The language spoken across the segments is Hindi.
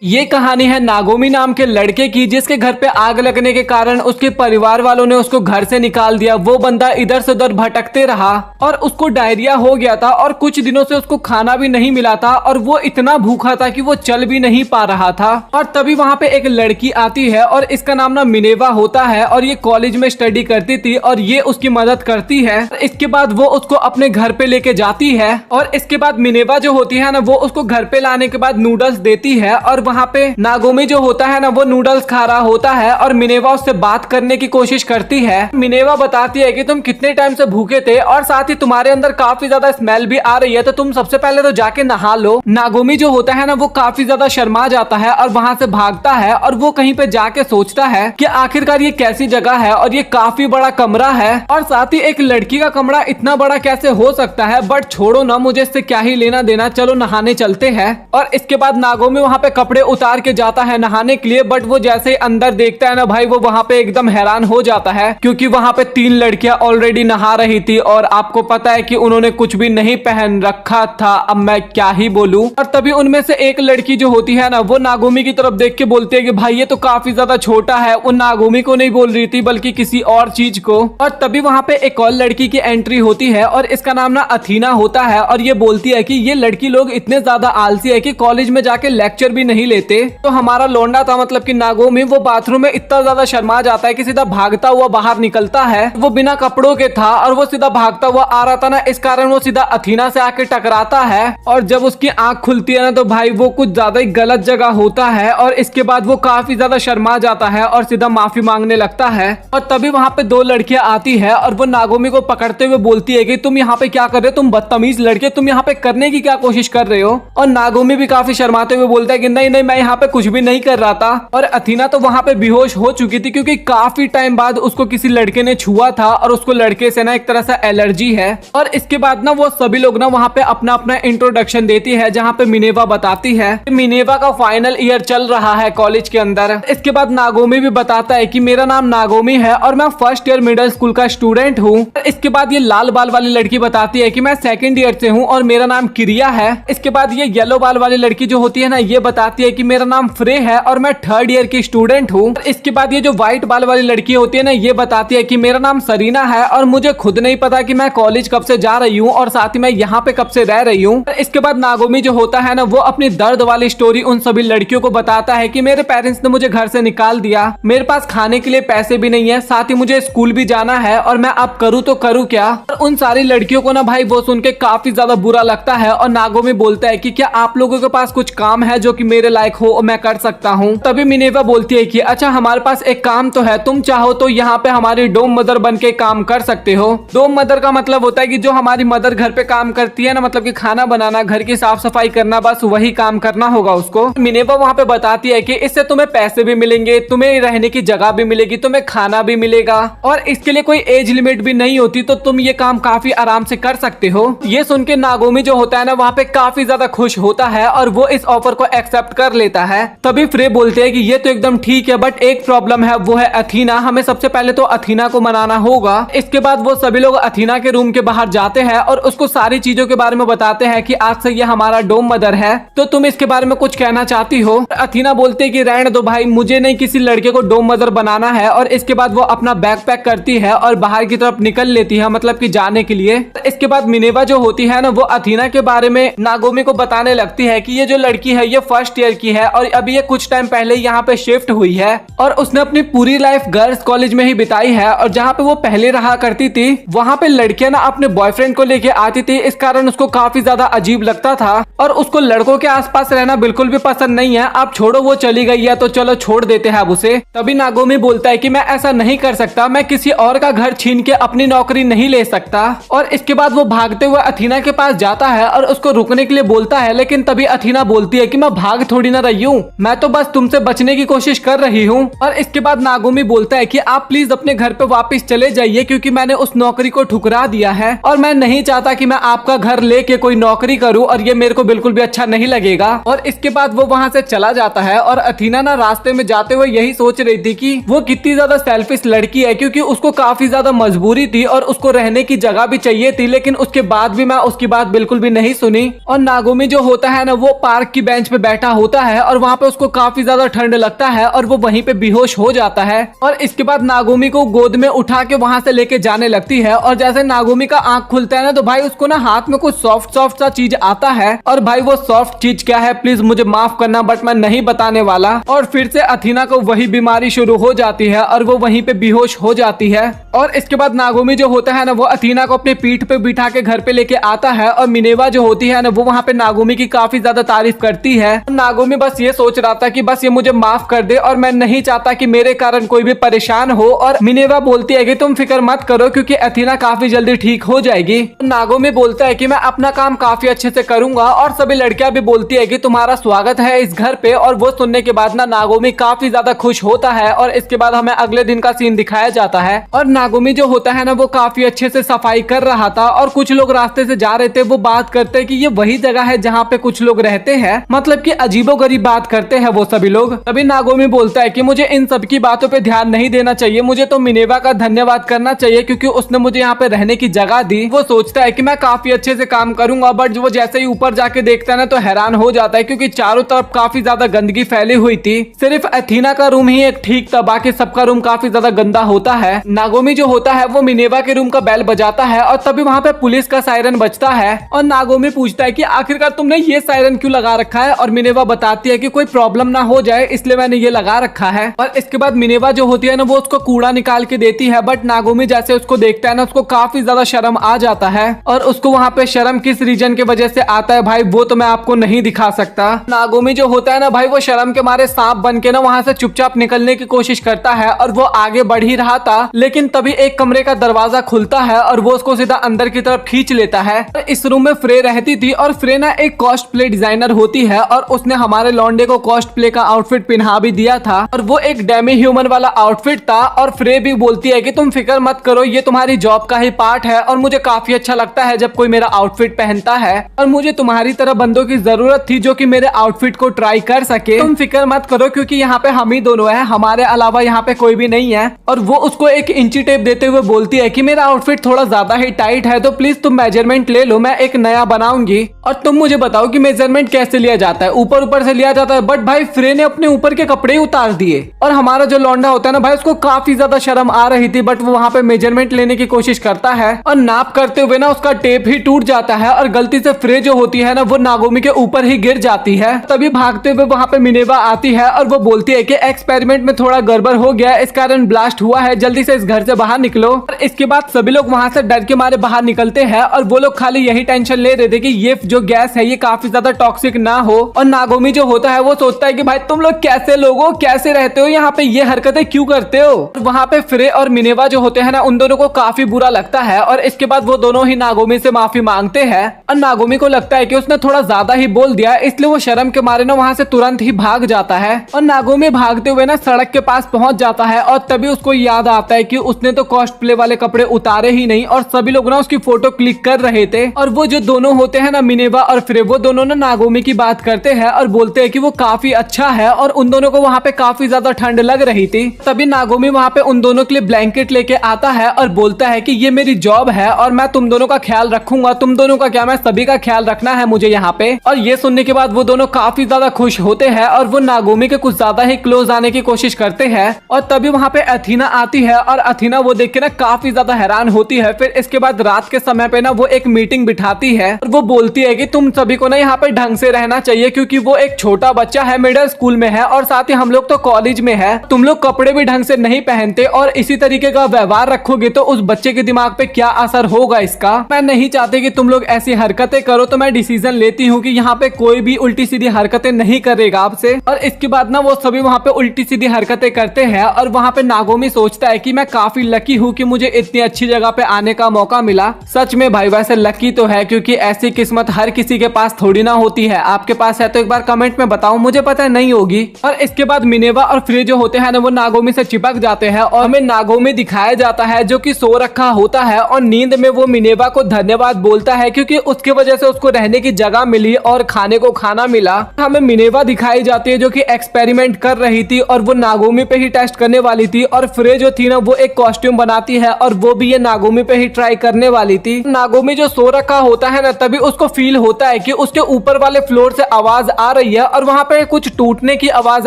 ये कहानी है नागोमी नाम के लड़के की, जिसके घर पे आग लगने के कारण उसके परिवार वालों ने उसको घर से निकाल दिया। वो बंदा इधर से उधर भटकते रहा और उसको डायरिया हो गया था और कुछ दिनों से उसको खाना भी नहीं मिला था और वो इतना भूखा था कि वो चल भी नहीं पा रहा था। और तभी वहाँ पे एक लड़की आती है और इसका नाम ना मिनेवा होता है और ये कॉलेज में स्टडी करती थी और ये उसकी मदद करती है। इसके बाद वो उसको अपने घर पे लेके जाती है और इसके बाद मिनेवा जो होती है ना वो उसको घर पे लाने के बाद नूडल्स देती है और वहाँ पे नागोमी जो होता है ना वो नूडल्स खा रहा होता है और मिनेवा उससे बात करने की कोशिश करती है। मिनेवा बताती है कि तुम कितने टाइम से भूखे थे और साथ ही तुम्हारे अंदर काफी ज्यादा स्मेल भी आ रही है, तो तुम सबसे पहले तो जाके नहा लो। नागोमी जो होता है ना वो काफी ज्यादा शर्मा जाता है और वहाँ से भागता है और वो कहीं पे जाके सोचता है कि आखिरकार ये कैसी जगह है और ये काफी बड़ा कमरा है और साथ ही एक लड़की का कमरा इतना बड़ा कैसे हो सकता है। बट छोड़ो ना, मुझे इससे क्या ही लेना देना, चलो नहाने चलते हैं। और इसके बाद नागोमी वहाँ पे कपड़े उतार के जाता है नहाने के लिए। बट वो जैसे ही अंदर देखता है ना भाई, वो वहाँ पे एकदम हैरान हो जाता है क्योंकि वहाँ पे 3 लड़कियां ऑलरेडी नहा रही थी और आपको पता है कि उन्होंने कुछ भी नहीं पहन रखा था। अब मैं क्या ही बोलूं। और तभी उनमें से एक लड़की जो होती है ना वो नागोमी की तरफ देख के बोलती है कि भाई ये तो काफी ज्यादा छोटा है। वो नागोमी को नहीं बोल रही थी बल्कि किसी और चीज को। और तभी वहाँ पे एक और लड़की की एंट्री होती है और इसका नाम ना अथीना होता है और ये बोलती है कि ये लड़की लोग इतने ज्यादा आलसी है कि कॉलेज में जाके लेक्चर भी नहीं लेते। तो हमारा लौंडा था मतलब कि नागोमी, वो बाथरूम में इतना ज्यादा शर्मा जाता है कि सीधा भागता हुआ बाहर निकलता है। वो बिना कपड़ों के था और वो सीधा भागता हुआ आ रहा था ना, इस कारण वो सीधा अथीना से आके टकराता है। और जब उसकी आंख खुलती है ना तो भाई वो कुछ ज्यादा ही गलत जगह होता है और इसके बाद वो काफी ज्यादा शर्मा जाता है और सीधा माफी मांगने लगता है। और तभी वहाँ पे 2 लड़कियां आती है और वो नागोमी को पकड़ते हुए बोलती है कि तुम यहाँ पे क्या कर रहे हो, तुम बदतमीज लड़के, तुम यहाँ पे करने की क्या कोशिश कर रहे हो। और नागोमी भी काफी शर्माते हुए बोलता है कि नहीं नहीं, मैं यहाँ पे कुछ भी नहीं कर रहा था। और अथीना तो वहाँ पे बेहोश हो चुकी थी क्योंकि काफी टाइम बाद उसको किसी लड़के ने छुआ था और उसको लड़के से ना एक तरह से एलर्जी है। और इसके बाद ना वो सभी लोग ना वहाँ पे अपना अपना इंट्रोडक्शन देती है, जहाँ पे मिनेवा बताती है मिनेवा का फाइनल ईयर चल रहा है कॉलेज के अंदर। इसके बाद नागोमी भी बताता है कि मेरा नाम नागोमी है और मैं फर्स्ट ईयर मिडिल स्कूल का स्टूडेंट हूँ। इसके बाद ये लाल बाल वाली लड़की बताती है कि मैं सेकंड ईयर से हूँ और मेरा नाम किरिया है। इसके बाद ये येलो बाल वाली लड़की जो होती है ना ये बताती है कि मेरा नाम फ्रे है और मैं थर्ड ईयर की स्टूडेंट हूँ। इसके बाद ये जो व्हाइट बाल वाली लड़की होती है ना ये बताती है कि मेरा नाम सरीना है और मुझे खुद नहीं पता कि मैं कॉलेज कब से जा रही हूँ और साथ ही मैं यहाँ पे कब से रह रही हूँ। इसके बाद नागोमी जो होता है ना वो अपनी दर्द वाली स्टोरी उन सभी लड़कियों को बताता है कि मेरे पेरेंट्स ने मुझे घर से निकाल दिया, मेरे पास खाने के लिए पैसे भी नहीं है, साथ ही मुझे स्कूल भी जाना है और मैं अब करूँ तो करूँ क्या। और उन सारी लड़कियों को ना भाई वो सुन के काफी ज्यादा बुरा लगता है और नागोमी बोलता है कि क्या आप लोगों के पास कुछ काम है जो कि मेरे लायक हो और मैं कर सकता हूँ। तभी मिनेवा बोलती है कि अच्छा हमारे पास एक काम तो है, तुम चाहो तो यहाँ पे हमारी डोम मदर बन के काम कर सकते हो। डोम मदर का मतलब होता है कि जो हमारी मदर घर पे काम करती है ना, मतलब कि खाना बनाना, घर की साफ सफाई करना, बस वही काम करना होगा उसको। मिनेवा वहाँ पे बताती है कि इससे तुम्हें पैसे भी मिलेंगे, तुम्हें रहने की जगह भी मिलेगी, तुम्हें खाना भी मिलेगा और इसके लिए कोई एज लिमिट भी नहीं होती, तो तुम ये काम काफी आराम से कर सकते हो। ये सुन के नागोमी जो होता है ना वहाँ पे काफी ज्यादा खुश होता है और वो इस ऑफर को एक्सेप्ट कर लेता है। तभी फ्रे बोलते हैं कि ये तो एकदम ठीक है बट एक प्रॉब्लम है, वो है अथीना। हमें सबसे पहले तो अथीना को मनाना होगा। इसके बाद वो सभी लोग अथीना के रूम के बाहर जाते हैं और उसको सारी चीजों के बारे में बताते हैं कि आज से ये हमारा डोम मदर है, तो तुम इसके बारे में कुछ कहना चाहती हो। अथीना बोलते हैं कि रहने दो भाई, मुझे नहीं किसी लड़के को डोम मदर बनाना है। और इसके बाद वो अपना बैग पैक करती है और बाहर की तरफ निकल लेती है, मतलब कि जाने के लिए। इसके बाद मिनेवा जो होती है ना वो अथीना के बारे में नागोमी को बताने लगती है कि ये जो लड़की है ये फर्स्ट ईयर की है और अभी ये कुछ टाइम पहले यहाँ पे शिफ्ट हुई है और उसने अपनी पूरी लाइफ गर्ल्स कॉलेज में ही बिताई है और जहाँ पे वो पहले रहा करती थी वहाँ पे लड़कियां ना अपने बॉयफ्रेंड को लेके आती थी, इस कारण उसको काफी ज्यादा अजीब लगता था और उसको लड़कों के आसपास रहना बिल्कुल भी पसंद नहीं है। आप छोड़ो, वो चली गई है तो चलो छोड़ देते हैं अब उसे। तभी नागोमी बोलता है कि मैं ऐसा नहीं कर सकता, मैं किसी और का घर छीन के अपनी नौकरी नहीं ले सकता। और इसके बाद वो भागते हुए अथीना के पास जाता है और उसको रुकने के लिए बोलता है, लेकिन तभी अथीना बोलती है कि मैं भाग थोड़ी ना रही हूँ, मैं तो बस तुमसे बचने की कोशिश कर रही हूँ। और इसके बाद नागोमी बोलता है कि आप प्लीज अपने घर पे वापस चले जाइए क्योंकि मैंने उस नौकरी को ठुकरा दिया है और मैं नहीं चाहता कि मैं आपका घर लेके कोई नौकरी करूँ और ये मेरे को बिल्कुल भी अच्छा नहीं लगेगा। और इसके बाद वो वहाँ से चला जाता है और अथीना ना रास्ते में जाते हुए यही सोच रही थी कि वो कितनी ज्यादा सेल्फिश लड़की है क्योंकि उसको काफी ज्यादा मजबूरी थी और उसको रहने की जगह भी चाहिए थी, लेकिन उसके बाद भी मैं उसकी बात बिल्कुल भी नहीं सुनी। और नागोमी जो होता है ना वो पार्क की बेंच पे बैठा होता होता है और वहाँ पे उसको काफी ज्यादा ठंड लगता है और वो वहीं पे बेहोश हो जाता है। और इसके बाद नागोमी को गोद में उठा के वहाँ से लेके जाने लगती है और जैसे नागोमी का आंख खुलता है ना तो भाई उसको ना हाथ में कुछ सॉफ्ट सॉफ्ट सा चीज आता है। और भाई वो सॉफ्ट चीज क्या है प्लीज मुझे माफ करना बट मैं नहीं बताने वाला। और फिर से अथीना को वही बीमारी शुरू हो जाती है और वो वहीं पे बेहोश हो जाती है। और इसके बाद नागोमी जो होता है ना वो अथीना को अपनी पीठ पे बिठा के घर पे लेके आता है और मिनेवा जो होती है ना वो वहाँ पे नागोमी की काफी ज्यादा तारीफ करती है। नागोमी बस ये सोच रहा था कि बस ये मुझे माफ कर दे और मैं नहीं चाहता कि मेरे कारण कोई भी परेशान हो। और मिनेवा बोलती है कि तुम फिक्र मत करो क्योंकि अथीना काफी जल्दी ठीक हो जाएगी। नागोमी बोलता है कि मैं अपना काम काफी अच्छे से करूंगा और सभी लड़कियां भी बोलती है कि तुम्हारा स्वागत है इस घर पे। और वो सुनने के बाद ना नागोमी काफी ज्यादा खुश होता है। और इसके बाद हमें अगले दिन का सीन दिखाया जाता है और नागोमी जो होता है ना वो काफी अच्छे से सफाई कर रहा था और कुछ लोग रास्ते से जा रहे थे। वो बात करते हैं कि ये वही जगह है जहाँ पे कुछ लोग रहते हैं, मतलब कि अजीबोगरीब बात करते हैं वो सभी लोग। तभी नागोमी बोलता है कि मुझे इन सब की बातों पे ध्यान नहीं देना चाहिए, मुझे तो मिनेवा का धन्यवाद करना चाहिए क्योंकि उसने मुझे यहाँ पे रहने की जगह दी। वो सोचता है कि मैं काफी अच्छे से काम करूंगा बट वो जैसे ही ऊपर जाके देखता है ना तो हैरान हो जाता है क्योंकि चारों तरफ काफी ज्यादा गंदगी फैली हुई थी। सिर्फ अथीना का रूम ही एक ठीक था, बाकी सबका रूम काफी ज्यादा गंदा होता है। नागोमी जो होता है वो मिनेवा के रूम का बेल बजाता है और तभी वहाँ पे पुलिस का सायरन बजता है। और नागोमी पूछता है कि आखिरकार तुमने ये सायरन क्यों लगा रखा है। और मिनेवा बताती है कि कोई प्रॉब्लम ना हो जाए इसलिए मैंने ये लगा रखा है। और इसके बाद मिनेवा जो होती है ना वो उसको कूड़ा निकाल के देती है बट नागोमी जैसे उसको देखता है ना उसको काफी ज्यादा शर्म आ जाता है। और उसको वहाँ पे शर्म किस रीजन की वजह से आता है भाई वो तो मैं आपको नहीं दिखा सकता। नागोमी जो होता है ना भाई वो शर्म के मारे सांप बन के ना वहाँ से चुपचाप निकलने की कोशिश करता है और वो आगे बढ़ ही रहा था लेकिन तभी एक कमरे का दरवाजा खुलता है और वो उसको सीधा अंदर की तरफ खींच लेता है। इस रूम में फ्रे रहती थी और फ्रे ना एक कॉस्ट प्ले डिजाइनर होती है और उसने हमारे लौंडे को कॉस्ट प्ले का आउटफिट पहना भी दिया था और वो एक डेमी ह्यूमन वाला आउटफिट था। और फ्रे भी बोलती है कि तुम फिक्र मत करो ये तुम्हारी जॉब का ही पार्ट है और मुझे काफी अच्छा लगता है जब कोई मेरा आउटफिट पहनता है और मुझे तुम्हारी तरह बंदों की जरूरत थी जो कि मेरे आउटफिट को ट्राई कर सके। तुम फिक्र मत करो क्योंकि यहाँ पे हम ही दोनों हैं, हमारे अलावा यहाँ पे कोई भी नहीं है। और वो उसको एक इंची टेप देते हुए बोलती है कि मेरा आउटफिट थोड़ा ज्यादा ही टाइट है तो प्लीज तुम मेजरमेंट ले लो, मैं एक नया बनाऊंगी। और तुम मुझे बताओ कि मेजरमेंट कैसे लिया जाता है, ऊपर ऊपर से लिया जाता है। बट भाई फ्रे ने अपने ऊपर के कपड़े ही उतार दिए और हमारा जो लौंडा होता है ना भाई उसको काफी ज्यादा शर्म आ रही थी बट वो वहाँ पे मेजरमेंट लेने की कोशिश करता है और नाप करते हुए ना उसका टेप ही टूट जाता है और गलती से फ्रे जो होती है ना वो नागोमी के ऊपर ही गिर जाती है। तभी भागते हुए वहाँ पे मिनेवा आती है और वो बोलती है कि एक्सपेरिमेंट में थोड़ा गड़बड़ हो गया, इस कारण ब्लास्ट हुआ है, जल्दी से इस घर से बाहर निकलो। और इसके बाद सभी लोग वहाँ से डर के मारे बाहर निकलते हैं और वो लोग खाली यही टेंशन ले रहे थे कि ये जो गैस है ये काफी ज्यादा टॉक्सिक ना हो। और नागोमी जो होता है वो सोचता है कि भाई तुम लोग कैसे लोग हो, कैसे रहते हो यहाँ पे, ये हरकतें क्यों करते हो। वहाँ पे फ्रे और मिनेवा जो होते हैं ना उन दोनों को काफी बुरा लगता है और इसके बाद वो दोनों ही नागोमी से माफी मांगते हैं। और नागोमी को लगता है कि उसने थोड़ा ज्यादा ही बोल दिया इसलिए वो शर्म के मारे ना वहाँ से तुरंत ही भाग जाता है। और नागोमी भागते हुए ना सड़क के पास पहुंच जाता है और तभी उसको याद आता है कि उसने तो कॉस्ट प्ले वाले कपड़े उतारे ही नहीं और सभी लोग ना उसकी फोटो क्लिक कर रहे थे। और वो जो दोनों होते हैं ना मिनेवा और फ्रे वो दोनों ना नागोमी की बात करते हैं और बोलते हैं कि वो काफी अच्छा है और उन दोनों को वहाँ पे काफी ज्यादा ठंड लग रही थी। तभी नागोमी वहाँ पे उन दोनों के लिए ब्लैंकेट लेके आता है और बोलता है कि ये मेरी जॉब है और मैं तुम दोनों का ख्याल रखूंगा, तुम दोनों का क्या मैं सभी का ख्याल रखना है मुझे यहाँ पे। और ये सुनने के बाद वो दोनों काफी ज्यादा खुश होते हैं और वो नागोमी के कुछ ज्यादा ही क्लोज आने की कोशिश करते हैं। और तभी वहाँ पे अथीना आती है और अथीना वो देख के ना काफी ज्यादा हैरान होती है। फिर इसके बाद रात के समय पे ना वो एक मीटिंग बिठाती है और वो बोलती है कि तुम सभी को ना यहाँ पे ढंग से रहना चाहिए क्योंकि वो एक छोटा बच्चा है, मिडिल स्कूल में है और साथ ही हम लोग तो कॉलेज में है। तुम लोग कपड़े भी ढंग से नहीं पहनते और इसी तरीके का व्यवहार रखोगे तो उस बच्चे के दिमाग पे क्या असर होगा इसका। मैं नहीं चाहती कि तुम लोग ऐसी हरकतें करो तो मैं डिसीजन लेती हूँ कि यहाँ पे कोई भी उल्टी सीधी हरकतें नहीं करेगा आपसे। और इसके बाद ना वो सभी वहाँ पे उल्टी सीधी हरकतें करते हैं और वहाँ पे नागोमी सोचता है कि मैं काफी लकी हूँ कि मुझे इतनी अच्छी जगह पे आने का मौका मिला। सच में भाई वैसे लकी तो है क्योंकि ऐसी किस्मत हर किसी के पास थोड़ी ना होती है। आपके पास है तो एक बार कमेंट में बताओ, मुझे पता है नहीं होगी। और इसके बाद मिनेवा और फ्रे जो होते हैं ना वो नागोमी से चिपक जाते हैं और हमें नागोमी दिखाया जाता है जो कि सो रखा होता है और नींद में वो मिनेवा को धन्यवाद बोलता है क्योंकि उसकी वजह से उसको रहने की जगह मिली और खाने को खाना मिला। हमें मिनेवा दिखाई जाती है जो कि एक्सपेरिमेंट कर रही थी और वो नागोमी पे ही टेस्ट करने वाली थी और फ्रे जो थी ना वो एक कॉस्ट्यूम बनाती है और वो भी ये नागोमी पे ही ट्राई करने वाली थी। नागोमी जो सो रखा होता है ना, तभी उसको फील होता है कि उसके ऊपर वाले फ्लोर से आवाज आ रही है और वहाँ पे कुछ टूटने की आवाज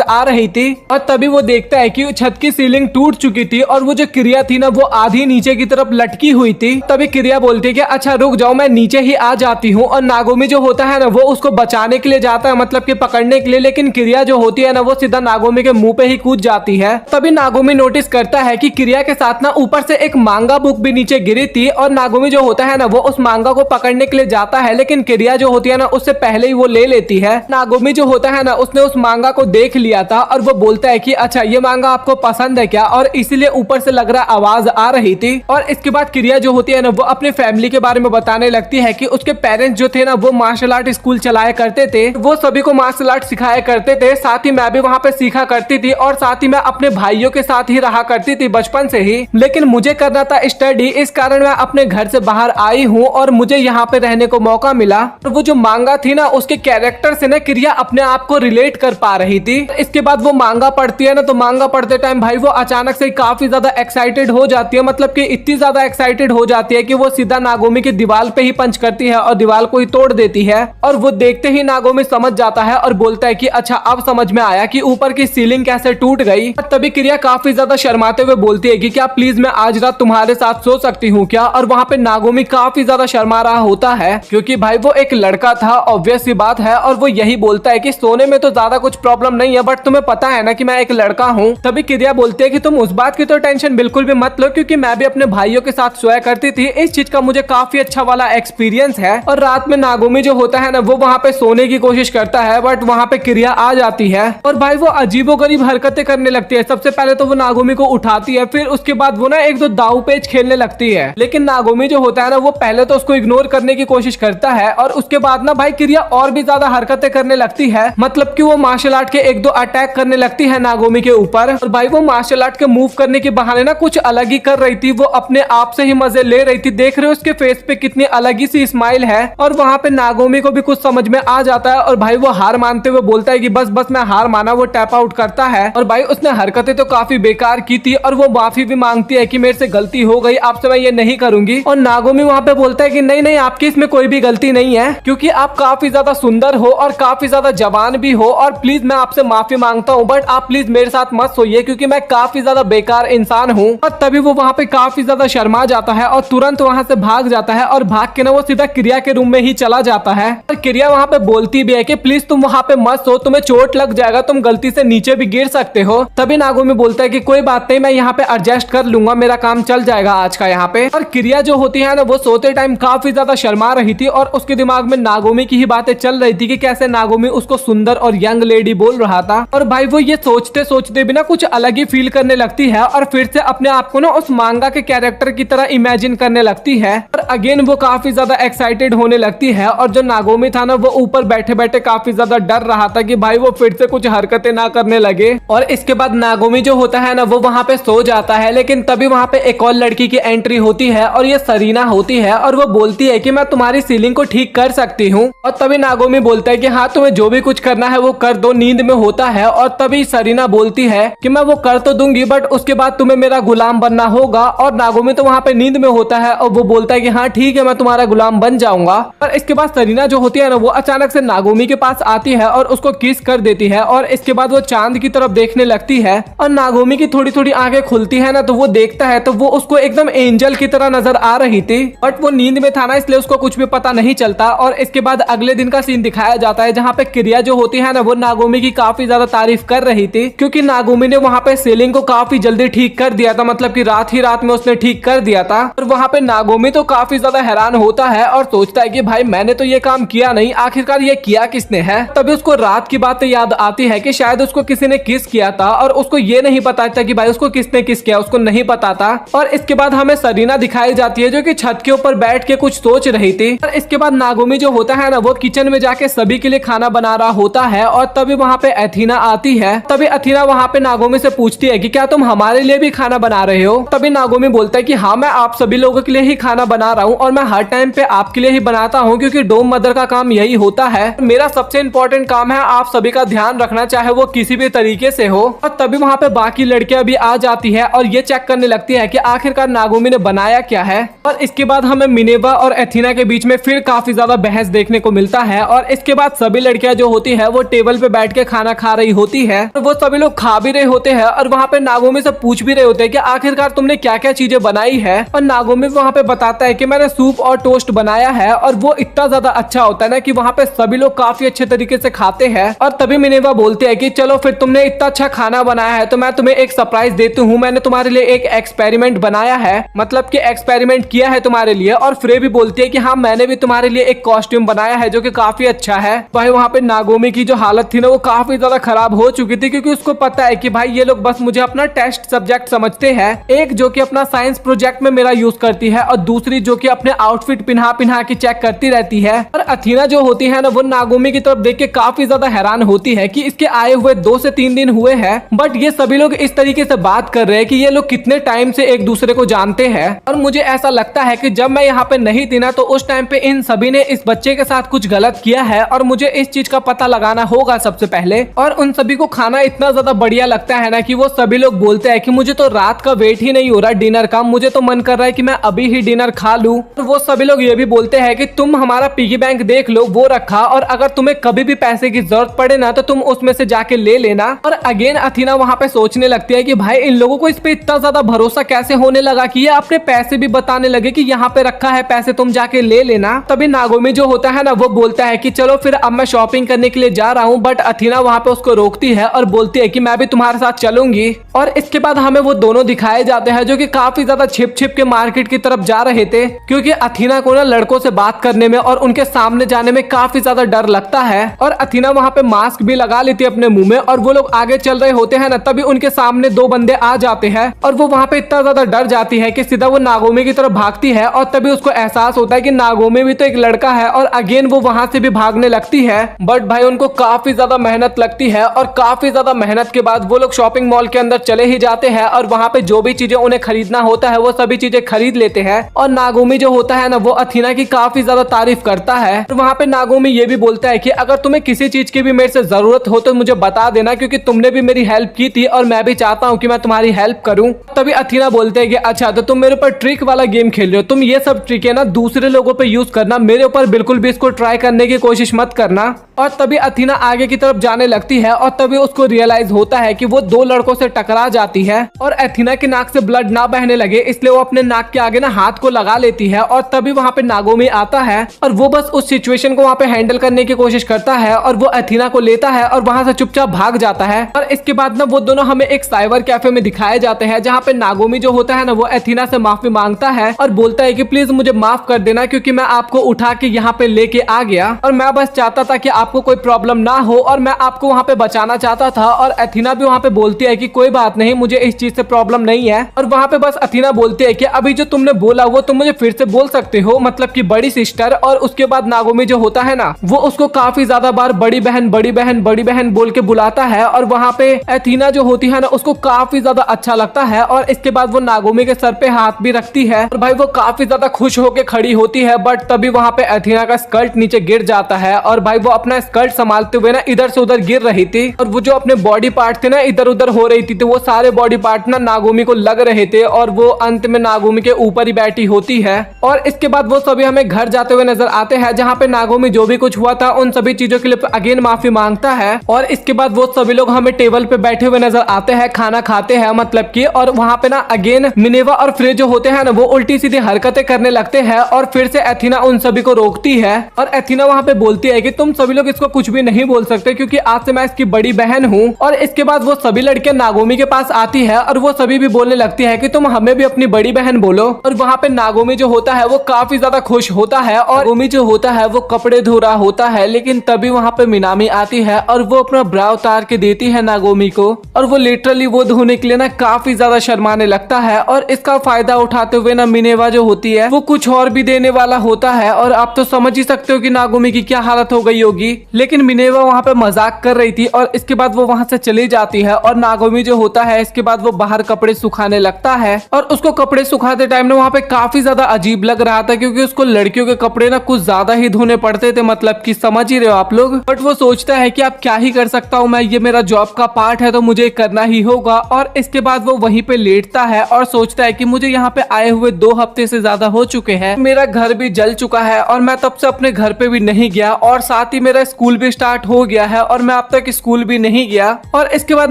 आ रही थी। और तभी वो देखता है कि छत की सीलिंग टूट चुकी थी और वो जो क्रिया थी ना वो आधी नीचे की तरफ लटकी हुई थी। तभी क्रिया बोलती है कि अच्छा रुक जाओ, मैं नीचे ही आ जाती हूँ। और नागोमी जो होता है ना वो उसको बचाने के लिए जाता है, मतलब कि पकड़ने के लिए, लेकिन क्रिया जो होती है ना वो सीधा नागोमी के मुंह पे ही कूद जाती है। तभी नागोमी नोटिस करता है कि क्रिया के साथ ना ऊपर से एक मांगा बुक भी नीचे गिरी थी और नागोमी जो होता है ना वो उस मांगा को पकड़ने के लिए जाता है, लेकिन क्रिया जो होती है ना उससे पहले ही वो ले लेती है। नागोमी जो होता है ना उसने उस मांगा को देख लिया था और वो बोलता है कि अच्छा ये मांगा आपको पसंद है क्या, और इसीलिए ऊपर से लग रहा आवाज आ रही थी। और इसके बाद क्रिया जो होती है ना वो अपनी फैमिली के बारे में बताने लगती है कि उसके पेरेंट्स जो थे ना वो मार्शल आर्ट स्कूल चलाया करते थे, वो सभी को मार्शल आर्ट सिखाया करते थे, साथ ही मैं भी वहाँ पे सीखा करती थी और साथ ही मैं अपने भाइयों के साथ ही रहा करती थी बचपन से ही, लेकिन मुझे करना था स्टडी, इस कारण मैं अपने घर से बाहर आई हूँ और मुझे यहाँ पे रहने को मौका मिला। और वो जो मांगा थी ना उसके कैरेक्टर से ना क्रिया अपने आप को रिलेट कर पा रही थी। इसके बाद वो मांगा पढ़ती है ना, तो मांगा पढ़ते टाइम भाई वो अचानक से काफी ज्यादा एक्साइटेड हो जाती है, मतलब कि इतनी ज्यादा एक्साइटेड हो जाती है कि वो सीधा नागोमी की दीवार पे ही पंच करती है और दीवार को ही तोड़ देती है। और वो देखते ही नागोमी समझ जाता है और बोलता है कि अच्छा अब समझ में आया कि ऊपर की सीलिंग कैसे टूट गई। तभी क्रिया काफी ज्यादा शर्माते हुए बोलती है कि क्या प्लीज मैं आज रात तुम्हारे साथ सो सकती हूँ क्या। और वहाँ पे नागोमी काफी ज्यादा शर्मा रहा होता है क्योंकि भाई वो एक लड़का था, ऑब्वियस सी बात है, और वो यही बोलता है कि सोने में तो ज्यादा कुछ प्रॉब्लम नहीं है, बट तुम्हें पता है ना कि मैं एक लड़का हूँ। तभी क्रिया बोलती है कि तुम उस बात की तो टेंशन बिल्कुल भी मत लो, क्योंकि मैं भी अपने भाइयों के साथ सोया करती थी, इस चीज का मुझे काफी अच्छा वाला एक्सपीरियंस है। और रात में नागोमी जो होता है ना वो वहाँ पे सोने की कोशिश करता है, बट वहाँ पे क्रिया आ जाती है और भाई वो अजीबोगरीब हरकतें करने लगती है। सबसे पहले तो वो नागोमी को उठाती है, फिर उसके बाद वो ना एक दो दाव पेच खेलने लगती है, लेकिन नागोमी जो होता है ना वो पहले तो उसको इग्नोर करने की कोशिश करता है और उसके बाद ना भाई क्रिया और भी ज्यादा हरकतें करने लगती है, मतलब कि वो मार्शल आर्ट के एक दो अटैक करने लगती है नागोमी के ऊपर। और भाई वो मार्शल आर्ट के मूव करने के बहाने ना कुछ अलग ही कर रही थी, वो अपने आप से ही मजे ले रही थी। देख रहे हो उसके फेस पे कितनी अलग ही सी स्माइल है। और वहाँ पे नागोमी को भी कुछ समझ में आ जाता है और भाई वो हार मानते हुए बोलता है कि बस बस मैं हार माना। वो टैप आउट करता है और भाई उसने हरकतें तो काफी बेकार की थी और वो माफी भी मांगती है कि मेरे से गलती हो गई, आपसे मैं ये नहीं करूंगी। और नागोमी वहाँ पे बोलता है कि नहीं नहीं, आपकी इसमें कोई भी गलती नहीं है, क्योंकि आप काफी ज्यादा सुंदर हो और काफी ज्यादा जवान भी हो, और प्लीज मैं आपसे माफी मांगता हूँ, बट आप प्लीज मेरे साथ मत सोइए क्योंकि मैं काफी ज्यादा बेकार इंसान हूँ। और तभी वो वहाँ पे काफी ज्यादा शर्मा जाता है और तुरंत वहाँ से भाग जाता है और भाग के ना वो सीधा क्रिया के रूम में ही चला जाता है। और क्रिया वहाँ पे बोलती भी है कि प्लीज तुम वहाँ पे मत सो, तुम्हें चोट लग जाएगा, तुम गलती से नीचे भी गिर सकते हो। तभी नागोमी बोलता है कि कोई बात नहीं, मैं यहाँ पे एडजस्ट कर लूंगा, मेरा काम चल जाएगा आज का यहाँ पे। और क्रिया जो होती है ना वो सोते टाइम काफी ज्यादा शर्मा रही थी और उसके दिमाग में नागोमी की ही बातें चल रही थी कि कैसे नागोमी उसको सुंदर और यंग लेडी बोल रहा था। और भाई वो ये सोचते सोचते भी ना कुछ अलग ही फील करने लगती है और फिर से अपने आप को ना उस मांगा के कैरेक्टर की तरह इमेजिन करने लगती है। और अगेन वो काफी ज्यादा एक्साइटेड होने लगती है। और जो नागोमी था ना वो ऊपर बैठे बैठे काफी ज्यादा डर रहा था कि भाई वो फिर से कुछ हरकतें ना करने लगे। और इसके बाद नागोमी जो होता है ना वो वहाँ पे सो जाता है, लेकिन तभी वहाँ पे एक और लड़की की एंट्री होती है और ये सरीना होती है और वो बोलती है कि मैं तुम्हारी सीलिंग को ठीक कर सकती हूँ। और तभी नागोमी बोलता है कि हाँ तुम्हें जो भी कुछ करना है वो कर दो, नींद में होता है। और तभी सरीना बोलती है कि मैं वो कर तो दूंगी, बट उसके बाद तुम्हें मेरा गुलाम बनना होगा। और नागोमी तो वहाँ पे नींद में होता है और वो बोलता है कि हाँ ठीक है, मैं तुम्हारा गुलाम बन जाऊंगा। और इसके बाद सरीना जो होती है ना वो अचानक से नागोमी के पास आती है और उसको किस कर देती है। और इसके बाद वो चांद की तरफ देखने लगती है और नागोमी की थोड़ी थोड़ी आंखें खुलती है ना, तो वो देखता है तो वो उसको एकदम एंजल की तरह नजर आ रही थी, बट वो नींद में था ना इसलिए उसको कुछ भी पता नहीं चलता। और इसके बाद अगले दिन का सीन दिखाया जाता है जहाँ पे क्रिया जो होती है ना वो नागोमी की काफी ज्यादा तारीफ कर रही थी, क्योंकि नागोमी ने वहाँ पे सीलिंग को काफी जल्दी ठीक कर दिया था, मतलब कि रात ही रात में उसने ठीक कर दिया था। और वहाँ पे नागोमी तो काफी ज्यादा हैरान होता है और सोचता है कि भाई मैंने तो ये काम किया नहीं, आखिरकार ये किया किसने है। तभी उसको रात की बातें याद आती है कि शायद उसको किसी ने किस किया था और उसको ये नहीं पता था कि भाई उसको किसने किस किया, उसको नहीं पता था। और इसके बाद हमें सरीना दिखाई जाती है जो कि छत के ऊपर बैठ के कुछ सोच रही थी। और इसके बाद नागोमी जो होता है ना वो किचन में जाके सभी के लिए खाना बना रहा होता है और तभी वहाँ पे एथीना आती है। तभी एथीना वहाँ पे नागोमी से पूछती है कि क्या तुम हमारे लिए भी खाना बना रहे हो। तभी नागोमी बोलता है कि हाँ मैं आप सभी लोगों के लिए ही खाना बना रहा हूँ और मैं हर टाइम पे आपके लिए ही बनाता हूँ, क्योंकि डोम मदर का काम यही होता है। मेरा सबसे इम्पोर्टेंट काम है आप सभी का ध्यान रखना, चाहे वो किसी भी तरीके से हो। और तभी वहाँ पे बाकी लड़कियां भी आ जाती है और ये चेक करने लगती है कि आखिरकार नागोमी ने बनाया क्या है। और इसके बाद हमें मिनेवा और एथीना के बीच में फिर काफी ज्यादा बहस देखने को मिलता है। और इसके बाद सभी लड़कियां जो होती है वो टेबल पे बैठ के खाना खा रही होती है और वो सभी लोग खा भी रहे होते हैं और वहाँ पे नागोमी से पूछ भी रहे होते हैं कि आखिरकार तुमने क्या क्या चीजें बनाई है। और नागोमी वहाँ पे बताता है कि मैंने सूप और टोस्ट बनाया है और वो इतना ज्यादा अच्छा होता है ना कि वहाँ पे सभी लोग काफी अच्छे तरीके से खाते हैं। और तभी मिनेवा बोलते हैं कि चलो फिर तुमने इतना अच्छा खाना बनाया है तो मैं तुम्हें एक सरप्राइज देती हूँ, मैंने तुम्हारे लिए एक एक्सपेरिमेंट बनाया है, मतलब कि एक्सपेरिमेंट किया है तुम्हारे लिए। और फ्रे भी बोलती है कि हाँ मैंने भी तुम्हारे लिए एक कॉस्ट्यूम बनाया है जो कि काफी अच्छा है। भाई वहाँ पे नागोमी की जो हालत थी ना वो काफी ज्यादा खराब हो चुकी थी क्योंकि उसको पता है कि भाई ये लोग बस मुझे अपना टेस्ट सब्जेक्ट समझते हैं, एक जो कि अपना साइंस प्रोजेक्ट में मेरा यूज करती है और दूसरी जो कि अपने आउटफिट पिन्हा पिन्हा के चेक करती रहती है। और अथीना जो होती है ना वो नागोमी की तरफ देख के काफी ज्यादा हैरान होती है कि इसके आए हुए 2 से 3 दिन हुए हैं बट ये सभी लोग इस तरीके से बात कर रहे हैं कि ये लोग कितने टाइम से एक दूसरे को जानते हैं। और मुझे ऐसा लगता है कि जब मैं यहाँ पे नहीं थी ना तो उस टाइम पे इन सभी ने इस बच्चे के साथ कुछ गलत किया है और मुझे इस चीज का पता लगाना होगा सबसे पहले। और उन सभी को खाना इतना ज्यादा बढ़िया लगता है ना कि वो सभी लोग बोलते हैं कि मुझे तो रात का वेट ही नहीं हो रहा डिनर का, मुझे तो मन कर रहा है कि मैं अभी ही डिनर खा लूं। और वो सभी लोग ये भी बोलते हैं कि तुम हमारा पिगी बैंक देख लो, वो रखा, और अगर तुम्हें कभी भी पैसे की जरूरत पड़े ना तो तुम उसमें से जाके ले लेना। और अगेन अथीना वहाँ पे सोचने लगती है कि भाई इन लोगों को इस पे इतना ज्यादा भरोसा कैसे होने लगा कि ये अपने पैसे भी बताने लगे कि यहाँ पे रखा है पैसे, तुम जाके ले लेना। तभी नागोमी जो होता है ना वो बोलता है कि चलो फिर अब मैं शॉपिंग करने के लिए जा रहा हूँ, बट अथीना वहाँ पे उसको रोकती है और बोलती है कि मैं भी तुम्हारे साथ चलूंगी। और इसके बाद हमें वो दोनों दिखाए जाते हैं जो कि काफी ज्यादा छिप छिप के मार्केट की तरफ जा रहे थे क्योंकि अथीना को ना लड़कों से बात करने में और उनके सामने जाने में काफी ज्यादा डर लगता है। और अथीना वहाँ पे मास्क भी लगा लेती है अपने मुंह में और वो लोग आगे चल रहे होते हैं ना तभी उनके सामने 2 बंदे आ जाते हैं और वो वहाँ पे इतना ज्यादा डर जाती है कि सीधा वो नागोमी की तरफ भागती है। और तभी उसको एहसास होता है कि नागोमी भी तो एक लड़का है और अगेन वो वहाँ से भी भागने लगती है। बट भाई उनको काफी ज्यादा मेहनत लगती है और काफी ज्यादा मेहनत के बाद वो लोग शॉपिंग मॉल के अंदर चले ही जाते हैं और वहाँ पे जो भी चीजें उन्हें खरीदना होता है वो सभी चीजें खरीद लेते हैं। और नागोमी जो होता है ना वो अथीना की काफी ज्यादा तारीफ करता है। और वहाँ पे नागोमी ये भी बोलता है कि अगर तुम्हें किसी चीज की भी मेरे से जरूरत हो तो मुझे बता देना क्योंकि तुमने भी मेरी हेल्प की थी और मैं भी चाहता हूँ कि मैं तुम्हारी हेल्प करूँ। तभी अथीना बोलते हैं कि अच्छा तो तुम मेरे ऊपर ट्रिक वाला गेम खेल रहे हो, तुम ये सब ट्रिक है ना दूसरे लोगों पे यूज करना, मेरे ऊपर बिल्कुल भी इसको ट्राई करने की कोशिश मत करना। और तभी अथीना आगे की तरफ जाने लगती है और तभी उसको रियलाइज होता है कि वो 2 लड़कों से टकरा जाती है और अथीना के नाक से ब्लड ना बहने लगे इसलिए वो अपने नाक के आगे ना हाथ को लगा लेती है। और तभी वहाँ पे नागोमी आता है और वो बस उस सिचुएशन को वहाँ पे हैंडल करने की कोशिश करता है और वो अथीना को लेता है और वहाँ से चुपचाप भाग जाता है। और इसके बाद ना वो दोनों हमें एक साइबर कैफे में दिखाए जाते हैं जहाँ पे नागोमी जो होता है ना वो अथीना से माफी मांगता है और बोलता है कि प्लीज मुझे माफ कर देना क्योंकि मैं आपको उठा के यहाँ पे लेके आ गया और मैं बस चाहता था कि आपको कोई प्रॉब्लम ना हो और मैं आपको वहाँ पे बचाना चाहता था। और अथीना भी वहाँ पे बोलती है कि कोई बात नहीं, मुझे इस चीज से प्रॉब्लम नहीं है। और वहाँ पे बस अथीना बोलती है कि अभी जो तुमने बोला वो तुम मुझे फिर से बोल सकते हो, मतलब कि बड़ी सिस्टर। और उसके बाद नागोमी जो होता है ना वो उसको काफी ज्यादा बार बड़ी बहन बड़ी बहन बड़ी बहन बोल के बुलाता है और वहाँ पे अथीना जो होती है ना उसको काफी ज्यादा अच्छा लगता है। और इसके बाद वो नागोमी के सर पे हाथ भी रखती है और भाई वो काफी ज्यादा खुश होके खड़ी होती है। बट तभी वहाँ पे अथीना का स्कर्ट नीचे गिर जाता है और भाई वो अपना स्कर्ट संभालते हुए ना इधर से उधर गिर रही थी और वो जो अपने बॉडी पार्ट थे ना इधर उधर हो रही थी तो वो सारे बॉडी पार्ट ना नागोमी को लग रहे थे और वो अंत में नागोमी के ऊपर ही बैठी होती है। और इसके बाद वो सभी हमें घर जाते हुए नजर आते हैं जहाँ पे नागोमी जो भी कुछ हुआ था उन सभी चीजों के लिए अगेन माफी मांगता है। और इसके बाद वो सभी लोग हमें टेबल पे बैठे हुए नजर आते हैं, खाना खाते हैं मतलब कि। और वहाँ पे ना अगेन मिनेवा और फ्रे जो होते हैं ना वो उल्टी सीधी हरकतें करने लगते हैं और फिर से अथीना उन सभी को रोकती है और अथीना वहाँ पे बोलती है कि तुम सभी लोग इसको कुछ भी नहीं बोल सकते क्योंकि आज से मैं इसकी बड़ी बहन हूँ। और इसके बाद वो सभी लड़के नागोमी के पास आती है और वो सभी भी बोलने लगती है कि तुम हमें भी अपनी बड़ी बहन बोलो। और वहाँ पे नागोमी जो होता है वो काफी ज्यादा खुश होता है और नागोमी जो होता है वो कपड़े धो रहा होता है। लेकिन तभी वहाँ पे मिनामी आती है और वो अपना ब्रा उतार के देती है नागोमी को और वो लिटरली वो धोने के लिए ना काफी ज्यादा शर्माने लगता है। और इसका फायदा उठाते हुए ना मिनेवा जो होती है वो कुछ और भी देने वाला होता है और आप तो समझ ही सकते हो कि नागोमी की क्या हालत हो गई होगी। लेकिन मिनेवा वहाँ पे मजाक कर रही थी और इसके बाद वो वहाँ से चली जाती है। और नागोमी जो होता है इसके बाद वो बाहर कपड़े सुखाने लगता है और उसको कपड़े सुखाते टाइम ना वहाँ पे काफी ज्यादा अजीब लग रहा था, क्योंकि उसको लड़कियों के कपड़े ना कुछ ज्यादा ही धोने पड़ते थे, मतलब कि समझ ही रहे हो आप लोग। बट वो सोचता है कि अब क्या ही कर सकता हूँ मैं, ये मेरा जॉब का पार्ट है तो मुझे करना ही होगा। और इसके बाद वो वहीं पे लेटता है और सोचता है कि मुझे यहाँ पे आए हुए 2 हफ्ते से ज्यादा हो चुके हैं, मेरा घर भी जल चुका है और मैं तब से अपने घर पे भी नहीं गया, और साथ ही मेरा स्कूल भी स्टार्ट हो गया है और मैं अब तक स्कूल भी नहीं गया। और इसके बाद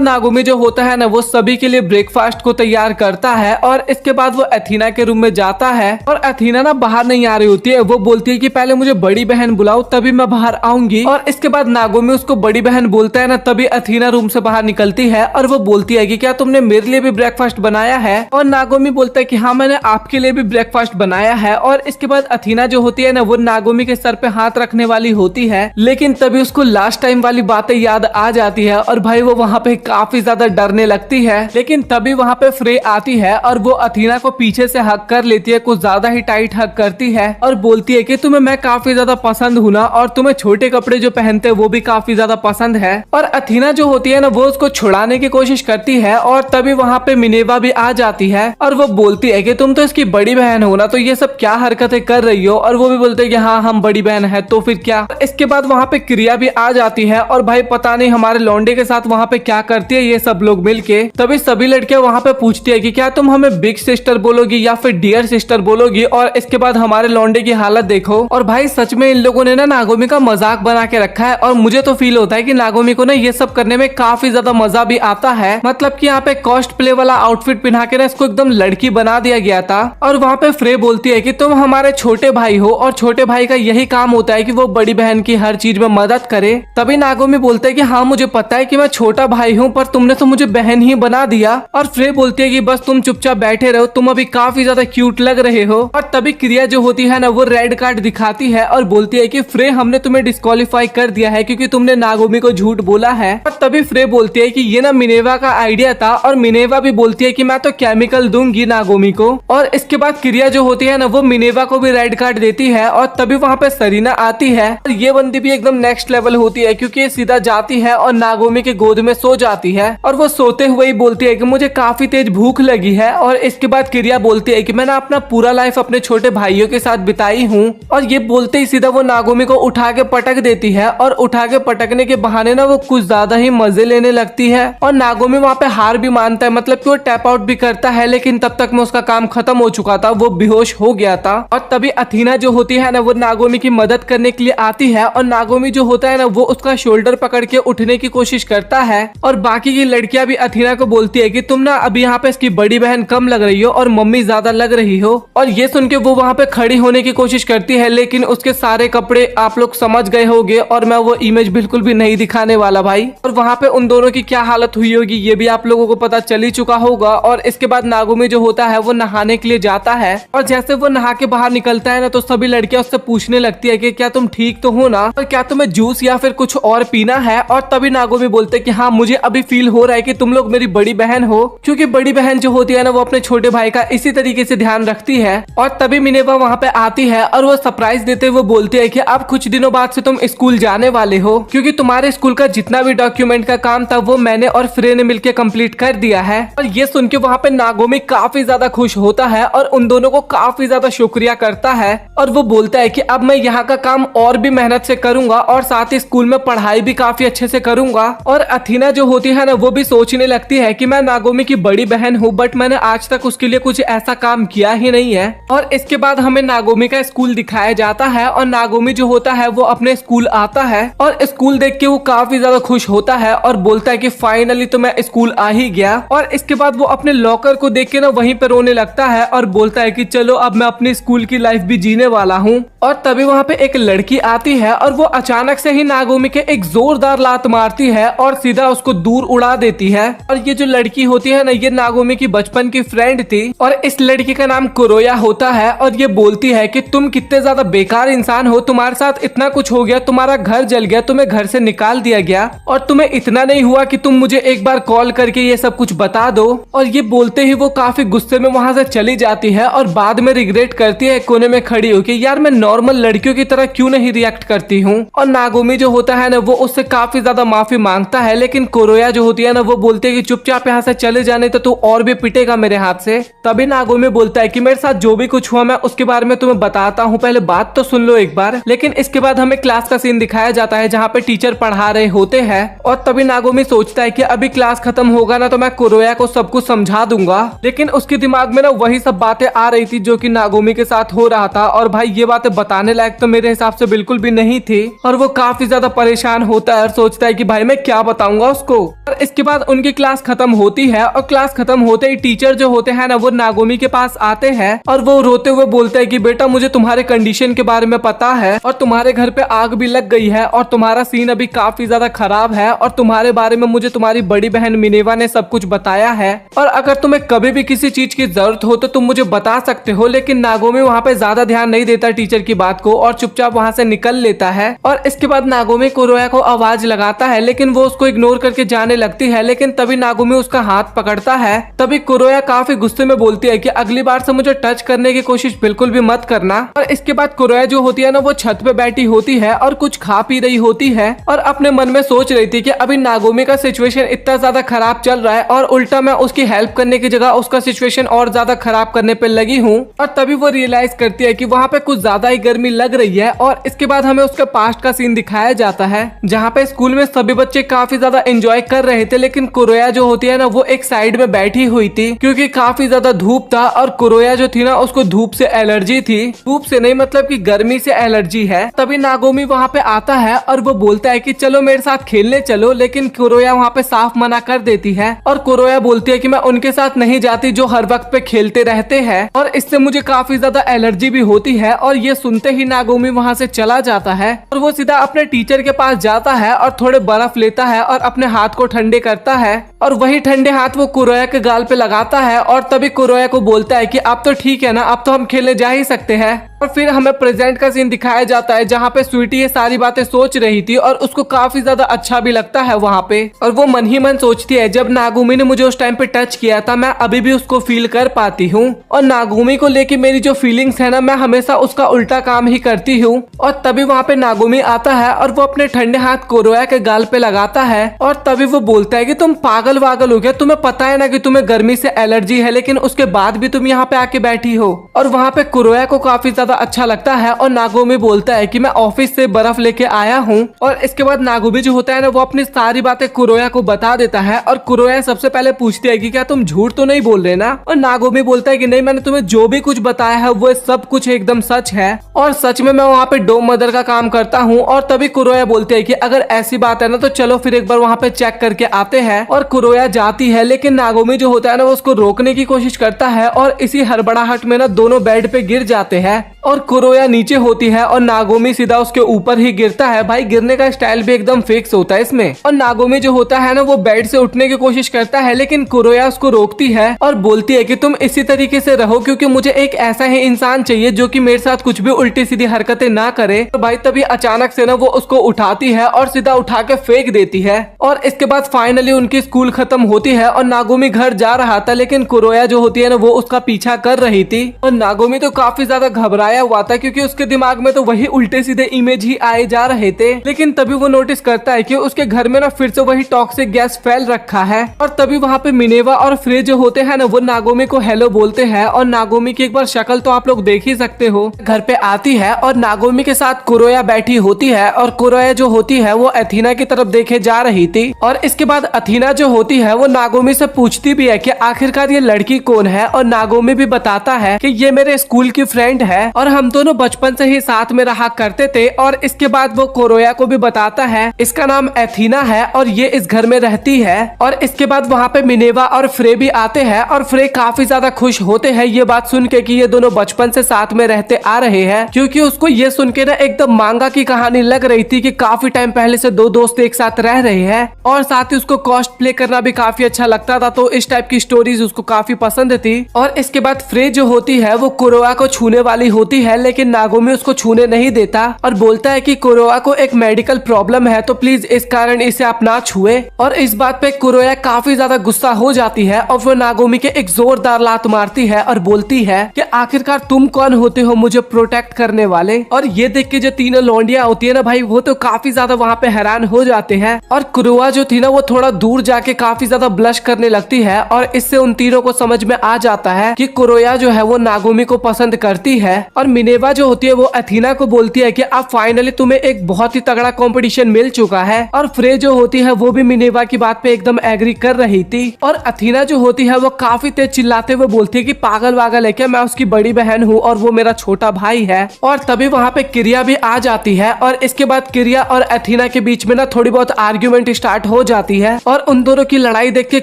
नागोमी जो होता है ना वो सभी के लिए ब्रेकफास्ट को तैयार करता है और इसके बाद वो अथीना के रूम में जाता है। और अथीना ना बाहर नहीं आ रही होती है, वो बोलती है कि पहले मुझे बड़ी बहन बुलाओ तभी मैं बाहर आऊंगी। और इसके बाद नागोमी उसको बड़ी बहन बोलता है ना, तभी अथीना रूम से बाहर निकलती है और वो बोलती है कि क्या तुमने मेरे लिए भी ब्रेकफास्ट बनाया है। और नागोमी बोलता है कि हाँ मैंने आपके लिए भी ब्रेकफास्ट बनाया है। और इसके बाद अथीना जो होती है ना वो नागोमी के सर पे हाथ रखने वाली होती है, लेकिन तभी उसको लास्ट टाइम वाली बातें याद आ जाती है और भाई वो वहाँ पे काफी ज्यादा डरने लगती है। लेकिन तभी वहाँ पे फ्रे आती है और वो अथीना को पीछे से हक कर लेती है, कुछ ज्यादा ही टाइट हक करती है और बोलती है कि तुम्हें मैं काफी ज्यादा पसंद हूँ ना, और तुम्हें छोटे कपड़े जो पहनते वो भी काफी ज्यादा पसंद है। और अथीना जो होती है ना वो उसको छुड़ाने की कोशिश करती है और तभी वहाँ पे मिनेवा भी आ जाती है और वो बोलती है कि तुम तो इसकी बड़ी बहन हो ना, तो ये सब क्या हरकतें कर रही हो। और वो भी बोलते है कि हाँ हम बड़ी बहन है तो फिर क्या। इसके बाद वहाँ पे क्रिया भी आ जाती है और भाई पता नहीं हमारे लौंडे के साथ वहाँ पे क्या करती है ये सब लोग मिलके। तभी सभी लड़कियां वहाँ पे पूछती है कि क्या तुम हमें बिग सिस्टर बोलोगी या फिर डियर सिस्टर बोलोगी। और इसके बाद हमारे लौंडे की हालत देखो। और भाई सच में इन लोगों ने ना नागोमी का मजाक बना के रखा है और मुझे तो फील होता है कि नागोमी को ना ये सब करने में काफी ज्यादा मजा भी आता है। मतलब कि यहाँ पे कॉस्ट प्ले वाला आउटफिट पहना के ना इसको एकदम लड़की बना दिया गया था। और वहाँ पे फ्रे बोलती है कि तुम हमारे छोटे भाई हो और छोटे भाई का यही काम होता है कि वो बड़ी बहन की हर चीज में मदद करे। तभी नागोमी बोलते है कि हाँ मुझे पता है कि मैं छोटा भाई हूँ पर तुमने तो मुझे बहन ही बना दिया। और फ्रे बोलती है कि बस तुम चुपचाप बैठे रहो, तुम अभी काफी ज्यादा क्यूट लग रहे हो। और तभी क्रिया जो होती है ना वो रेड कार्ड दिखाती है और बोलती है कि फ्रे हमने तुम्हें डिस्क्वालीफाई कर दिया है क्योंकि तुमने नागोमी को झूठ बोला है। और तभी फ्रे बोलती है कि ये ना मिनेवा का आइडिया था और मिनेवा भी बोलती है कि मैं तो केमिकल दूंगी नागोमी को। और इसके बाद क्रिया जो होती है ना वो मिनेवा को भी रेड कार्ड देती है और तभी वहाँ पे सरीना आती है और ये बंदी भी एकदम नेक्स्ट लेवल होती है क्योंकि ये सीधा जाती है और नागोमी के गोद में सो जाती है। और वो सोते हुए ही बोलती है कि मुझे काफी तेज भूख लगी है। और इसके बाद क्रिया बोलती है कि मैंने अपना पूरा लाइफ अपने छोटे भाइयों के साथ बिताई हूँ। और ये बोलते ही सीधा वो नागोमी को उठा के पटक देती है और उठा के पटकने के बहाने ना वो कुछ ज्यादा ही मजे लेने लगती है। और नागोमी वहाँ पे हार भी मानता है, मतलब कि वो टैप आउट भी करता है, लेकिन तब तक में उसका काम खत्म हो चुका था, वो बेहोश हो गया था। और तभी अथीना जो होती है ना वो नागोमी की मदद करने के लिए आती है और नागोमी जो होता है ना वो उसका शोल्डर पकड़ के उठने की कोशिश करता है। और बाकी की लड़कियां भी अथीना को बोलती है कि तुम ना अभी यहाँ पे इसकी बड़ी बहन कम लग रही हो और मम्मी ज्यादा लग रही हो। और ये सुन के वो वहाँ पे खड़ी होने की कोशिश करती है, लेकिन उसके सारे कपड़े आप लोग समझ गए होंगे और मैं वो इमेज बिल्कुल भी नहीं दिखाने वाला भाई। और वहाँ पे उन दोनों की क्या हालत हुई होगी ये भी आप लोगों को पता चल ही चुका होगा। और इसके बाद नागोमी जो होता है वो नहाने के लिए जाता है और जैसे वो नहा के बाहर निकलता है ना तो सभी लड़कियां उससे पूछने लगती है कि क्या तुम ठीक तो हो ना, और क्या तुम्हें जूस या फिर कुछ और पीना है। और तभी नागोमी बोलते कि हाँ मुझे अभी फील हो रहा है कि तुम लोग मेरी बड़ी बहन हो, क्योंकि बड़ी बहन जो होती है ना वो अपने छोटे भाई का इसी तरीके से ध्यान रखती है। और तभी मिनेवा वहाँ पे आती है और वो सरप्राइज देते हुए बोलती है कि अब कुछ दिनों बाद से तुम स्कूल जाने वाले हो, क्योंकि तुम्हारे स्कूल का जितना भी डॉक्यूमेंट का काम था वो मैंने और फ्रे ने मिलकर कंप्लीट कर दिया है। और ये सुन के वहाँ पे नागोमी काफी ज्यादा खुश होता है और उन दोनों को काफी ज्यादा शुक्रिया करता है। और वो बोलता है कि अब मैं यहाँ का काम और भी मेहनत से करूंगा और साथ ही स्कूल में पढ़ाई भी काफी अच्छे से करूंगा। और अथीना जो होती है ना वो भी सोचने लगती है कि मैं नागोमी की बड़ी बहन हूँ बट मैंने आज तक उसके लिए कुछ ऐसा काम किया ही नहीं है। और इसके बाद हमें नागोमी का स्कूल दिखाया जाता है और नागोमी जो होता है वो अपने स्कूल आता है और स्कूल देख के वो काफी ज्यादा खुश होता है और बोलता है कि फाइनली तो मैं स्कूल आ ही गया। और इसके बाद वो अपने लॉकर को देख के ना वहीं पे रोने लगता है और बोलता है कि चलो अब मैं अपनी स्कूल की लाइफ भी जीने वाला हूँ। और तभी वहाँ पे एक लड़की आती है और वो अचानक से ही नागोमी के एक जोरदार लात मारती है और सीधा उसको दूर उड़ा देती है। और ये जो लड़की होती है ना ये नागोमी की बचपन की फ्रेंड थी और इस लड़की का नाम कुरोया होता है। और ये बोलती है कि तुम कितने ज्यादा बेकार इंसान हो, तुम्हारे साथ इतना कुछ हो गया, तुम्हारा घर जल गया, तुम्हें घर से निकाल दिया गया और तुम्हें इतना नहीं हुआ कि तुम मुझे एक बार कॉल करके ये सब कुछ बता दो। और ये बोलते ही वो काफी गुस्से में वहाँ से चली जाती है और बाद में रिग्रेट करती है कोने में खड़ी होकर, यार मैं नॉर्मल लड़कियों की तरह क्यों नहीं रिएक्ट करती हूँ। और नागोमी जो होता है ना वो उससे काफी ज्यादा माफी मांगता है, लेकिन कुरोया जो होती है ना वो बोलती है कि चुपचाप यहाँ से चले जाने तो तू और भी पिटेगा मेरे हाथ से। तभी नागोमी बोलता है कि मेरे साथ जो भी कुछ हुआ मैं उसके बारे में तुम्हें बताता हूँ, पहले बात तो सुन लो एक बार। लेकिन इसके बाद हमें क्लास का सीन दिखाया जाता है जहाँ पे टीचर पढ़ा रहे होते हैं और तभी नागोमी सोचता है कि अभी क्लास खत्म होगा ना तो मैं कुरोया को सब कुछ समझा दूंगा। लेकिन उसके दिमाग में ना वही सब बातें आ रही थी जो कि नागोमी के साथ हो रहा था, और भाई ये बातें बताने लायक तो मेरे हिसाब से बिल्कुल भी नहीं थी। और वो काफी ज्यादा परेशान होता है और सोचता है कि भाई मैं क्या बताऊंगा उसको। और इसके बाद उनकी क्लास खत्म होती है और क्लास खत्म होते ही टीचर जो होते हैं ना वो नागोमी के पास आते हैं और वो रोते हुए बोलते हैं कि बेटा मुझे तुम्हारे कंडीशन के बारे में पता है और तुम्हारे घर पे आग भी लग गई है और तुम्हारा सीन अभी काफी ज्यादा खराब है और तुम्हारे बारे में मुझे तुम्हारी बड़ी बहन मिनेवा ने सब कुछ बताया है, और अगर तुम्हें कभी भी किसी चीज की जरूरत हो तो तुम मुझे बता सकते हो। लेकिन नागोमी वहाँ पे ज्यादा ध्यान नहीं देता टीचर की बात को और चुपचाप वहाँ से निकल लेता है। और इसके बाद नागोमी कुरोया को आवाज लगाता है लेकिन वो उसको इग्नोर करके जाने लगती है। लेकिन तभी नागोमी उसका हाथ पकड़ता है। तभी कुरोया काफी गुस्से में बोलती है कि अगली बार से मुझे टच करने की कोशिश बिल्कुल भी मत करना। और इसके बाद कुरोया जो होती है ना वो छत पे बैठी होती है और कुछ खा पी रही होती है और अपने मन में सोच रही थी कि अभी नागोमी का सिचुएशन इतना ज्यादा खराब चल रहा है और उल्टा मैं उसकी हेल्प करने की जगह उसका सिचुएशन और ज्यादा खराब करने पे लगी हूँ। और तभी वो रियलाइज करती है कि वहाँ पे कुछ ज्यादा ही गर्मी लग रही है। और इसके बाद हमें उसके पास्ट का सीन दिखाया जाता है जहाँ पे स्कूल में सभी बच्चे काफी ज्यादा एंजॉय कर रहे थे, लेकिन कुरोया जो होती है ना वो एक साइड में बैठी हुई थी क्योंकि काफी ज्यादा धूप था और कुरोया जो थी ना उसको धूप से एलर्जी थी। धूप से नहीं मतलब कि गर्मी से एलर्जी है। तभी नागोमी वहाँ पे आता है और वो बोलता है कि चलो मेरे साथ खेलने चलो, लेकिन कुरोया वहाँ पे साफ मना कर देती है और कुरोया बोलती है कि मैं उनके साथ नहीं जाती जो हर वक्त पे खेलते रहते हैं और इससे मुझे काफी ज्यादा एलर्जी भी होती है। और ये सुनते ही नागोमी वहाँ से चला जाता है और वो सीधा अपने टीचर के पास जाता है और थोड़े बर्फ लेता है और अपने हाथ को ठंडे करता है और वही ठंडे हाथ वो कुरोया के गाल पे लगाता है। और तभी कुरोया को बोलता है कि अब तो ठीक है ना, अब तो हम खेलने जा ही सकते हैं। और फिर हमें प्रेजेंट का सीन दिखाया जाता है जहाँ पे स्वीटी ये सारी बातें सोच रही थी और उसको काफी ज्यादा अच्छा भी लगता है वहाँ पे। और वो मन ही मन सोचती है जब नागोमी ने मुझे उस टाइम पे टच किया था मैं अभी भी उसको फील कर पाती हूँ और नागोमी को लेके मेरी जो फीलिंग्स है ना मैं हमेशा उसका उल्टा काम ही करती हूँ। और तभी वहाँ पे नागोमी आता है और वो अपने ठंडे हाथ कुरोया के गाल पे लगाता है और तभी वो बोलता है कि तुम पागल वागल हो गया, तुम्हें पता है ना कि तुम्हें गर्मी से एलर्जी है लेकिन उसके बाद भी तुम यहाँ पे आके बैठी हो। और वहाँ पे कुरोया को काफी ज्यादा अच्छा लगता है और नागोमी बोलता है कि मैं ऑफिस से बर्फ लेके आया हूँ। और इसके बाद नागोमी जो होता है ना वो अपनी सारी बातें कुरोया को बता देता है और कुरोया सबसे पहले पूछती है कि क्या तुम झूठ तो नहीं बोल रहे ना। और नागोमी बोलता है कि नहीं, मैंने तुम्हें जो भी कुछ बताया है वो सब कुछ एकदम सच है और सच में मैं वहाँ पे डोम मदर का काम करता हूँ। और तभी कुरोया बोलते है कि अगर ऐसी बात है ना तो चलो फिर एक बार वहाँ पे चेक करके आते हैं। और कुरोया जाती है लेकिन नागोमी जो होता है ना वो उसको रोकने की कोशिश करता है और इसी हड़बड़ाहट में ना दोनों बेड पे गिर जाते हैं और कुरोया नीचे होती है और नागोमी सीधा उसके ऊपर ही गिरता है। भाई गिरने का स्टाइल भी एकदम फिक्स होता है इसमें। और नागोमी जो होता है ना वो बेड से उठने की कोशिश करता है लेकिन कुरोया उसको रोकती है और बोलती है कि तुम इसी तरीके से रहो क्योंकि मुझे एक ऐसा ही इंसान चाहिए जो कि मेरे साथ कुछ भी उल्टी सीधी हरकतें ना करे। तो भाई तभी अचानक से ना वो उसको उठाती है और सीधा उठा के फेंक देती है। और इसके बाद फाइनली उनकी स्कूल खत्म होती है और नागोमी घर जा रहा था लेकिन कुरोया जो होती है ना वो उसका पीछा कर रही थी। और नागोमी तो काफी ज्यादा घबराया हुआ था क्योंकि उसके दिमाग में तो वही उल्टे सीधे इमेज ही आए जा रहे थे। लेकिन तभी वो नोटिस करता है कि उसके घर में ना फिर से वही टॉक्सिक गैस फैल रखा है। और तभी वहाँ पे मिनेवा और फ्रे जो होते हैं ना वो नागोमी को हेलो बोलते हैं और नागोमी की एक बार शक्ल तो आप लोग देख ही सकते हो। घर पे आती है और नागोमी के साथ कुरोया बैठी होती है और कुरोया जो होती है वो अथीना की तरफ देखे जा रही थी। और इसके बाद अथीना जो होती है वो नागोमी से पूछती भी है कि आखिरकार ये लड़की कौन है और नागोमी भी बताता है कि ये मेरे स्कूल की फ्रेंड है और हम दोनों बचपन से ही साथ में रहा करते थे। और इसके बाद वो कुरोया को भी बताता है इसका नाम अथीना है और ये इस घर में रहती है। और इसके बाद वहाँ पे मिनेवा और फ्रे भी आते हैं और फ्रे काफी ज्यादा खुश होते हैं ये बात सुन के कि ये दोनों बचपन से साथ में रहते आ रहे हैं, क्योंकि उसको ये सुन के ना एकदम मांगा की कहानी लग रही थी कि काफी टाइम पहले से दो दोस्त एक साथ रह रहे हैं। और साथ ही उसको कॉस्ट प्ले करना भी काफी अच्छा लगता था, तो इस टाइप की स्टोरीज उसको काफी पसंद थी। और इसके बाद फ्रे जो होती है वो कुरोया को छूने वाली होती होती है, लेकिन नागोमी उसको छूने नहीं देता और बोलता है कि कुरोया को एक मेडिकल प्रॉब्लम है तो प्लीज इस कारण इसे आप ना छुए। और इस बात पे कुरोया काफी ज्यादा गुस्सा हो जाती है और वो नागोमी के एक जोरदार लात मारती है और बोलती है कि आखिरकार तुम कौन होते हो मुझे प्रोटेक्ट करने वाले। और ये देख के जो तीनों लौंडियां होती है ना भाई, वो तो काफी ज्यादा वहाँ पे हैरान हो जाते हैं। और कुरोया जो थी ना वो थोड़ा दूर जाके काफी ज्यादा ब्लश करने लगती है और इससे उन तीनों को समझ में आ जाता है कि कुरोया जो है वो नागोमी को पसंद करती है। और मिनेवा जो होती है वो अथीना को बोलती है कि अब फाइनली तुम्हें एक बहुत ही तगड़ा कंपटीशन मिल चुका है। और फ्रे जो होती है वो भी मिनेवा की बात पे एकदम एग्री कर रही थी। और अथीना जो होती है वो काफी तेज चिल्लाते हुए बोलती है कि पागल वागल है क्या, मैं उसकी बड़ी बहन हूँ और वो मेरा छोटा भाई है। और तभी वहाँ पे क्रिया भी आ जाती है और इसके बाद क्रिया और अथीना के बीच में ना थोड़ी बहुत आर्ग्यूमेंट स्टार्ट हो जाती है। और उन दोनों की लड़ाई देख के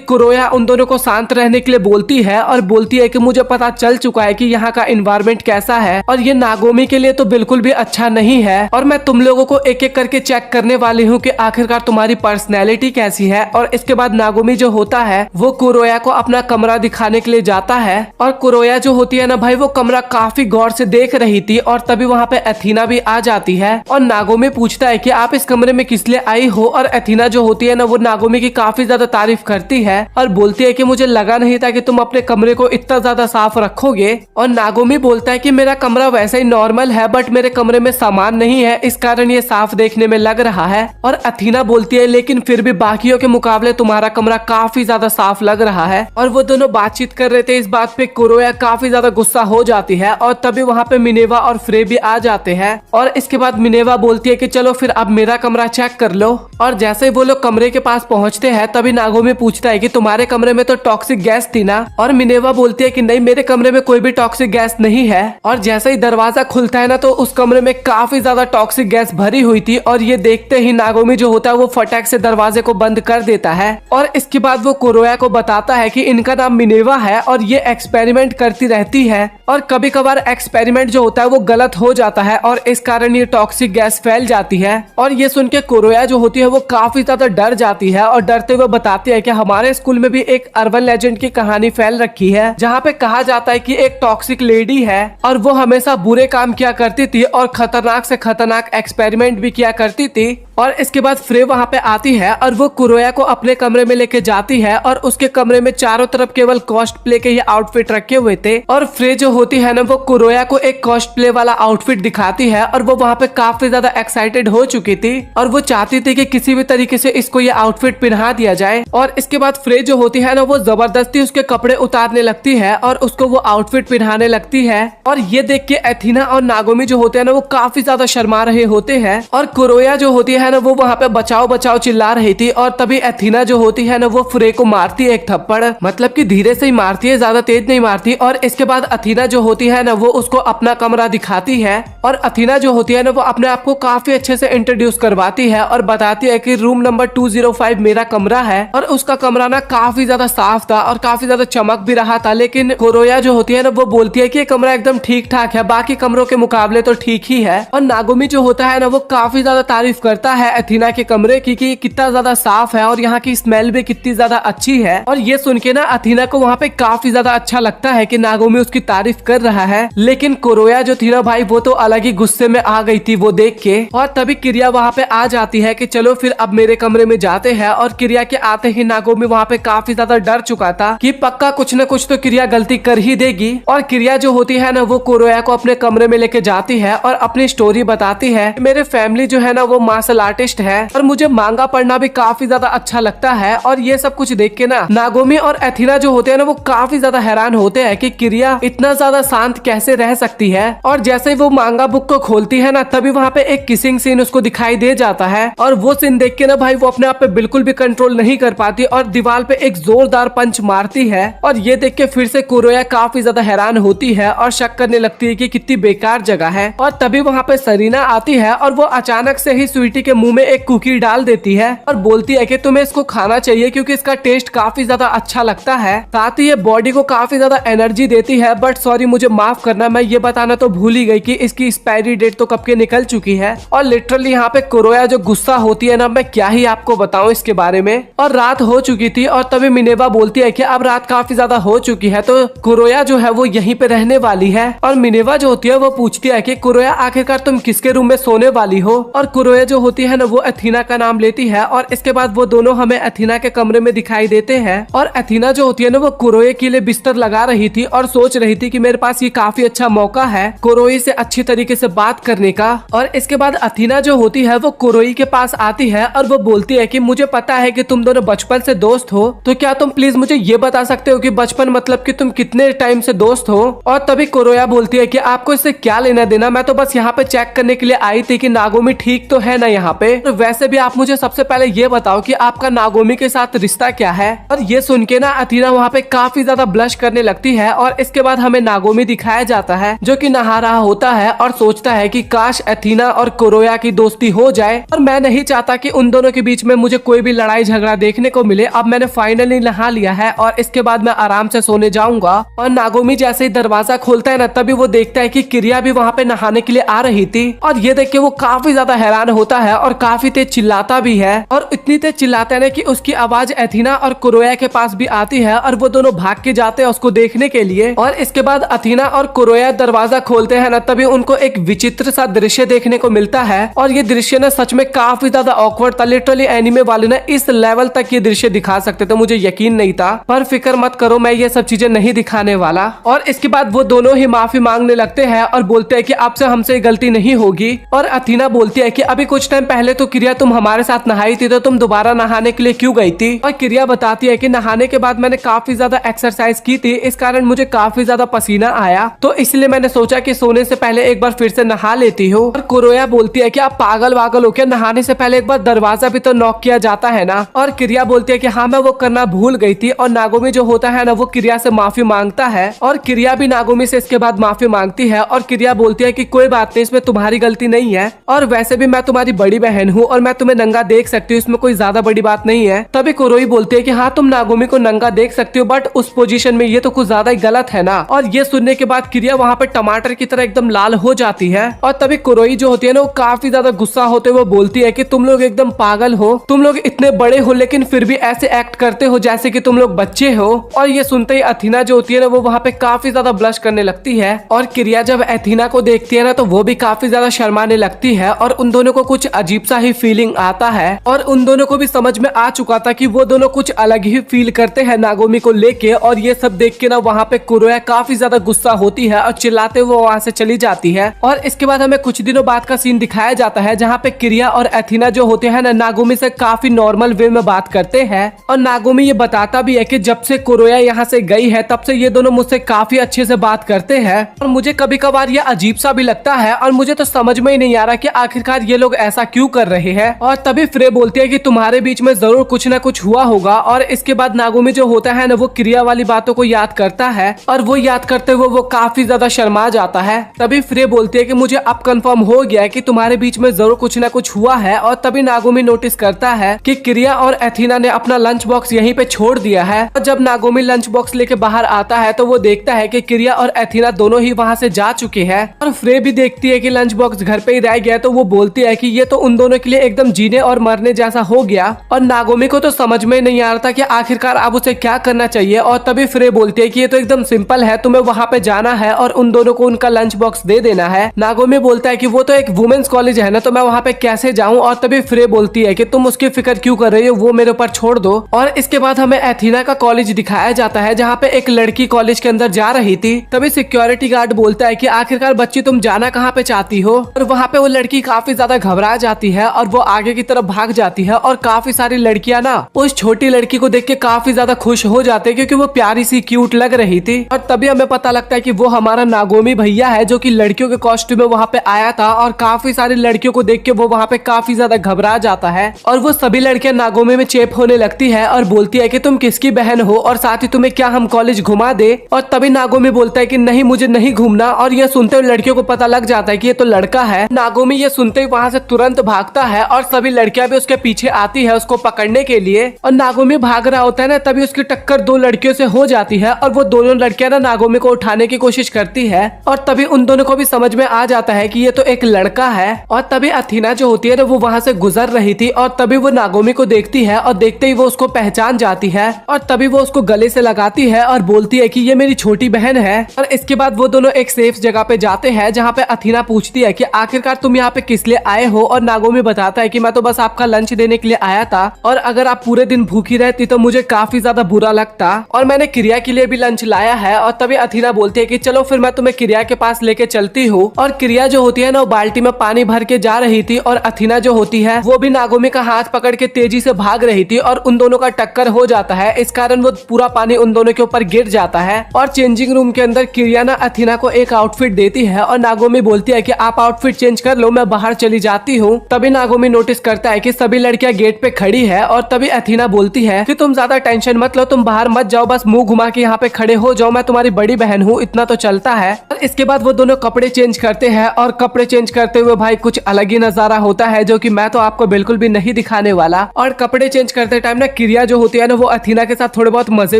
कुरोया उन दोनों को शांत रहने के लिए बोलती है और बोलती है कि मुझे पता चल चुका है कि यहाँ का एनवायरनमेंट कैसा है और ये नागोमी के लिए तो बिल्कुल भी अच्छा नहीं है। और मैं तुम लोगों को एक एक करके चेक करने वाली हूँ कि आखिरकार तुम्हारी पर्सनैलिटी कैसी है। और इसके बाद नागोमी जो होता है वो कुरोया को अपना कमरा दिखाने के लिए जाता है। और कुरोया जो होती है ना भाई, वो कमरा काफी गौर से देख रही थी। और तभी वहाँ पे अथीना भी आ जाती है और नागोमी पूछता है कि आप इस कमरे में किस लिए आई हो। और अथीना जो होती है ना वो नागोमी की काफी ज्यादा तारीफ करती है और बोलती है कि मुझे लगा नहीं था कि तुम अपने कमरे को इतना ज्यादा साफ रखोगे। और नागोमी बोलता है कि मेरा कमरा वैसे ही नॉर्मल है, बट मेरे कमरे में सामान नहीं है, इस कारण ये साफ देखने में लग रहा है। और अथीना बोलती है लेकिन फिर भी बाकियों के मुकाबले तुम्हारा कमरा काफी ज्यादा साफ लग रहा है। और वो दोनों बातचीत कर रहे थे, इस बात पे कुरोया काफी ज्यादा गुस्सा हो जाती है। और तभी वहाँ पे मिनेवा और फ्रे भी आ जाते हैं। और इसके बाद मिनेवा बोलती है कि चलो फिर अब मेरा कमरा चेक कर लो। और जैसे ही वो लोग कमरे के पास पहुँचते हैं तभी नागोमी पूछता है कि तुम्हारे कमरे में तो टॉक्सिक गैस थी ना। और मिनेवा बोलती है कि नहीं, मेरे कमरे में कोई भी टॉक्सिक गैस नहीं है। और जैसे ही दरवाजा खुलता है ना तो उस कमरे में काफी ज्यादा टॉक्सिक गैस भरी हुई थी। और ये देखते ही नागोमी जो होता है वो फटाक से दरवाजे को बंद कर देता है। और इसके बाद वो कुरोया को बताता है कि इनका नाम मिनेवा है और ये एक्सपेरिमेंट करती रहती है और कभी कभार एक्सपेरिमेंट जो होता है वो गलत हो जाता है और इस कारण ये टॉक्सिक गैस फैल जाती है। और ये सुन के कुरोया जो होती है वो काफी ज्यादा डर जाती है और डरते हुए बताती है कि हमारे स्कूल में भी एक अर्बन लेजेंड की कहानी फैल रखी है जहाँ पे कहा जाता है कि एक टॉक्सिक लेडी है और वो हमेशा बुरे काम किया करती थी और खतरनाक से खतरनाक एक्सपेरिमेंट भी किया करती थी। और इसके बाद फ्रे वहाँ पे आती है और वो कुरोया को अपने कमरे में लेके जाती है और उसके कमरे में चारों तरफ केवल कॉस्प्ले के ये आउटफिट रखे हुए थे। और फ्रे जो होती है ना वो कुरोया को एक कॉस्प्ले वाला आउटफिट दिखाती है और वो वहाँ पे काफी ज्यादा एक्साइटेड हो चुकी थी और वो चाहती थी कि किसी भी तरीके से इसको ये आउटफिट पहना दिया जाए। और इसके बाद फ्रे जो होती है ना वो जबरदस्ती उसके कपड़े उतारने लगती है और उसको वो आउटफिट पहनाने लगती है। और ये देख के एथीना और नागोमी जो होते हैं ना वो काफी ज्यादा शर्मा रहे होते हैं। और कुरोया जो होती है ना वो वहाँ पे बचाओ बचाओ चिल्ला रही थी। और तभी एथीना जो होती है ना वो फ्रे को मारती है एक थप्पड़, मतलब कि धीरे से ही मारती है, ज्यादा तेज नहीं मारती। और इसके बाद अथीना जो होती है ना वो उसको अपना कमरा दिखाती है और अथीना जो होती है ना वो अपने आप को काफी अच्छे से इंट्रोड्यूस करवाती है और बताती है कि रूम नंबर 205 मेरा कमरा है। और उसका कमरा ना काफी ज्यादा साफ था और काफी ज्यादा चमक भी रहा था। लेकिन कुरोया जो होती है ना वो बोलती है कि ये कमरा एकदम ठीक ठाक है, बाकी कमरों के मुकाबले तो ठीक ही है। और नागोमी जो होता है ना वो काफी ज्यादा तारीफ करता है अथीना के कमरे की कि कितना ज्यादा साफ है और यहाँ की स्मेल भी कितनी ज्यादा अच्छी है। और ये सुन के ना अथीना को वहाँ पे काफी ज्यादा अच्छा लगता है कि नागोमी उसकी तारीफ कर रहा है। लेकिन कुरोया जो थी ना भाई वो तो अलग ही गुस्से में आ गई थी वो देख के। और तभी क्रिया वहाँ पे आ जाती है कि चलो फिर अब मेरे कमरे में जाते हैं। और क्रिया के आते ही नागोमी वहाँ पे काफी ज्यादा डर चुका था कि पक्का कुछ न कुछ तो क्रिया गलती कर ही देगी। और क्रिया जो होती है ना वो कुरोया को अपने कमरे में लेके जाती है और अपनी स्टोरी बताती है। मेरे फैमिली जो है ना वो मार्शल आर्टिस्ट है और मुझे मांगा पढ़ना भी काफी ज्यादा अच्छा लगता है। और ये सब कुछ देख के ना नागोमी और एथीना जो होते हैं ना वो काफी ज्यादा हैरान होते हैं कि क्रिया इतना ज्यादा शांत कैसे रह सकती है। और जैसे ही वो मांगा बुक को खोलती है ना तभी वहाँ पे एक किसिंग सीन उसको दिखाई दे जाता है। और वो सीन देख के ना भाई वो अपने आप पे बिल्कुल भी कंट्रोल नहीं कर पाती और दीवार पे एक जोरदार पंच मारती है। और ये देख के फिर से कुरोया काफी ज्यादा हैरान होती है और शक करने लगती है कि कितनी बेकार जगह है। और तभी वहाँ पे सरीना आती है और वो अचानक से ही स्वीटी के इसके मुंह में एक कुकी डाल देती है और बोलती है कि तुम्हें इसको खाना चाहिए क्योंकि इसका टेस्ट काफी ज्यादा अच्छा लगता है, साथ ही ये बॉडी को काफी ज्यादा एनर्जी देती है। बट सॉरी, मुझे माफ करना, मैं ये बताना तो भूल ही गई कि इसकी एक्सपायरी डेट तो कब के निकल चुकी है। और लिटरली यहाँ पे कुरोया जो गुस्सा होती है ना, मैं क्या ही आपको बताऊं इसके बारे में। और रात हो चुकी थी और तभी मिनेवा बोलती है कि अब रात काफी ज्यादा हो चुकी है तो कुरोया जो है वो यहीं पे रहने वाली है। और मिनेवा जो होती है वो पूछती है कि कुरोया आखिरकार तुम किसके रूम में सोने वाली हो। और कुरोया जो होती है ना वो अथीना का नाम लेती है और इसके बाद वो दोनों हमें अथीना के कमरे में दिखाई देते हैं। और अथीना जो होती है ना वो कुरोए के लिए बिस्तर लगा रही थी और सोच रही थी कि मेरे पास ये काफी अच्छा मौका है कुरोई से अच्छी तरीके से बात करने का। और इसके बाद अथीना जो होती है वो कुरोई के पास आती है और वो बोलती है कि मुझे पता है कि तुम दोनों बचपन से दोस्त हो, तो क्या तुम प्लीज मुझे ये बता सकते हो कि बचपन मतलब कि तुम कितने टाइम से दोस्त हो। और तभी कुरोया बोलती है कि आपको इससे क्या लेना देना, मैं तो बस यहाँ पे चेक करने के लिए आई थी कि नागोमी ठीक तो है ना यहाँ पे। तो वैसे भी आप मुझे सबसे पहले ये बताओ कि आपका नागोमी के साथ रिश्ता क्या है। और ये सुन के ना अथीना वहाँ पे काफी ज्यादा ब्लश करने लगती है। और इसके बाद हमें नागोमी दिखाया जाता है जो कि नहा रहा होता है और सोचता है कि काश अथीना और कुरोया की दोस्ती हो जाए। और मैं नहीं चाहता कि उन दोनों के बीच में मुझे कोई भी लड़ाई झगड़ा देखने को मिले। अब मैंने फाइनली नहा लिया है और इसके बाद मैं आराम से सोने जाऊंगा। और नागोमी जैसे ही दरवाजा खोलता है ना तभी वो देखता है कि किरिया भी वहाँ पे नहाने के लिए आ रही थी। और ये देख के वो काफी ज्यादा हैरान होता है और काफी तेज चिल्लाता भी है। और इतनी तेज चिल्लाता है ना कि उसकी आवाज अथीना और कुरोया के पास भी आती है और वो दोनों भाग के जाते हैं उसको देखने के लिए। और इसके बाद अथीना और कुरोया दरवाजा खोलते हैं ना तभी उनको एक विचित्र सा दृश्य देखने को मिलता है। और ये दृश्य ना सच में काफी ज्यादा ऑकवर्ड था। लिटरली एनिमे वाले ना इस लेवल तक ये दृश्य दिखा सकते थे, मुझे यकीन नहीं था। पर फिक्र मत करो, मैं ये सब चीजें नहीं दिखाने वाला। और इसके बाद वो दोनों ही माफी मांगने लगते हैं और बोलते हैं कि आपसे हमसे गलती नहीं होगी। और अथीना बोलती है कि अभी कुछ टाइम पहले तो किरिया तुम हमारे साथ नहाई थी, तो तुम दोबारा नहाने के लिए क्यों गई थी। और किरिया बताती है कि नहाने के बाद मैंने काफी ज्यादा एक्सरसाइज की थी, इस कारण मुझे काफी ज्यादा पसीना आया, तो इसलिए मैंने सोचा कि सोने से पहले एक बार फिर से नहा लेती हूँ। और कुरोया बोलती है कि आप पागल वागल हो क्या, नहाने से पहले एक बार दरवाजा भी तो नॉक किया जाता है ना। और किरिया बोलती है कि हाँ मैं वो करना भूल गई थी। और नागोमी जो होता है ना वो किरिया से माफी मांगता है और किरिया भी नागोमी से इसके बाद माफी मांगती है। और किरिया बोलती है कि कोई बात नहीं, इसमें तुम्हारी गलती नहीं है और वैसे भी मैं तुम्हारी बड़ी बहन हूँ और मैं तुम्हें नंगा देख सकती हूँ, इसमें कोई ज्यादा बड़ी बात नहीं है। तभी कुरोई बोलती है कि हाँ तुम नागोमी को नंगा देख सकती हो, बट उस पोजीशन में ये तो कुछ ज्यादा ही गलत है ना। और ये सुनने के बाद किरिया वहाँ पे टमाटर की तरह एकदम लाल हो जाती है। और तभी कुरोई जो होती है ना वो काफी ज्यादा गुस्सा होते हुए बोलती है कि तुम लोग एकदम पागल हो, तुम लोग इतने बड़े हो लेकिन फिर भी ऐसे एक्ट करते हो जैसे कि तुम लोग बच्चे हो। और ये सुनते ही अथीना जो होती है ना वो वहाँ पे काफी ज्यादा ब्लश करने लगती है। और किरिया जब अथीना को देखती है ना तो वो भी काफी ज्यादा शर्माने लगती है और उन दोनों को कुछ अजीब सा ही फीलिंग आता है। और उन दोनों को भी समझ में आ चुका था कि वो दोनों कुछ अलग ही फील करते हैं नागोमी को लेके। और ये सब देख के ना वहाँ पे कुरोया काफी ज्यादा गुस्सा होती है और चिल्लाते हुए वहाँ से चली जाती है। और इसके बाद हमें कुछ दिनों बाद का सीन दिखाया जाता है जहाँ पे किरिया और अथीना जो होते हैं ना नागोमी से काफी नॉर्मल वे में बात करते हैं। और नागोमी ये बताता भी है कि जब से कुरोया यहाँ से गई है तब से ये दोनों मुझसे काफी अच्छे से बात करते हैं। और मुझे कभी कभार ये अजीब सा भी लगता है और मुझे तो समझ में ही नहीं आ रहा कि आखिरकार ये लोग ऐसा क्यों कर रहे हैं। और तभी फ्रे बोलती है कि तुम्हारे बीच में जरूर कुछ ना कुछ हुआ होगा। और इसके बाद नागोमी जो होता है ना वो किरिया वाली बातों को याद करता है और वो याद करते हुए वो काफी ज्यादा शर्मा जाता है। तभी फ्रे बोलती है कि मुझे अब कंफर्म हो गया है कि तुम्हारे बीच में जरूर कुछ ना कुछ हुआ है। और तभी नागोमी नोटिस करता है कि किरिया और अथीना ने अपना लंच बॉक्स यहीं पे छोड़ दिया है। और जब नागोमी लंच बॉक्स लेके बाहर आता है तो वो देखता है कि किरिया और अथीना दोनों ही वहाँ से जा चुके हैं। और फ्रे भी देखती है कि लंच बॉक्स घर पे ही रह गया, तो वो बोलती है कि ये तो उन दोनों के लिए एकदम जीने और मरने जैसा हो गया। और नागोमी को तो समझ में नहीं आ रहा था कि आखिरकार अब उसे क्या करना चाहिए। और तभी फ्रे बोलती है कि ये तो एकदम सिंपल है, तुम्हें वहाँ पे जाना है और उन दोनों को उनका लंच बॉक्स दे देना है। नागोमी बोलता है कि वो तो एक वुमेन्स कॉलेज है ना, तो मैं वहाँ पे कैसे जाऊँ। और तभी फ्रे बोलती है कि तुम उसकी फिक्र क्यों कर रही हो, वो मेरे ऊपर छोड़ दो। और इसके बाद हमें अथीना का कॉलेज दिखाया जाता है जहाँ पे एक लड़की कॉलेज के अंदर जा रही थी। तभी सिक्योरिटी गार्ड बोलता है कि आखिरकार बच्ची तुम जाना कहाँ पे चाहती हो। और वहाँ पे वो लड़की काफी ज्यादा घबरा जाती है और वो आगे की तरफ भाग जाती है। और काफी सारी लड़कियां ना उस छोटी लड़की को देख के काफी ज्यादा खुश हो जाते हैं क्योंकि वो प्यारी सी क्यूट लग रही थी। और तभी हमें पता लगता है कि वो हमारा नागोमी भैया है जो कि लड़कियों के कॉस्ट्यूम में वहाँ पे आया था। और काफी सारी लड़कियों को देख के वो वहाँ पे काफी ज्यादा घबरा जाता है। और वो सभी लड़कियां नागोमी में चेप होने लगती है और बोलती है कि तुम किसकी बहन हो और साथ ही तुम्हें क्या हम कॉलेज घुमा दे। और तभी नागोमी बोलता है कि नहीं, मुझे नहीं घूमना। और ये सुनते हुए लड़कियों को पता लग जाता है कि ये तो लड़का है। नागोमी ये सुनते ही वहाँ से तुरंत भागता है और सभी लड़कियां भी उसके पीछे आती है उसको पकड़ने के लिए। और नागोमी भाग रहा होता है ना, तभी उसकी टक्कर दो लड़कियों से हो जाती है और वो दोनों लड़कियां ना नागोमी को उठाने की कोशिश करती है। और तभी उन दोनों को भी समझ में आ जाता है कि ये तो एक लड़का है। और तभी अथीना जो होती है ना वो वहाँ से गुजर रही थी और तभी वो नागोमी को देखती है और देखते ही वो उसको पहचान जाती है और तभी वो उसको गले से लगाती है और बोलती है कि ये मेरी छोटी बहन है। और इसके बाद वो दोनों एक सेफ जगह पे जाते हैं जहाँ पे अथीना पूछती है कि आखिरकार तुम यहाँ पे किस लिए आए हो। और नागोमी बताता है कि मैं तो बस आपका लंच देने के लिए आया था और अगर आप पूरे दिन भूखी रहती तो मुझे काफी ज्यादा बुरा लगता और मैंने क्रिया के लिए भी लंच लाया है। और तभी अथीना बोलती है कि चलो फिर मैं तुम्हें क्रिया के पास लेके चलती हूँ। और क्रिया जो होती है ना वो बाल्टी में पानी भर के जा रही थी और अथीना जो होती है वो भी नागोमी का हाथ पकड़ के तेजी से भाग रही थी और उन दोनों का टक्कर हो जाता है। इस कारण वो पूरा पानी उन दोनों के ऊपर गिर जाता है। और चेंजिंग रूम के अंदर क्रिया ना अथीना को एक आउटफिट देती है और नागोमी बोलती है कि आप आउटफिट चेंज कर लो, मैं बाहर चली जाती हूँ। तभी नागोमी नोटिस करता है कि सभी लड़कियां गेट पे खड़ी है और तभी अथीना बोलती है कि तुम ज्यादा टेंशन मत लो, तुम बाहर मत जाओ, बस मुंह घुमा के यहाँ पे खड़े हो जाओ, मैं तुम्हारी बड़ी बहन हूँ, इतना तो चलता है। और इसके बाद वो दोनों कपड़े चेंज करते हैं और कपड़े चेंज करते हुए भाई कुछ अलग ही नजारा होता है जो कि मैं तो आपको बिल्कुल भी नहीं दिखाने वाला। और कपड़े चेंज करते टाइम ना क्रिया जो होती है ना वो अथीना के साथ थोड़े बहुत मजे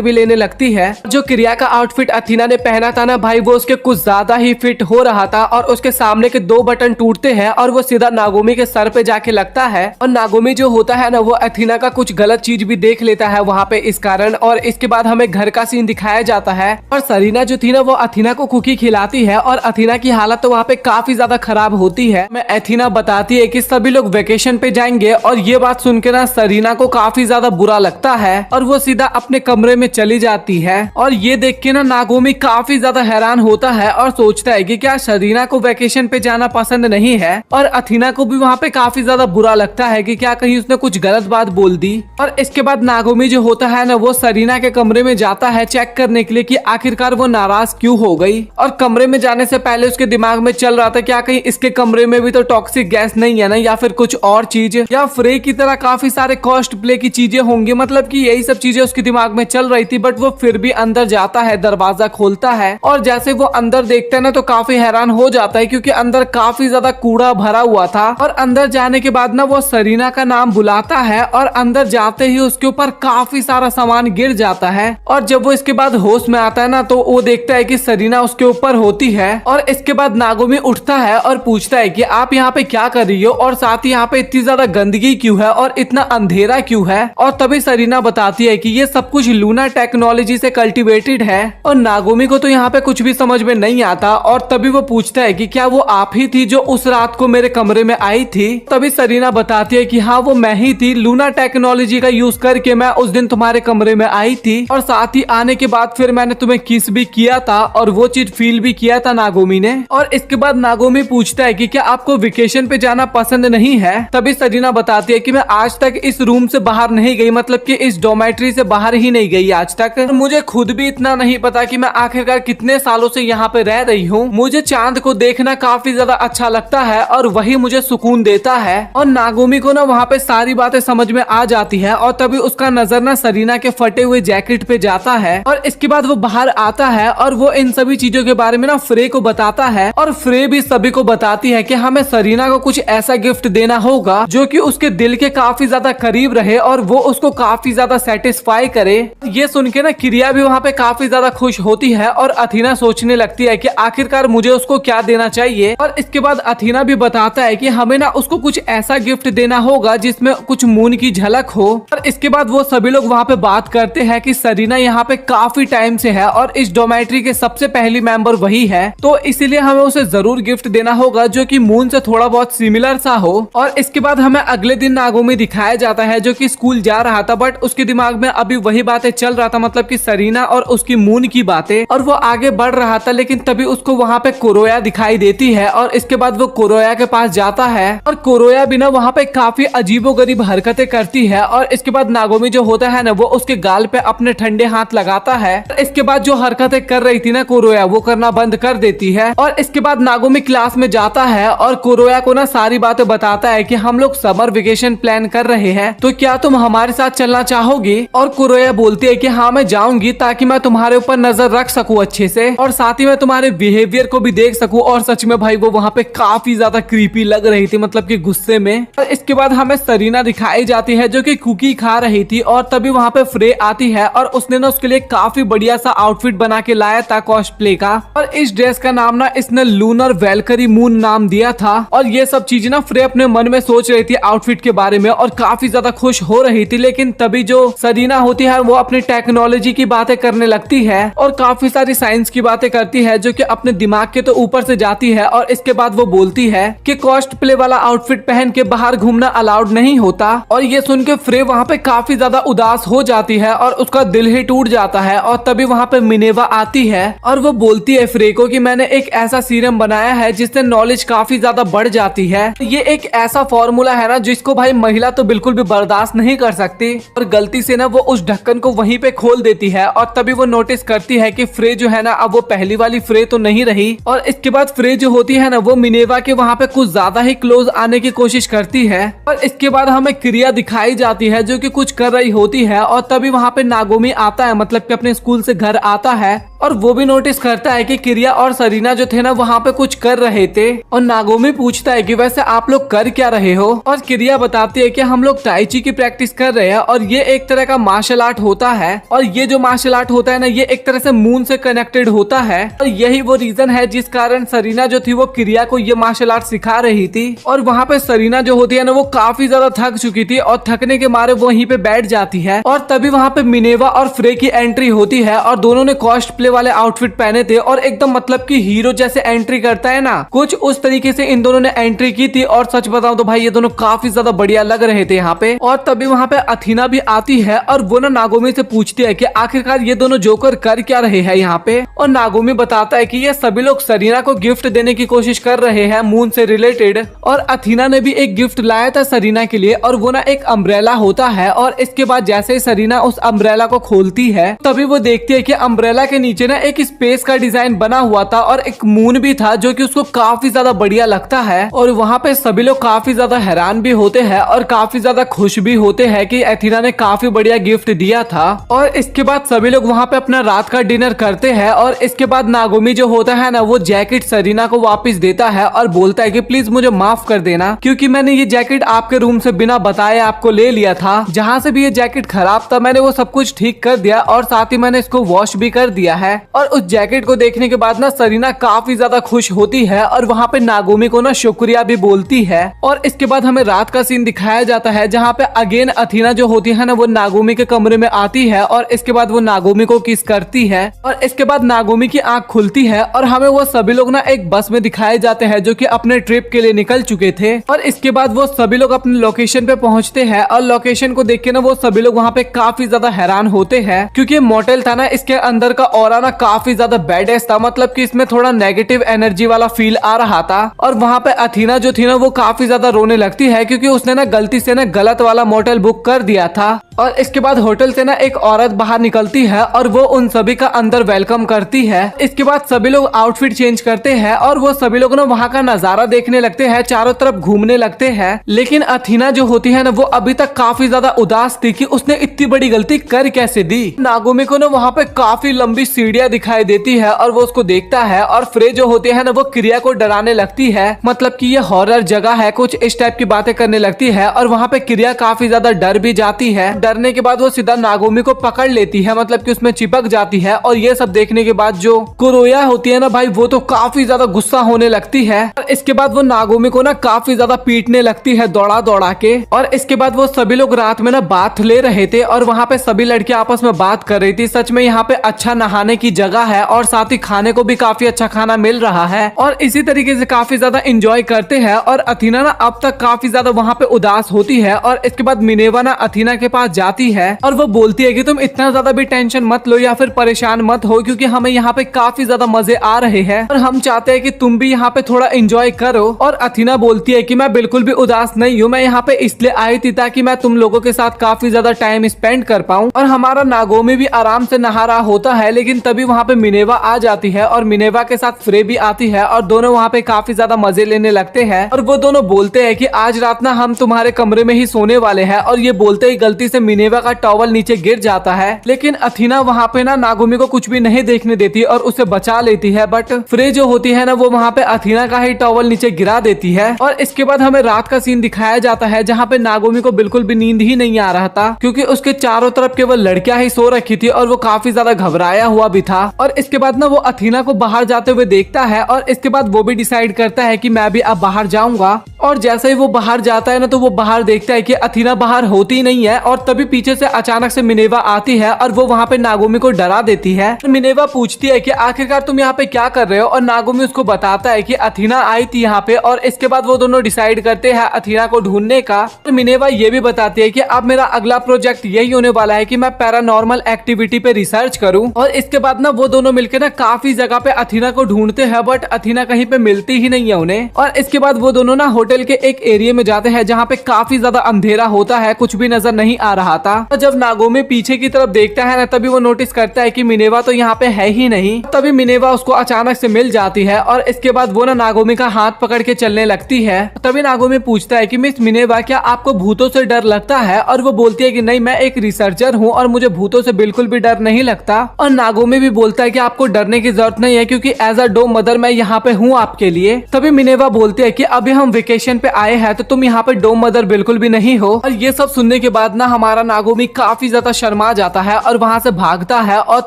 भी लेने लगती है। जो क्रिया का आउटफिट अथीना ने पहना था ना भाई वो उसके कुछ ज्यादा ही फिट हो रहा था और उसके सामने के दो बटन टूटते हैं और वो सीधा नागोमी के सर पे जाके लगता है। और नागोमी जो होता है ना वो अथीना का कुछ गलत चीज भी देख लेता है वहाँ पे इस कारण। और इसके बाद हमें घर का सीन दिखाया जाता है और सरीना जो थी ना वो अथीना को कुकी खिलाती है और अथीना की हालत तो वहाँ पे काफी ज्यादा खराब होती है। मैं अथीना बताती है कि सभी लोग वेकेशन पे जाएंगे और ये बात सुन के ना सरीना को काफी ज्यादा बुरा लगता है और वो सीधा अपने कमरे में चली जाती है। और ये देख के ना नागोमी काफी ज्यादा हैरान होता है और सोचता है कि क्या सरीना को वेकेशन पे जाना पसंद नहीं है। और अथीना को भी वहाँ पे काफी ज्यादा बुरा लगता है कि क्या कहीं उसने कुछ गलत बात बोल दी। और इसके बाद नागोमी जो होता है ना वो सरीना के कमरे में जाता है चेक करने के लिए कि आखिरकार वो नाराज क्यों हो गई। और कमरे में जाने से पहले उसके दिमाग में चल रहा था क्या कहीं इसके कमरे में भी तो टॉक्सिक गैस नहीं है ना, या फिर कुछ और चीज, या फ्रे की तरह काफी सारे कॉस्ट प्ले की चीजें होंगी, मतलब कि यही सब चीजें उसके दिमाग में चल रही थी। बट वो फिर भी अंदर जाता है, दरवाजा खोलता है और जैसे वो अंदर देखता है ना तो काफी हैरान हो जाता है क्योंकि अंदर काफी ज्यादा कूड़ा भरा हुआ था। और अंदर जाने के बाद ना वो सरीना का नाम बुलाता है और अंदर जाते ही उसके ऊपर काफी सारा सामान गिर जाता है। और जब वो इसके बाद होश में आता है ना तो वो देखता है कि सरीना उसके ऊपर होती है। और इसके बाद नागोमी उठता है और पूछता है कि आप यहाँ पे क्या कर रही हो और साथ ही यहाँ पे इतनी ज्यादा गंदगी क्यों है और इतना अंधेरा क्यों है। और तभी सरीना बताती है कि ये सब कुछ लूना टेक्नोलॉजी से कल्टीवेटेड है। और नागोमी को तो यहाँ पे कुछ भी समझ में नहीं आता और तभी वो पूछता है कि क्या वो आप ही थी जो उस रात को मेरे कमरे में आई थी। तभी सरीना बताती है कि हाँ वो मैं ही थी, लूना टेक्नोलॉजी का यूज करके मैं उस दिन तुम्हारे कमरे में आई थी और साथ ही आने के बाद फिर मैंने तुम्हें किस भी किया था और वो चीज फील भी किया था नागोमी ने। और इसके बाद नागोमी पूछता है कि क्या आपको वेकेशन पे जाना पसंद नहीं है। तभी सरीना बताती है कि मैं आज तक इस रूम से बाहर नहीं गई, मतलब कि इस डोमेट्री से बाहर ही नहीं गई आज तक। मुझे खुद भी इतना नहीं पता कि मैं आखिरकार कितने सालों से यहाँ पे रह रही हूँ। मुझे चांद को देखना काफी ज्यादा अच्छा लगता है और वही मुझे सुकून देता है। और नागोमी को ना वहाँ पे सारी बातें समझ में आ जाती है और तभी उसका नजर ना सरीना के फटे हुए जैकेट पे जाता है। और इसके बाद वो बाहर आता है और वो इन सभी चीजों के बारे में ना फ्रे को बताता है और फ्रे भी सभी को बताती है कि हमें सरीना को कुछ ऐसा गिफ्ट देना होगा जो कि उसके दिल के काफी ज्यादा करीब रहे और वो उसको काफी ज्यादा सेटिस्फाई करे। ये सुन के ना क्रिया भी वहाँ पे काफी ज्यादा खुश होती है और अथीना सोचने लगती है कि आखिरकार मुझे उसको क्या देना चाहिए। और इसके बाद अथीना भी बताता है कि हमें ना उसको कुछ ऐसा गिफ्ट देना होगा जिसमें कुछ मून की झलक हो। और इसके बाद वो सभी लोग वहाँ पे बात करते हैं कि सरीना यहाँ पे काफी टाइम से है और इस डोमेट्री के सबसे पहली मेंबर वही है, तो इसीलिए हमें उसे जरूर गिफ्ट देना होगा जो कि मून से थोड़ा बहुत सिमिलर सा हो। और इसके बाद हमें अगले दिन नागोमी दिखाया जाता है जो कि स्कूल जा रहा था बट उसके दिमाग में अभी वही बातें चल रहा था, मतलब कि सरीना और उसकी मून की बातें, और वो आगे बढ़ रहा था। लेकिन तभी उसको वहाँ पे कुरोया दिखाई देती है और इसके बाद वो कुरोया के पास जाता है और कुरोया भी ना वहाँ पे काफी अजीबोगरीब हरकतें करती है। और इसके बाद नागोमी जो होता है ना वो उसके गाल पे अपने ठंडे हाथ लगाता है। इसके बाद जो हरकतें कर रही थी ना कुरोया वो करना बंद कर देती है। और इसके बाद नागोमी क्लास में जाता है और कुरोया को ना सारी बातें बताता है कि हम लोग समर वेकेशन प्लान कर रहे हैं, तो क्या तुम हमारे साथ चलना चाहोगी। और कुरोया बोलती है कि हाँ मैं जाऊंगी ताकि मैं तुम्हारे ऊपर नजर रख सकूं अच्छे से और साथ ही मैं तुम्हारे बिहेवियर को भी देख सकूं। और सच में भाई वो वहाँ पे काफी ज्यादा क्रीपी लग रही थी, मतलब मतलब कि गुस्से में। और इसके बाद हमें सरीना दिखाई जाती है जो कि कुकी खा रही थी और तभी वहाँ पे फ्रे आती है और उसने ना उसके लिए काफी बढ़िया सा आउटफिट बना के लाया था कॉस्प्ले का। और इस ड्रेस का नाम ना इसने लूनर वेलकरी मून नाम दिया था। और ये सब चीजें ना फ्रे अपने मन में सोच रही थी आउटफिट के बारे में और काफी ज्यादा खुश हो रही थी। लेकिन तभी जो सरीना होती है वो अपनी टेक्नोलॉजी की बातें करने लगती है और काफी सारी साइंस की बातें करती है जो कि अपने दिमाग के तो ऊपर से जाती है। और इसके बाद वो बोलती है कि कॉस्प्ले वाला आउटफिट पहन के बाहर घूमना अलाउड नहीं होता। और ये सुन के फ्रे वहाँ पे काफी ज्यादा उदास हो जाती है और उसका दिल ही टूट जाता है। और तभी वहाँ पे मिनेवा आती है और वो बोलती है फ्रे को कि मैंने एक ऐसा सीरम बनाया है जिससे नॉलेज काफी ज्यादा बढ़ जाती है। ये एक ऐसा फॉर्मूला है ना जिसको भाई महिला तो बिल्कुल भी बर्दाश्त नहीं कर सकती। और गलती से ना वो उस ढक्कन को वहीं पे खोल देती है और तभी वो नोटिस करती है कि फ्रे जो है ना अब वो पहली वाली फ्रे तो नहीं रही। और इसके बाद फ्रे जो होती है ना वो मिनेवा के वहाँ पे कुछ ज्यादा ही क्लोज आने की कोशिश करती है। और इसके बाद हमें क्रिया दिखाई जाती है जो कि कुछ कर रही होती है और तभी वहाँ पे नागोमी आता है, मतलब कि अपने स्कूल से घर आता है और वो भी नोटिस करता है कि क्रिया और सरीना जो थे ना वहाँ पे कुछ कर रहे थे। और नागोमी पूछता है कि वैसे आप लोग कर क्या रहे हो। और क्रिया बताती है कि हम लोग टाइची की प्रैक्टिस कर रहे हैं और ये एक तरह का मार्शल आर्ट होता है। और ये जो मार्शल आर्ट होता है ना ये एक तरह से मून से कनेक्टेड होता है। और यही वो रीजन है जिस कारण सरीना जो थी वो क्रिया को ये मार्शल आर्ट सिखा रही थी। और वहाँ पे सरीना जो होती है ना वो काफी ज्यादा थक चुकी थी और थकने के मारे वो वहीं पे बैठ जाती है। और तभी वहाँ पे मिनेवा और फ्रे की एंट्री होती है और दोनों ने कॉस्प्ले वाले आउटफिट पहने थे और एकदम मतलब कि हीरो जैसे एंट्री करता है ना कुछ उस तरीके से इन दोनों ने एंट्री की थी। और सच बताऊं तो भाई ये दोनों काफी ज्यादा बढ़िया लग रहे थे यहाँ पे। और तभी वहाँ पे अथीना भी आती है और वो ना नागोमी से पूछती है कि आखिरकार ये दोनों जोकर कर क्या रहे हैं यहाँ पे। और नागोमी बताता है कि ये सभी लोग सरीना को गिफ्ट देने की कोशिश कर रहे हैं मून से रिलेटेड। और अथीना ने भी एक गिफ्ट लाया था सरीना के लिए और वो ना एक अम्ब्रेला होता है। और इसके बाद जैसे ही सरीना उस अम्ब्रेला को खोलती है तभी वो देखती है कि अम्ब्रेला के नीचे ना एक स्पेस का डिजाइन बना हुआ था और एक मून भी था जो कि उसको काफी ज्यादा बढ़िया लगता है। और वहाँ पे सभी लोग काफी ज्यादा हैरान भी होते हैं और काफी ज्यादा खुश भी होते हैं कि एथीना ने काफी बढ़िया गिफ्ट दिया था। और इसके बाद सभी लोग वहाँ पे अपना रात का डिनर करते हैं। और इसके बाद नागोमी जो होता है ना वो जैकेट सरीना को वापस देता है और बोलता है कि प्लीज मुझे माफ कर देना क्योंकि मैंने ये जैकेट आपके रूम से बिना बताए आपको ले लिया था। जहाँ से भी ये जैकेट खराब था मैंने वो सब कुछ ठीक कर दिया और साथ ही मैंने इसको वॉश भी कर दिया है। और उस जैकेट को देखने के बाद ना सरीना काफी ज्यादा खुश होती है और वहाँ पे नागोमी को ना शुक्रिया भी बोलती है। और इसके बाद हमें रात का सीन दिखाया जाता है जहाँ पे अगेन अथीना जो होती है ना वो नागोमी के कमरे में आती है और इसके बाद वो नागोमी को किस करती है। और इसके बाद नागोमी की आंख खुलती है और हमें वो सभी लोग ना एक बस में दिखाए जाते हैं जो कि अपने ट्रिप के लिए निकल चुके थे। और इसके बाद वो सभी लोग अपने लोकेशन पे पहुंचते हैं और लोकेशन को देख के ना वो सभी लोग वहाँ पे काफी ज्यादा हैरान होते हैं क्योंकि मोटेल था ना इसके अंदर का ऑरा ना काफी ज्यादा बैडेस्ट था, मतलब कि इसमें थोड़ा नेगेटिव एनर्जी वाला फील आ रहा था। और वहाँ पे अथीना जो थी ना वो काफी ज्यादा रोने लगती है क्योंकि उसने ना गलती से ना गलत वाला मोटेल बुक कर दिया था। और इसके बाद होटल से ना एक औरत बाहर निकलती है और वो उन सभी का अंदर वेलकम करती है। इसके बाद सभी लोग आउटफिट चेंज करते हैं और वो सभी लोग ना वहाँ का नजारा देखने लगते हैं, चारों तरफ घूमने लगते हैं। लेकिन अथीना जो होती है ना वो अभी तक काफी ज्यादा उदास थी कि उसने इतनी बड़ी गलती कर कैसे दी। नागोमी को ना वहाँ पे काफी लंबी सीढ़ियाँ दिखाई देती है और वो उसको देखता है। और फ्रे जो होती है ना वो क्रिया को डराने लगती है, मतलब कि ये हॉरर जगह है, कुछ इस टाइप की बातें करने लगती है। और वहाँ पे क्रिया काफी ज्यादा डर भी जाती है। डरने के बाद वो सीधा नागोमी को पकड़ लेती है, मतलब कि उसमें चिपक जाती है। और ये सब देखने के बाद जो कुरोया होती है ना भाई वो तो काफी ज्यादा गुस्सा होने लगती है। और इसके बाद वो नागोमी को ना काफी ज्यादा पीटने लगती है दौड़ा दौड़ा के। और इसके बाद वो सभी लोग रात में ना बाथ ले रहे थे और वहाँ पे सभी लड़कियां आपस में बात कर रही थी। सच में यहाँ पे अच्छा नहाने की जगह है और साथ ही खाने को भी काफी अच्छा खाना मिल रहा है और इसी तरीके से काफी ज्यादा एंजॉय करते हैं। और अथीना ना अब तक काफी ज्यादा वहाँ पे उदास होती है। और इसके बाद मिनेवा ना अथीना के पास जाती है और वो बोलती है कि तुम इतना ज्यादा भी टेंशन मत लो या फिर परेशान मत हो क्योंकि हमें यहाँ पे काफी ज्यादा मजे आ रहे हैं और हम चाहते हैं कि तुम भी यहाँ पे थोड़ा एंजॉय करो। और अथीना बोलती है कि मैं बिल्कुल भी उदास नहीं हूँ, मैं यहाँ पे इसलिए आई थी ताकि मैं तुम लोगों के साथ काफी ज्यादा टाइम स्पेंड कर पाऊँ। और हमारा नागोमी भी आराम से नहा रहा होता है लेकिन तभी वहाँ पे मिनेवा आ जाती है और मिनेवा के साथ फ्रे भी आती है और दोनों वहाँ पे काफी ज्यादा मजे लेने लगते हैं और वो दोनों बोलते हैं कि आज रात ना हम तुम्हारे कमरे में ही सोने वाले हैं। और ये बोलते ही गलती से मिनेवा का टॉवल नीचे गिर जाता है, लेकिन अथीना वहाँ पे ना नागोमी को कुछ भी नहीं देखने देती और उसे बचा लेती है। बट फ्रे जो होती है ना वो वहाँ पे अथीना का ही टॉवल नीचे गिरा देती है। और इसके बाद हमें रात का सीन दिखाया जाता है जहाँ पे नागोमी को बिल्कुल भी नींद ही नहीं आ रहा था, क्योंकि उसके चारों तरफ केवल लड़कियां ही सो रखी थी और वो काफी ज्यादा घबराया हुआ भी था। और इसके बाद ना वो अथीना को बाहर जाते हुए देखता है और इसके बाद वो भी डिसाइड करता है कि मैं भी अब बाहर जाऊंगा। और जैसे ही वो बाहर जाता है ना तो वो बाहर देखता है कि अथीना बाहर होती नहीं है। और तभी पीछे से अचानक से मिनेवा आती है और वो वहाँ पे नागोमी को डरा देती है। मिनेवा पूछती है कि आखिरकार तुम यहाँ पे क्या कर रहे हो, और नागोमी उसको बताता है कि अथीना आई थी यहाँ पे। और इसके बाद वो दोनों डिसाइड करते हैं अथीना को ढूंढने का। और मिनेवा ये भी बताती है कि अब मेरा अगला प्रोजेक्ट यही होने वाला है कि मैं पैरानॉर्मल एक्टिविटी पे रिसर्च करूं। और इसके बाद ना वो दोनों मिलकर ना काफी जगह पे अथीना को ढूंढते हैं, बट अथीना कहीं पे मिलती ही नहीं है उन्हें। और इसके बाद वो दोनों ना होटल के एक एरिया में जाते हैं जहाँ पे काफी ज्यादा अंधेरा होता है, कुछ भी नजर नहीं आ रहा था। और जब नागोमी पीछे की तरफ देखता है ना तभी वो नोटिस करता है कि मिनेवा तो यहाँ पे है ही नहीं। तभी मिनेवा उसको अचानक से मिल जाती है और इसके बाद वो ना नागोमी का हाथ पकड़ के चलने लगती है। तभी नागोमी पूछता है कि मिस मिनेवा क्या आपको भूतों से डर लगता है, और वो बोलती है कि नहीं मैं एक रिसर्चर हूँ और मुझे भूतों से बिल्कुल भी डर नहीं लगता। और नागोमी भी बोलता है कि आपको डरने की जरूरत नहीं है क्योंकि एज अ डोम मदर मैं यहाँ पे हूँ आपके लिए। तभी मिनेवा बोलती है कि अभी हम वेकेशन पे आए हैं तो तुम यहाँ पे डोम मदर बिल्कुल भी नहीं हो। और ये सब सुनने के बाद ना हमारा नागोमी काफी ज्यादा शर्मा जाता है और वहाँ से भागता है। और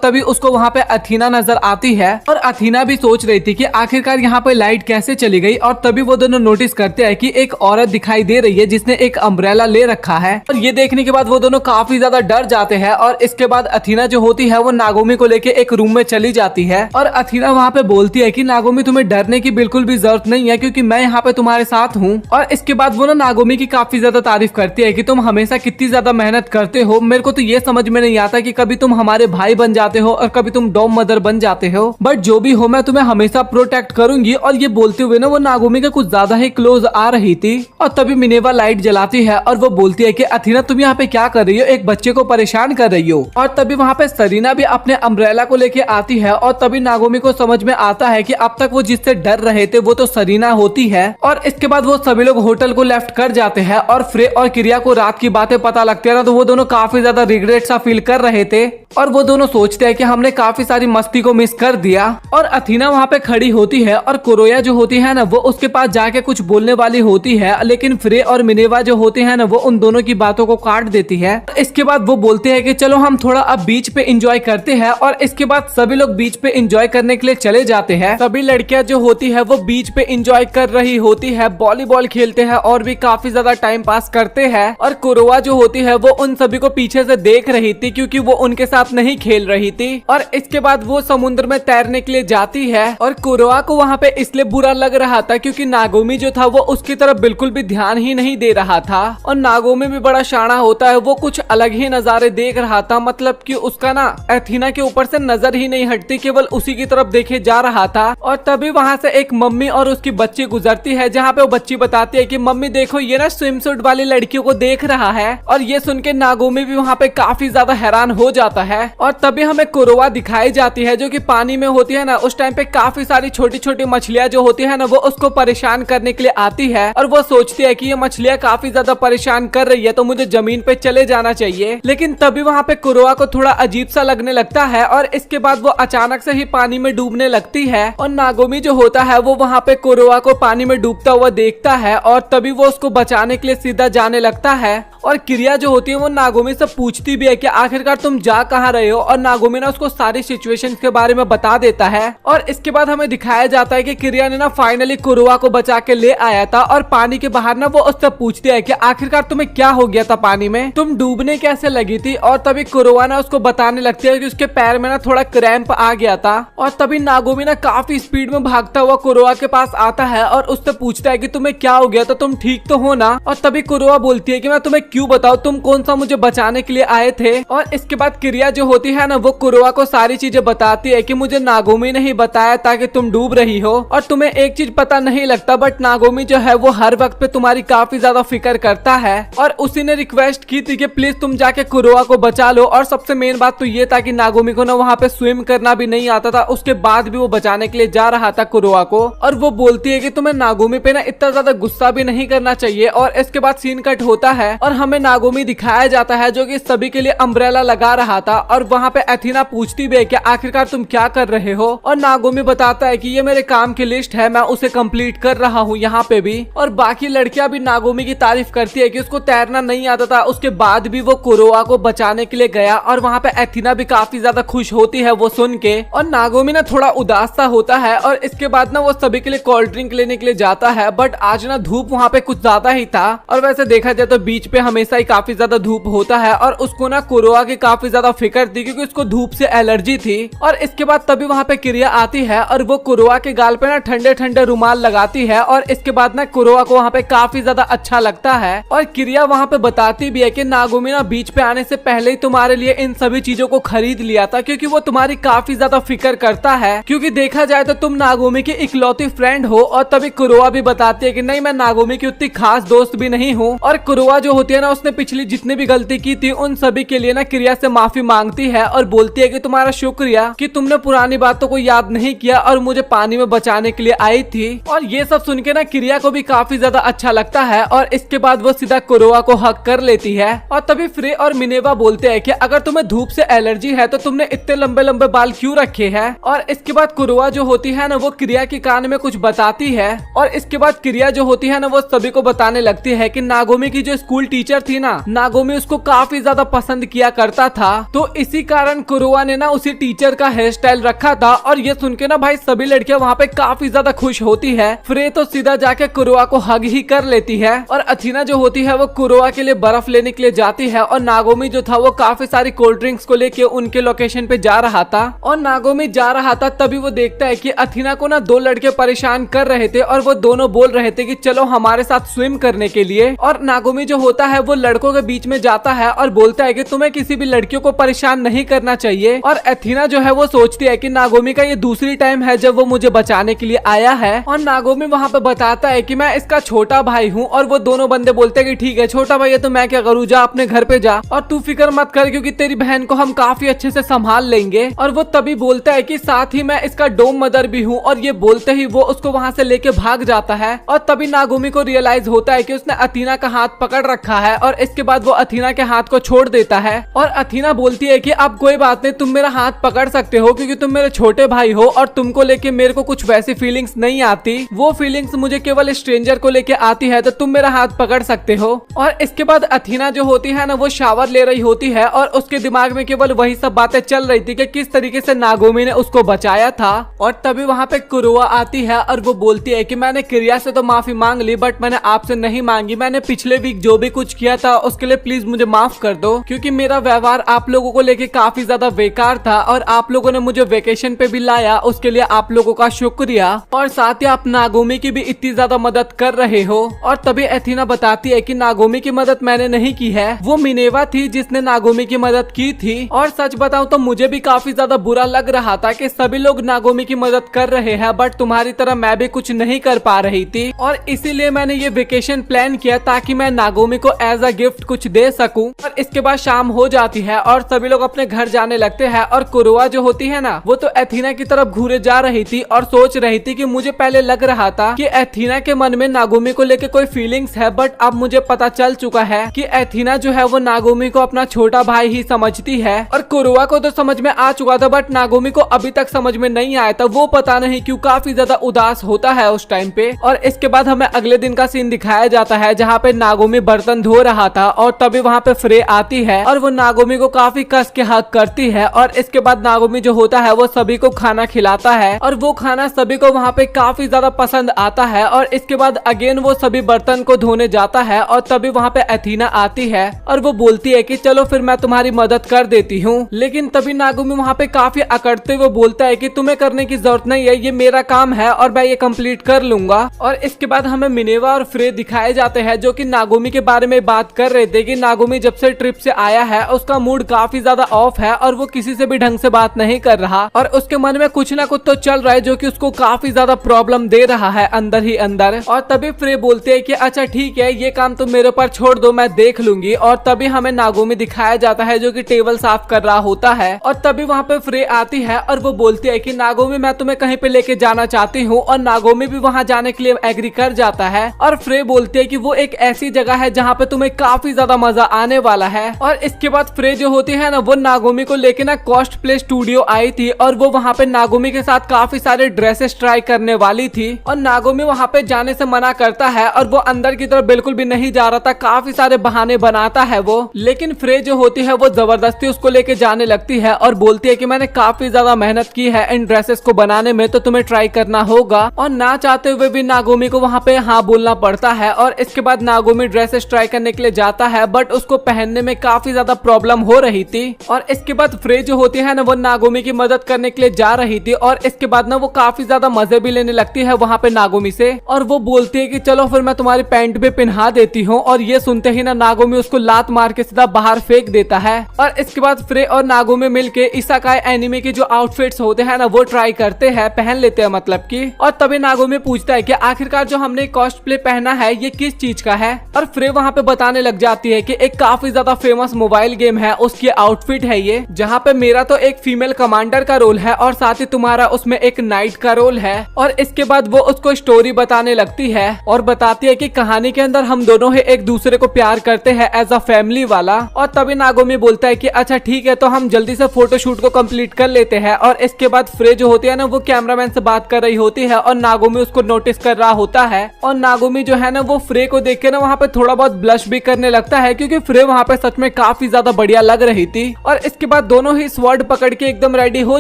तभी उसको वहाँ पे अथीना नजर आती है और अथीना भी सोच रही थी कि आखिरकार यहाँ पे लाइट कैसे चली गई। और तभी वो दोनों नोटिस करते हैं कि एक औरत दिखाई दे रही है जिसने एक अम्ब्रेला ले रखा है। और ये देखने के बाद वो दोनों काफी ज्यादा डर जाते हैं। और इसके बाद अथीना जो होती है वो नागोमी को लेके एक रूम में चली जाती है और अथीना वहाँ पे बोलती है कि नागोमी तुम्हें डरने की बिल्कुल भी जरूरत नहीं है क्योंकि मैं यहाँ पे तुम्हारे साथ हूँ। और इसके बाद वो ना नागोमी की काफी ज्यादा तारीफ करती है कि तुम हमेशा कितनी ज्यादा मेहनत करते हो, मेरे को तो ये समझ में नहीं आता कि कभी तुम हमारे भाई बन जाते हो और कभी तुम डॉम मदर बन जाते हो, बट जो भी हो मैं तुम्हें हमेशा प्रोटेक्ट करूंगी। और ये बोलते हुए ना वो नागोमी के कुछ ज्यादा ही क्लोज आ रही थी। और तभी मिनेवा लाइट जलाती है और वो बोलती है कि अथीना तुम यहाँ पे क्या कर रही हो, एक बच्चे को परेशान कर रही हो। और तभी वहाँ पे सरीना भी अपने अम्ब्रेला को लेके आती है और तभी नागोमी को समझ में आता है कि अब तक वो जिससे डर रहे थे वो तो सरीना होती है। और इसके बाद वो सभी लोग होटल को लेफ्ट कर जाते हैं और फ्रे और क्रिया को रात की बातें पता लगती है ना तो वो दोनों काफी ज्यादा रिग्रेट सा फील कर रहे थे और वो दोनों सोचते हैं कि हमने काफी सारी मस्ती को मिस कर दिया। और अथीना वहाँ पे खड़ी होती है और कुरोया जो होती है ना वो उसके पास जाके कुछ बोलने वाली होती है, लेकिन फ्रे और मिनेवा जो होते हैं ना वो उन दोनों की बातों को काट देती है। इसके बाद वो बोलते हैं कि चलो हम थोड़ा अब बीच पे एंजॉय करते हैं। और इसके बाद सभी लोग बीच पे एंजॉय करने के लिए चले जाते हैं। सभी लड़कियां जो होती है वो बीच पे एंजॉय कर रही होती है, वॉलीबॉल खेलते हैं और भी काफी ज्यादा टाइम पास करते हैं। और कुरोआ जो होती है वो उन सभी को पीछे से देख रही थी क्योंकि वो उनके साथ नहीं खेल रही थी। और इसके बाद वो समुद्र में तैरने के लिए जाती है और कुरोआ को वहाँ पे इसलिए बुरा लग रहा था क्योंकि नागोमी जो था वो उसकी तरफ बिल्कुल भी ध्यान ही नहीं दे रहा था। और नागोमी भी बड़ा शाना होता है, वो कुछ अलग ही नजारे देख रहा था, मतलब कि उसका ना अथीना के ऊपर से नजर ही नहीं हटती, केवल उसी की तरफ देखे जा रहा था। और तभी वहाँ से एक मम्मी और उसकी बच्ची गुजरती है जहाँ पे वो बच्ची बताती है कि मम्मी देखो ये ना स्विम सूट वाली लड़कियों को देख रहा है। और ये सुन के नागोमी भी वहाँ पे काफी ज्यादा हैरान हो जाता है। और तभी हमें कुरोआ दिखाई जाती है जो कि पानी में होती है ना, उस टाइम पे काफी सारी छोटी छोटी मछलियां जो होती है ना वो उसको परेशान करने के लिए आती है। और वो सोचती है कि ये मछलियां काफी ज्यादा परेशान कर रही है तो मुझे जमीन पे चले जाना चाहिए। लेकिन तभी वहाँ पे कुरोआ को थोड़ा अजीब सा लगने लगता है और इसके बाद वो अचानक से ही पानी में डूबने लगती है। और नागोमी जो होता है वो वहाँ पे कुरोआ को पानी में डूबता हुआ देखता है और तभी वो उसको बचाने के लिए सीधा जाने लगता है। और क्रिया जो होती है वो नागोमी से पूछती भी है कि आखिरकार तुम जा कहाँ रहे हो, और नागोमी ना उसको सारी सिचुएशन के बारे में बता देता है। और इसके बाद हमें दिखाया जाता है कि क्रिया ने ना फाइनली कुरोआ को बचा के ले आया था। और पानी के बाहर ना वो उससे पूछती है कि आखिरकार तुम्हें क्या हो गया था, पानी में तुम डूबने कैसे लगी थी। और तभी कुरोआ ना उसको बताने लगती है कि उसके पैर में ना थोड़ा क्रैम्प आ गया था। और तभी नागोमी ना काफी स्पीड में भागता हुआ कुरोआ के पास आता है और उससे पूछता है कि तुम्हें क्या हो गया था, तुम ठीक तो हो ना। और तभी कुरोआ बोलती है कि मैं तुम्हें क्यों बताओ, तुम कौन सा मुझे बचाने के लिए आए थे। और इसके बाद क्रिया जो होती है ना वो कुरोआ को सारी चीजें बताती है कि मुझे नागोमी ने ही बताया था कि तुम डूब रही हो और तुम्हें एक चीज पता नहीं लगता, बट नागोमी जो है वो हर वक्त पे तुम्हारी काफी ज्यादा फिक्र करता है। और उसी ने रिक्वेस्ट की थी कि प्लीज तुम जाके कुरोआ को बचा लो। और सबसे मेन बात तो ये था कि नागोमी को ना वहाँ पे स्विम करना भी नहीं आता था, उसके बाद भी वो बचाने के लिए जा रहा था कुरोआ को। और वो बोलती है कि तुम्हें नागोमी पे ना इतना ज्यादा गुस्सा भी नहीं करना चाहिए। और इसके बाद सीन कट होता है और हमें नागोमी दिखाया जाता है जो कि सभी के लिए अम्ब्रेला लगा रहा था। और वहाँ पे एथीना पूछती भी है कि आखिरकार तुम क्या कर रहे हो, और नागोमी बताता है कि ये मेरे काम की लिस्ट है, मैं उसे कंप्लीट कर रहा हूँ यहाँ पे भी। और बाकी लड़कियां भी नागोमी की तारीफ करती है कि उसको तैरना नहीं आता था, उसके बाद भी वो कुरोआ को बचाने के लिए गया। और वहाँ पे एथीना भी काफी ज्यादा खुश होती है वो सुन के, और नागोमी ना थोड़ा उदास सा होता है। और इसके बाद ना वो सभी के लिए कोल्ड ड्रिंक लेने के लिए जाता है, बट आज ना धूप वहाँ पे कुछ ज्यादा ही था। और वैसे देखा जाए तो बीच पे हमेशा ही काफी ज्यादा धूप होता है, और उसको ना कुरोआ की काफी ज्यादा फिक्र थी क्योंकि उसको धूप से एलर्जी थी। और इसके बाद तभी वहाँ पे क्रिया आती है और वो कुरोआ के गाल पे ना ठंडे ठंडे रुमाल लगाती है। और इसके बाद ना कुरोआ को वहाँ पे काफी ज्यादा अच्छा लगता है। और क्रिया वहाँ पे बताती भी है कि नागोमी ना बीच पे आने से पहले ही तुम्हारे लिए इन सभी चीजों को खरीद लिया था, क्योंकि वो तुम्हारी काफी ज्यादा फिक्र करता है, क्योंकि देखा जाए तो तुम नागोमी की इकलौती फ्रेंड हो। और तभी कुरोआ भी बताती है कि नहीं, मैं नागोमी की उतनी खास दोस्त भी नहीं हूँ। और कुरोआ जो होती है ना, उसने पिछली जितनी भी गलती की थी उन सभी के लिए ना क्रिया से माफी मांगती है और बोलती है कि तुम्हारा शुक्रिया कि तुमने पुरानी बातों को याद नहीं किया और मुझे पानी में बचाने के लिए आई थी। और ये सब सुन के ना क्रिया को भी काफी ज्यादा अच्छा लगता है। और इसके बाद वो सीधा कुरोआ को हक कर लेती है। और तभी फ्रे और मिनेवा बोलते हैं कि अगर तुम्हें धूप से एलर्जी है तो तुमने इतने लंबे लंबे बाल क्यों रखे हैं। और इसके बाद कुरोआ जो होती है ना, वो क्रिया के कान में कुछ बताती है। और इसके बाद क्रिया जो होती है ना, वो सभी को बताने लगती है कि नागोमी की जो स्कूल टीचर थी ना, नागोमी उसको काफी ज्यादा पसंद किया करता था, तो इसी कारण कुरोआ ने ना उसी टीचर का हेयर स्टाइल रखा था। और ये सुन के ना भाई सभी लड़कियां वहाँ पे काफी ज्यादा खुश होती है। फ्रे तो सीधा जाके कुरोआ को हग ही कर लेती है। और अथीना जो होती है वो कुरोआ के लिए बर्फ लेने के लिए जाती है। और नागोमी जो था वो काफी सारी कोल्ड ड्रिंक्स को लेके उनके लोकेशन पे जा रहा था। और नागोमी जा रहा था तभी वो देखता है कि अथीना को ना दो लड़के परेशान कर रहे थे, और वो दोनों बोल रहे थे कि चलो हमारे साथ स्विम करने के लिए। और नागोमी जो होता है वो लड़कों के बीच में जाता है और बोलता है कि तुम्हें किसी भी लड़कियों को परेशान नहीं करना चाहिए। और अथीना जो है वो सोचती है कि नागोमी का ये दूसरी टाइम है जब वो मुझे बचाने के लिए आया है। और नागोमी वहाँ पे बताता है कि मैं इसका छोटा भाई हूँ। और वो दोनों बंदे बोलते हैं कि ठीक है छोटा भाई है तो मैं क्या करूँ, जा अपने घर पे जा और तू फिक्र मत कर, क्योंकि तेरी बहन को हम काफी अच्छे से संभाल लेंगे। और वो तभी बोलता है कि साथ ही मैं इसका डोम मदर भी हूँ। और ये बोलते ही वो उसको वहाँ से लेके भाग जाता है। और तभी नागोमी को रियलाइज होता है कि उसने अथीना का हाथ पकड़ रखा है। और इसके बाद वो अथीना के हाथ को छोड़ देता है। और अथीना बोलती है कि अब कोई बात नहीं, तुम मेरा हाथ पकड़ सकते हो क्योंकि तुम मेरे छोटे भाई हो और तुमको लेके मेरे को कुछ वैसी फीलिंग्स नहीं आती, वो फीलिंग्स मुझे केवल स्ट्रेंजर को लेके आती है, तो तुम मेरा हाथ पकड़ सकते हो। और इसके बाद अथीना जो होती है ना, वो शावर ले रही होती है और उसके दिमाग में केवल वही सब बातें चल रही थी कि किस तरीके से नागोमी ने उसको बचाया था। और तभी वहाँ पे कुरोआ आती है और वो बोलती है कि मैंने क्रिया से तो माफी मांग ली, बट मैंने आपसे नहीं मांगी। मैंने पिछले वीक जो भी कुछ किया था उसके लिए प्लीज मुझे माफ कर दो, क्योंकि मेरा व्यवहार आप लोगों को लेके काफी ज्यादा बेकार था और आप लोगों ने मुझे वेकेशन पे भी लाया, उसके लिए आप लोगों का शुक्रिया। और साथ ही आप नागोमी की भी इतनी ज्यादा मदद कर रहे हो। और तभी एथीना बताती है कि नागोमी की मदद मैंने नहीं की है, वो मिनेवा थी जिसने नागोमी की मदद की थी। और सच बताऊं तो मुझे भी काफी ज्यादा बुरा लग रहा था कि सभी लोग नागोमी की मदद कर रहे हैं, बट तुम्हारी तरह मैं भी कुछ नहीं कर पा रही थी। और इसीलिए मैंने ये वेकेशन प्लान किया ताकि मैं नागोमी को एज अ गिफ्ट कुछ दे सकूं। और इसके बाद शाम हो जाती है और सभी लोग अपने घर जाने लगते हैं। और कुरोआ जो होती है ना, वो तो एथीना की तरफ घूरे जा रही थी और सोच रही थी कि मुझे पहले लग रहा था कि एथीना के मन में नागोमी को लेके कोई फीलिंग्स है, बट अब मुझे पता चल चुका है कि एथीना जो है वो नागोमी को अपना छोटा भाई ही समझती है। और कुरोआ को तो समझ में आ चुका था, बट नागोमी को अभी तक समझ में नहीं आया था। वो पता नहीं क्यों काफी ज्यादा उदास होता है उस टाइम पे। और इसके बाद हमें अगले दिन का सीन दिखाया जाता है जहाँ पे नागोमी बर्तन धो रहा था और तभी वहाँ पे फ्रे आती है और वो नागोमी को काफी कस के हक करती है। और इसके बाद नागोमी जो होता है वो सभी को खाना खिलाता है और वो खाना सभी को वहाँ पे काफी ज्यादा पसंद आता है। और इसके बाद अगेन वो सभी बर्तन को धोने जाता है और तभी वहाँ पे एथीना आती है और वो बोलती है कि चलो फिर मैं तुम्हारी मदद कर देती हूँ। लेकिन तभी नागोमी वहाँ पे काफी अकड़ते हुए बोलता है कि तुम्हें करने की जरूरत नहीं है, ये मेरा काम है और मैं ये कंप्लीट कर लूंगा। और इसके बाद हमें मिनेवा और फ्रे दिखाए जाते हैं जो कि नागोमी के बारे में बात कर रहे थे कि नागोमी जब से ट्रिप से आया है उसका मूड काफी ज्यादा ऑफ है और वो किसी से भी ढंग से बात नहीं कर रहा और उसके मन में कुछ ना कुछ तो चल रहा है जो कि उसको काफी ज्यादा प्रॉब्लम दे रहा है अंदर ही अंदर। और तभी फ्रे बोलते हैं कि अच्छा ठीक है, ये काम तुम मेरे ऊपर छोड़ दो, मैं देख लूंगी। और तभी हमें नागोमी दिखाया जाता है जो कि टेबल साफ कर रहा होता है और और तभी वहाँ पे फ्रे आती है और वो बोलती है कि नागोमी मैं तुम्हें कहीं पे लेके जाना चाहती हूँ, और नागोमी भी वहाँ जाने के लिए एग्री कर जाता है। और फ्रे बोलती है कि वो एक ऐसी जगह है जहाँ पे तुम्हें काफी ज्यादा मजा आने वाला है। और इसके बाद फ्रे जो होती है ना वो नागोमी को लेके ना कॉस्ट प्ले स्टूडियो आई थी, और वो वहाँ पे नागोमी के साथ काफी सारे ड्रेसेस ट्राई करने वाली थी। और नागोमी वहाँ पे जाने से मना करता है और वो अंदर की तरफ बिल्कुल भी नहीं जा रहा था, काफी सारे बहाने बनाता है वो। लेकिन फ्रे जो होती है वो जबरदस्ती उसको लेके जाने लगती है और बोलती है कि मैंने काफी ज्यादा मेहनत की है इन ड्रेसेस को बनाने में, तो तुम्हें ट्राई करना होगा। और ना चाहते हुए भी नागोमी को वहाँ पे हाँ बोलना पड़ता है। और इसके बाद नागोमी ड्रेसेस ट्राई करने के लिए जाता है, बट उसको पहनने में काफी ज्यादा प्रॉब्लम हो रही थी। और इसके बाद फ्रे जो होती है ना वो नागोमी की मदद करने के लिए जा रही थी, और इसके बाद ना वो काफी ज्यादा मजे भी लेने लगती है वहाँ पे नागोमी से। और वो बोलती है कि चलो फिर मैं तुम्हारी पैंट भी पहना देती हूँ। और ये सुनते ही ना नागोमी उसको लात मार के सीधा बाहर फेंक देता है। और इसके बाद फ्रे और नागोमी मिलके इसाकाई एनिमे के जो आउटफिट्स होते हैं ना वो ट्राई करते हैं, पहन लेते हैं मतलब की। और तभी नागोमी पूछता है कि आखिरकार जो हमने कॉस्प्ले पहना है ये किस चीज का है। और फ्रे वहाँ पे बताने लग जाती है कि एक काफी ज्यादा फेमस मोबाइल गेम है उसकी आउटफिट है ये, जहाँ पे मेरा तो एक फीमेल कमांडर का रोल है और साथ ही तुम्हारा उसमें एक नाइट का रोल है। और इसके बाद वो उसको स्टोरी बताने लगती है और बताती है कि कहानी के अंदर हम दोनों ही एक दूसरे को प्यार करते हैं एज अ फैमिली वाला। और तभी नागोमी बोलता है कि अच्छा ठीक है, तो हम जल्दी से फोटोशूट को कंप्लीट कर लेते हैं। और इसके बाद फ्रे जो होती है ना वो कैमरामैन से बात कर रही होती है और नागोमी उसको नोटिस कर रहा होता है। और नागोमी जो है ना वो फ्रे को देख के ना वहाँ पे थोड़ा बहुत ब्लश भी करने लगता है, क्योंकि फ्रे वहाँ पे सच में काफी ज्यादा बढ़िया लग रही थी। और इसके बाद दोनों ही स्वॉर्ड पकड़ के एकदम रेडी हो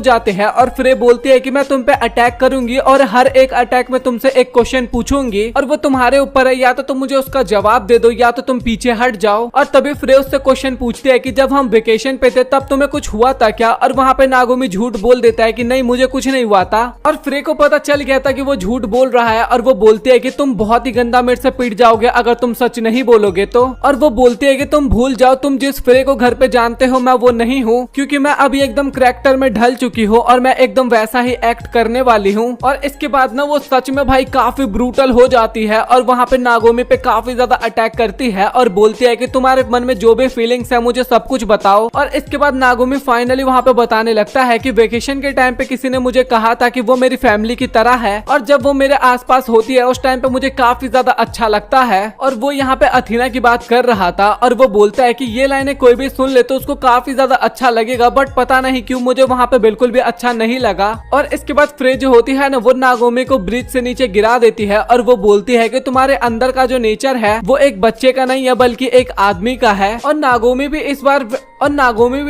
जाते हैं। और फ्रे बोलती है कि मैं तुम पे अटैक करूंगी और हर एक अटैक में तुमसे एक क्वेश्चन पूछूंगी और वो तुम्हारे ऊपर है, या तो तुम मुझे उसका जवाब दे दो या तो तुम पीछे हट जाओ। और तभी फ्रे उससे क्वेश्चन पूछती है कि जब हम वेकेशन पे थे तब तुम्हें कुछ हुआ था क्या। और वहाँ पे नागोमी झूठ बोल देता है कि नहीं मुझे कुछ नहीं हुआ था। और फ्रे को पता चल गया था कि वो झूठ बोल रहा है, और वो बोलती है कि तुम बहुत ही गंदा मेरे से पिट जाओगे अगर तुम सच नहीं बोलोगे तो। और वो बोलती है कि तुम भूल जाओ, तुम जिस फ्रे को घर पे जानते हो मैं वो नहीं हूँ, क्योंकि मैं अभी एकदम कैरेक्टर में ढल चुकी हूँ और मैं एकदम वैसा ही एक्ट करने वाली हूँ। और इसके बाद ना वो सच में भाई काफी ब्रूटल हो जाती है और वहाँ पे नागोमी पे काफी ज्यादा अटैक करती है और बोलती है कि तुम्हारे मन में जो भी फीलिंग्स है मुझे सब कुछ बताओ। और इसके बाद नागोमी फाइनली वहाँ पे बताने लगता है कि वेकेशन के टाइम पे किसी ने मुझे कहा था कि वो मेरी फैमिली की तरह है, और जब वो मेरे आसपास होती है उस टाइम पे मुझे काफी ज्यादा अच्छा लगता है। और वो यहाँ पे अथीना की बात कर रहा था और वो बोलता है कि ये लाइनें कोई भी सुन ले तो उसको काफी ज्यादा अच्छा लगेगा, बट पता नहीं क्यों मुझे वहाँ पे बिल्कुल भी अच्छा नहीं लगा। और इसके बाद फ्रे जो होती है ना वो नागोमी को ब्रिज से नीचे गिरा देती है और वो बोलती है कि तुम्हारे अंदर का जो नेचर है वो एक बच्चे का नहीं है बल्कि एक आदमी का है। और नागोमी भी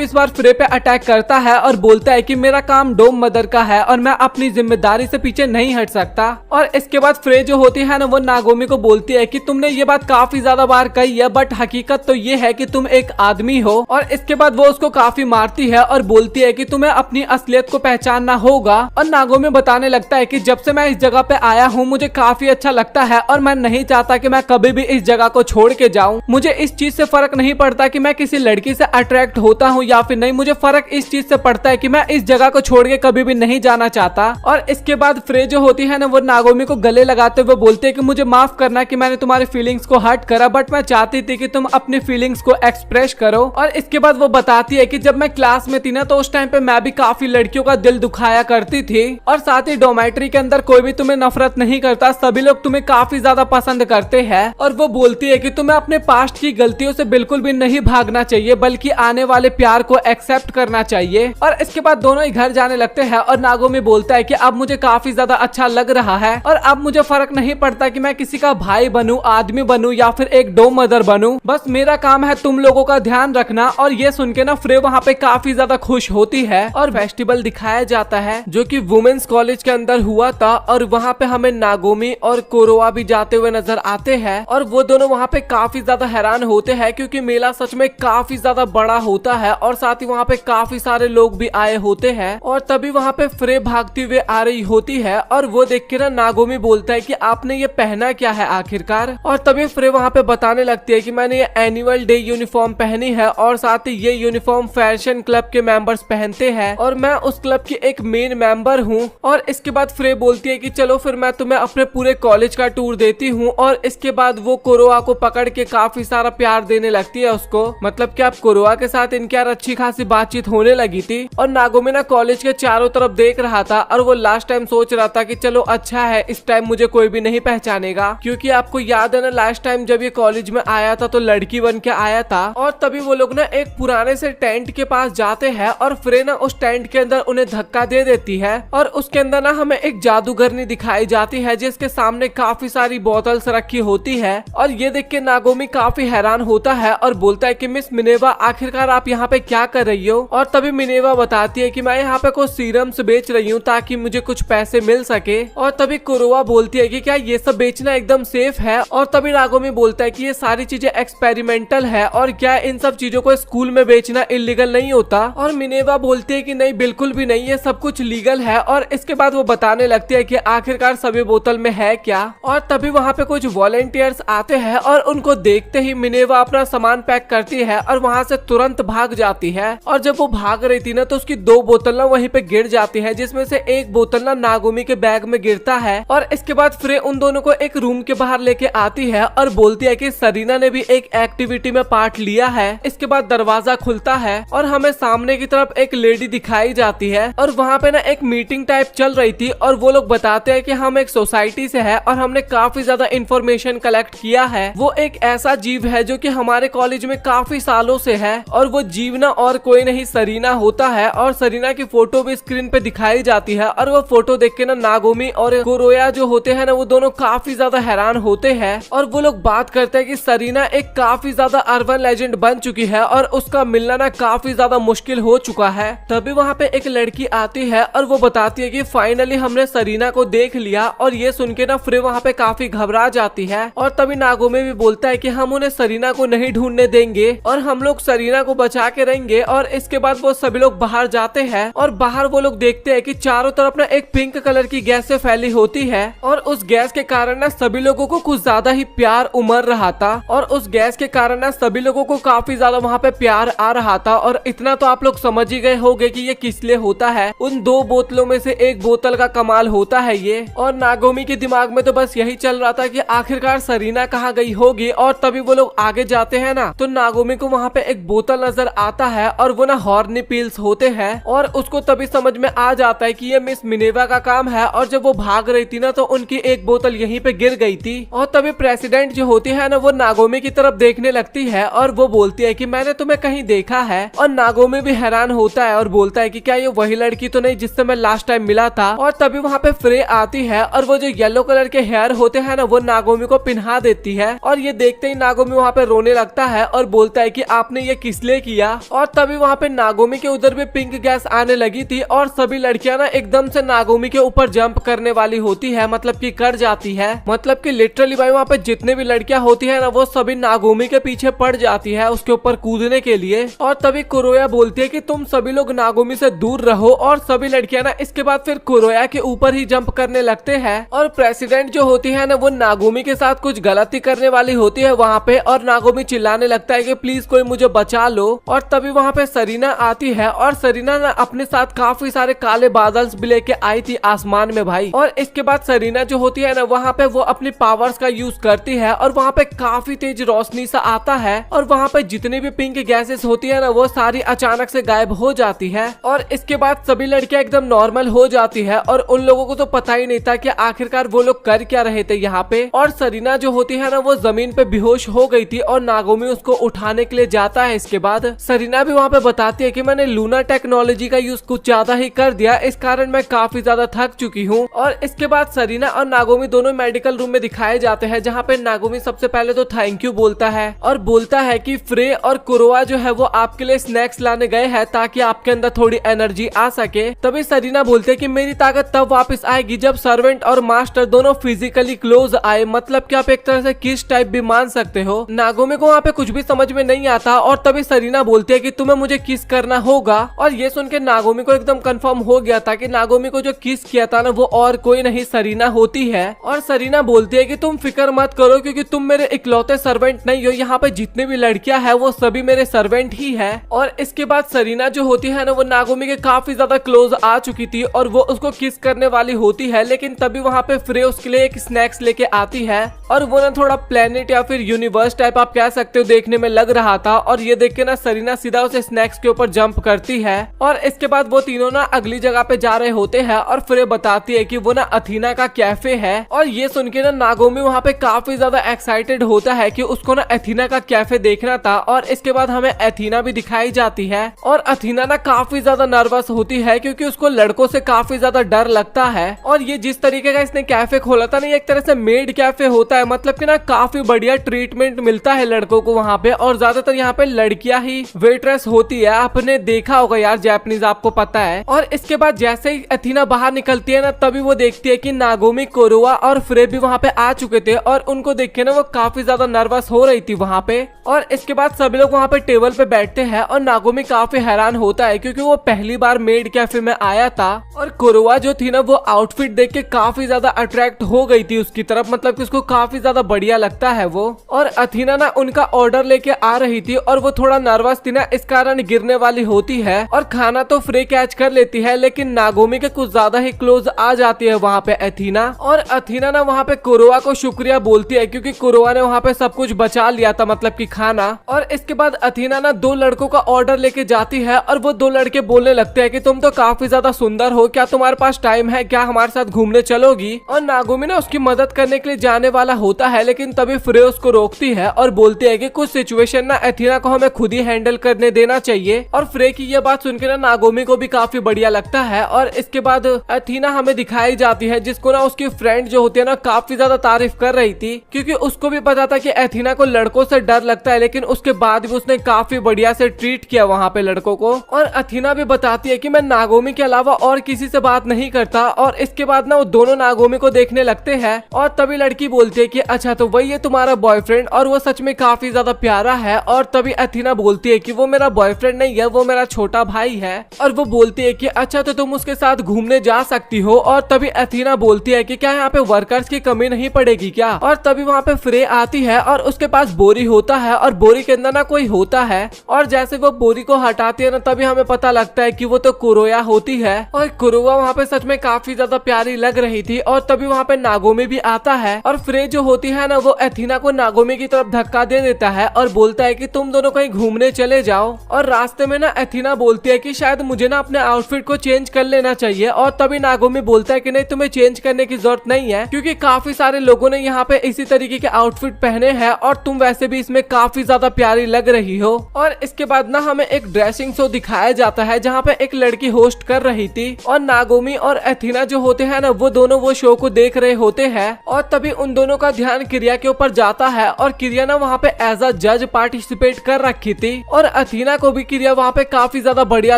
इस बार फ्रे पे अटैक करता है और बोलता है कि मेरा काम डोम मदर का है और मैं अपनी जिम्मेदारी से पीछे नहीं हट सकता। और इसके बाद फ्रे जो होती है ना वो नागोमी को बोलती है कि तुमने ये बात काफी ज्यादा बार कही है, बट हकीकत तो ये है कि तुम एक आदमी हो। और इसके बाद वो उसको काफी मारती है और बोलती है कि तुम्हें अपनी असलियत को पहचानना होगा। और नागोमी बताने लगता है कि जब से मैं इस जगह पे आया हूँ मुझे काफी अच्छा लगता है और मैं नहीं चाहता कि मैं कभी भी इस जगह को छोड़ के जाऊँ। मुझे इस चीज से फर्क नहीं पड़ता कि मैं किसी लड़की से अट्रैक्ट होता हूँ या फिर नहीं, मुझे फर्क इस चीज से पड़ता है कि मैं इस जगह को छोड़ के कभी भी नहीं जाना चाहता। और इसके बाद फ्रे जो होती है ना वो नागोमी को गले लगाते हुए बोलते है कि मुझे माफ करना कि मैंने तुम्हारी फीलिंग्स को हर्ट करा, बट मैं चाहती थी कि तुम अपनी फीलिंग्स को एक्सप्रेस करो। और इसके बाद वो बताती है कि जब मैं क्लास में थी ना तो उस टाइम पे मैं भी काफी लड़कियों का दिल दुखाया करती थी, और साथ ही डोमेट्री के अंदर कोई भी तुम्हें नफरत नहीं करता, सभी लोग तुम्हें काफी ज्यादा पसंद करते हैं। और वो बोलती है कि तुम्हें अपने पास्ट की गलतियों से बिल्कुल भी नहीं भागना चाहिए बल्कि आने वाले प्यार को एक्सेप्ट करना चाहिए। और इसके बाद दोनों ही घर जाने लगते हैं और नागोमी बोलता है कि अब मुझे काफी ज्यादा अच्छा लग रहा है और अब मुझे फर्क नहीं पड़ता कि मैं किसी का भाई बनूं, आदमी बनूं या फिर एक डोम मदर बनूं, बस मेरा काम है तुम लोगों का ध्यान रखना। और ये सुन के ना फ्रे वहाँ पे काफी ज्यादा खुश होती है और फेस्टिवल दिखाया जाता है जो कि वुमेन्स कॉलेज के अंदर हुआ था। और वहाँ पे हमें नागोमी और कोरोआ भी जाते हुए नजर आते हैं और वो दोनों वहाँ पे काफी ज्यादा हैरान होते हैं क्योंकि मेला सच में काफी ज्यादा बड़ा होता है और साथ ही वहाँ पे काफी सारे लोग भी आए होते हैं। और तभी वहाँ पे फ्रे भागती हुए आ रही होती है और वो देख के ना नागोमी बोलता है कि आपने ये पहना क्या है आखिरकार। और तभी फ्रे वहाँ पे बताने लगती है कि मैंने ये एनुअल डे यूनिफॉर्म पहनी है और साथ ही ये यूनिफॉर्म फैशन क्लब के मेंबर्स पहनते हैं और मैं उस क्लब की एक मेन मेंबर हूँ। और इसके बाद फ्रे बोलती है कि चलो फिर मैं तुम्हें अपने पूरे कॉलेज का टूर देती हूँ। और इसके बाद वो कोरोआ को पकड़ के काफी सारा प्यार देने लगती है उसको, मतलब कि अब कोरोआ के साथ इनकी यार अच्छी खासी बातचीत बातचीत होने लगी थी और नागोमी ना कॉलेज के चारों तरफ देख रहा था और वो लास्ट टाइम सोच रहा था कि चलो अच्छा है, इस टाइम मुझे कोई भी नहीं पहचानेगा, क्योंकि आपको याद है ना लास्ट टाइम जब ये कॉलेज में आया था तो लड़की बन के आया था। और तभी वो लोग ना एक पुराने से टेंट के पास जाते हैं और फ्रे ना उस टेंट के अंदर उन्हें धक्का दे देती है और उसके अंदर ना हमें एक जादूगरनी दिखाई जाती है जिसके सामने काफी सारी बोतल्स रखी होती है। और ये देख के नागोमी काफी हैरान होता है और बोलता है कि मिस मिनेवा आखिरकार आप यहाँ पे क्या कर रही हो। और तभी मिनेवा बताती है कि मैं यहाँ पे कुछ सीरम्स बेच रही हूँ ताकि मुझे कुछ पैसे मिल सके। और तभी कुरोआ बोलती है कि क्या ये सब बेचना एकदम सेफ है। और तभी नागोमी बोलता है कि ये सारी चीजें एक्सपेरिमेंटल है और क्या इन सब चीजों को स्कूल में बेचना इलीगल नहीं होता। और मिनेवा बोलती है कि नहीं बिल्कुल भी नहीं, ये सब कुछ लीगल है। और इसके बाद वो बताने लगती है कि आखिरकार सभी बोतल में है क्या। और तभी वहाँ पे कुछ वॉलेंटियर्स आते हैं और उनको देखते ही मिनेवा अपना सामान पैक करती है और वहाँ से तुरंत भाग जाती है। और जब वो भाग रही थी ना तो उसकी 2 बोतल ना वहीं पे गिर जाती है, जिसमें से एक बोतल ना नागोमी के बैग में गिरता है। और इसके बाद फ्रे उन दोनों को एक रूम के बाहर लेके आती है और बोलती है कि सरीना ने भी एक एक्टिविटी में पार्ट लिया है। इसके बाद दरवाजा खुलता है और हमें सामने की तरफ एक लेडी दिखाई जाती है और वहाँ पे ना एक मीटिंग टाइप चल रही थी और वो लोग बताते हैं कि हम एक सोसाइटी से है और हमने काफी ज्यादा इंफॉर्मेशन कलेक्ट किया है। वो एक ऐसा जीव है जो कि हमारे कॉलेज में काफी सालों से है और वो जीव ना और कोई नहीं सरीना होता है। और सरीना की फोटो भी स्क्रीन पे दिखाई जाती है और वो फोटो देख के ना नागोमी और कुरोया जो होते हैं ना वो दोनों काफी ज्यादा हैरान होते हैं और वो लोग बात करते हैं कि सरीना एक काफी ज्यादा अर्बन लेजेंड बन चुकी है और उसका मिलना ना काफी ज्यादा मुश्किल हो चुका है। तभी वहाँ पे एक लड़की आती है और वो बताती है कि फाइनली हमने सरीना को देख लिया। और ये सुन के ना फ्रे वहाँ पे काफी घबरा जाती है। और तभी नागोमी भी बोलता है कि हम उन्हें सरीना को नहीं ढूंढने देंगे और हम लोग सरीना को बचा के रहेंगे। और इसके बाद वो सभी लोग बाहर जाते हैं और बाहर वो लोग देखते हैं कि चारों तरफ ना एक पिंक कलर की गैस से फैली होती है और उस गैस के कारण ना सभी लोगों को कुछ ज्यादा ही प्यार उमड़ रहा था। और उस गैस के कारण ना सभी लोगों को काफी ज्यादा वहाँ पे प्यार आ रहा था। और इतना तो आप लोग समझ ही गए होंगे कि ये किस लिए होता है। उन 2 बोतलों में से एक बोतल का कमाल होता है ये। और नागोमी के दिमाग में तो बस यही चल रहा था कि आखिरकार सरीना कहाँ गई होगी। और तभी वो लोग आगे जाते हैं ना तो नागोमी को वहाँ पे एक बोतल नजर आता है और वो ना हॉर्नी पील्स होते हैं और उसको तभी समझ में आ जाता है कि ये मिस मिनेवा का काम है। और जब वो भाग रही थी ना तो उनकी एक बोतल यहीं पे गिर गई थी। और तभी प्रेसिडेंट जो होती है ना वो नागोमी की तरफ देखने लगती है और वो बोलती है कि मैंने तुम्हें कहीं देखा है। और नागोमी भी हैरान होता है और बोलता है कि क्या ये वही लड़की तो नहीं जिससे मैं लास्ट टाइम मिला था। और तभी वहाँ पे फ्रे आती है और वो जो येलो कलर के हेयर होते हैं ना वो नागोमी को पिन्हा देती है। और ये देखते ही नागोमी वहाँ पे रोने लगता है और बोलता है कि आपने ये किस लिए किया। और तभी वहाँ पे नागोमी के उधर भी पिंक गैस आने लगी थी और सभी लड़कियां ना एकदम से नागोमी के ऊपर जंप करने वाली होती है, मतलब कि कर जाती है। मतलब कि लिटरली भाई वहाँ पे जितने भी लड़कियां होती है ना वो सभी नागोमी के पीछे पड़ जाती है उसके ऊपर कूदने के लिए। और तभी कुरोया बोलती है कि तुम सभी लोग नागोमी से दूर रहो। और सभी लड़कियां ना इसके बाद फिर कुरोया के ऊपर ही जंप करने लगते हैं। और प्रेसिडेंट जो होती है ना वो नागोमी के साथ कुछ गलती करने वाली होती है वहाँ पे और नागोमी चिल्लाने लगता है कि प्लीज कोई मुझे बचा लो। और तभी वहाँ पे सरीना आती है और सरीना ना अपने साथ काफी सारे काले बादल्स भी लेके आई थी आसमान में भाई। और इसके बाद सरीना जो होती है ना वहाँ पे वो अपनी पावर्स का यूज करती है और वहाँ पे काफी तेज रोशनी सा आता है और वहाँ पे जितनी भी पिंक गैसेस होती है ना वो सारी अचानक से गायब हो जाती है। और इसके बाद सभी लड़कियां एकदम नॉर्मल हो जाती है और उन लोगों को तो पता ही नहीं था कि आखिरकार वो लोग कर क्या रहे थे यहाँ पे। और सरीना जो होती है ना वो जमीन पे बेहोश हो गई थी और नागोमी उसको उठाने के लिए जाता है। इसके बाद सरीना भी वहाँ पे बताती है कि मैंने लूना टेक्नोलॉजी का यूज कुछ ज्यादा ही कर दिया, इस कारण मैं काफी ज्यादा थक चुकी हूँ। और इसके बाद सरीना और नागोमी दोनों मेडिकल रूम में दिखाए जाते हैं जहाँ पे नागोमी सबसे पहले तो थैंक यू बोलता है और बोलता है कि फ्रे और कुरोआ जो है वो आपके लिए स्नैक्स लाने गए हैं ताकि आपके अंदर थोड़ी एनर्जी आ सके। तभी सरीना बोलते है कि मेरी ताकत तब वापस आएगी जब सर्वेंट और मास्टर दोनों फिजिकली क्लोज आए, मतलब कि आप एक तरह से किस टाइप भी मान सकते हो। नागोमी को वहाँ पे कुछ भी समझ में नहीं आता और तभी सरीना बोलती है कि तुम्हें मुझे किस करना होगा। और ये सुन के नागोमी को एकदम कंफर्म हो गया था कि नागोमी को जो किस किया था ना वो और कोई नहीं सरीना होती है। और सरीना बोलती है कि तुम फिक्र मत करो क्योंकि तुम मेरे इकलौते सर्वेंट नहीं हो, यहाँ पे जितने भी लड़कियां हैं वो सभी मेरे सर्वेंट ही है। और इसके बाद सरीना जो होती है ना वो नागोमी के काफी ज्यादा क्लोज आ चुकी थी और वो उसको किस करने वाली होती है, लेकिन तभी वहाँ पे फ्रे उसके लिए एक स्नैक्स लेके आती है और वो ना थोड़ा प्लेनेट या फिर यूनिवर्स टाइप आप कह सकते हो देखने में लग रहा था। और ये देख के ना सरीना सीधा उसे स्नैक्स के ऊपर जंप करती है। और इसके बाद वो तीनों ना अगली जगह पे जा रहे होते हैं और फ्रे बताती है कि वो ना अथीना का कैफे है। और ये सुन के ना नागोमी वहाँ पे काफी ज्यादा एक्साइटेड होता है कि उसको ना अथीना का कैफे देखना था। और इसके बाद हमें अथीना भी दिखाई जाती है और अथीना ना काफी ज्यादा नर्वस होती है क्योंकि उसको लड़कों से काफी ज्यादा डर लगता है। और ये जिस तरीके का इसने कैफे खोला था ना, ये एक तरह से मेड कैफे होता है, मतलब कि ना काफी बढ़िया ट्रीटमेंट मिलता है लड़कों को वहाँ पे। और ज्यादातर यहाँ पे लड़कियां ही वेट्रेस होती है, आपने देखा होगा यार जापानीज, आपको पता है। और इसके बाद जैसे ही अथीना बाहर निकलती है ना, तभी वो देखती है कि नागोमी, कोरुआ और फ्रे भी वहाँ पे आ चुके थे। और उनको देख के ना वो काफी ज्यादा नर्वस हो रही थी वहाँ पे। और इसके बाद सभी लोग वहाँ पे टेबल पे बैठते हैं और नागोमी काफी हैरान होता है क्योंकि वो पहली बार मेड कैफे में आया था। और कोरुआ जो थी ना, वो आउटफिट देख के काफी ज्यादा अट्रैक्ट हो गई थी उसकी तरफ, मतलब कि उसको काफी ज्यादा बढ़िया लगता है वो। और अथीना ना उनका ऑर्डर लेके आ रही थी और वो थोड़ा नर्वस थी ना, इस कारण गिरने वाली होती है। और खाना तो फ्रे कैच कर लेती है, लेकिन नागोमी के कुछ ज्यादा ही क्लोज आ जाती है वहाँ पे अथीना। और अथीना ना वहाँ पे कोरुआ को शुक्रिया बोलती है क्योंकि कोरुआ ने वहाँ पे सब कुछ बचा लिया था, मतलब कि खाना। और इसके बाद अथीना ना 2 लड़कों का ऑर्डर लेके जाती है और वो 2 लड़के बोलने लगते हैं कि तुम तो काफी ज्यादा सुंदर हो, क्या तुम्हारे पास टाइम है, क्या हमारे साथ घूमने चलोगी। और नागोमी ना उसकी मदद करने के लिए जाने वाला होता है, लेकिन तभी फ्रे उसको रोकती है और बोलती है कि कुछ सिचुएशन ना अथीना को हमें खुद ही हैंडल करने देना चाहिए। और फ्रे की ये बात सुनकर ना नागोमी को भी काफी बढ़िया लगता है। और इसके बाद अथीना हमें दिखाई जाती है, जिसको ना उसकी फ्रेंड जो होती है ना काफी ज्यादा तारीफ कर रही थी, क्योंकि उसको भी पता था कि अथीना को लड़कों से डर लगता है, लेकिन उसके बाद भी उसने काफी बढ़िया से ट्रीट किया वहाँ पे लड़कों को। और अथीना भी बताती है कि मैं नागोमी के अलावा और किसी से बात नहीं करता। और इसके बाद ना वो दोनों नागोमी को देखने लगते हैं और तभी लड़की बोलती है कि अच्छा तो वही है तुम्हारा बॉयफ्रेंड, और वो सच में काफी ज्यादा प्यारा है। और तभी अथीना बोलती है कि वो मेरा बॉयफ्रेंड नहीं है, वो मेरा छोटा भाई है। और वो बोलती है कि अच्छा तो तुम उसके साथ घूमने जा सकती हो। और तभी अथीना बोलती है कि क्या यहाँ पे वर्कर्स की कमी नहीं पड़ेगी क्या। और तभी वहाँ पे फ्रे आती है और उसके पास बोरी होता है और बोरी के अंदर ना कोई होता है। और जैसे वो बोरी को हटाती है ना, तभी हमें पता लगता है कि वो तो कुरोया होती है। और कुरोया वहाँ पे सच में काफी ज्यादा प्यारी लग रही थी। और तभी वहाँ पे नागोमी भी आता है और फ्रे जो होती है ना, वो अथीना को नागोमी की तरफ धक्का दे देता है और बोलता है कि तुम दोनों कहीं घूमने चले जाओ। और रास्ते में ना अथीना बोलती है कि शायद मुझे ना अपने आउटफिट को चेंज कर लेना चाहिए। और तभी नागोमी बोलता है कि नहीं, तुम्हें चेंज करने की जरूरत नहीं है, क्योंकि काफी सारे लोगों ने यहाँ पे इसी तरीके के आउटफिट पहने हैं और तुम वैसे भी इसमें काफी ज्यादा प्यारी लग रही हो। और इसके बाद ना हमें एक ड्रेसिंग शो दिखाया जाता है जहाँ पे एक लड़की होस्ट कर रही थी और नागोमी और अथीना जो होते हैं ना, वो दोनों वो शो को देख रहे होते हैं। और तभी उन दोनों का ध्यान क्रिया के ऊपर जाता है और क्रिया ना वहाँ पे एज अ जज पार्टिसिपेट कर रखी थी। और अथीना को भी क्रिया वहाँ पे काफी ज्यादा बढ़िया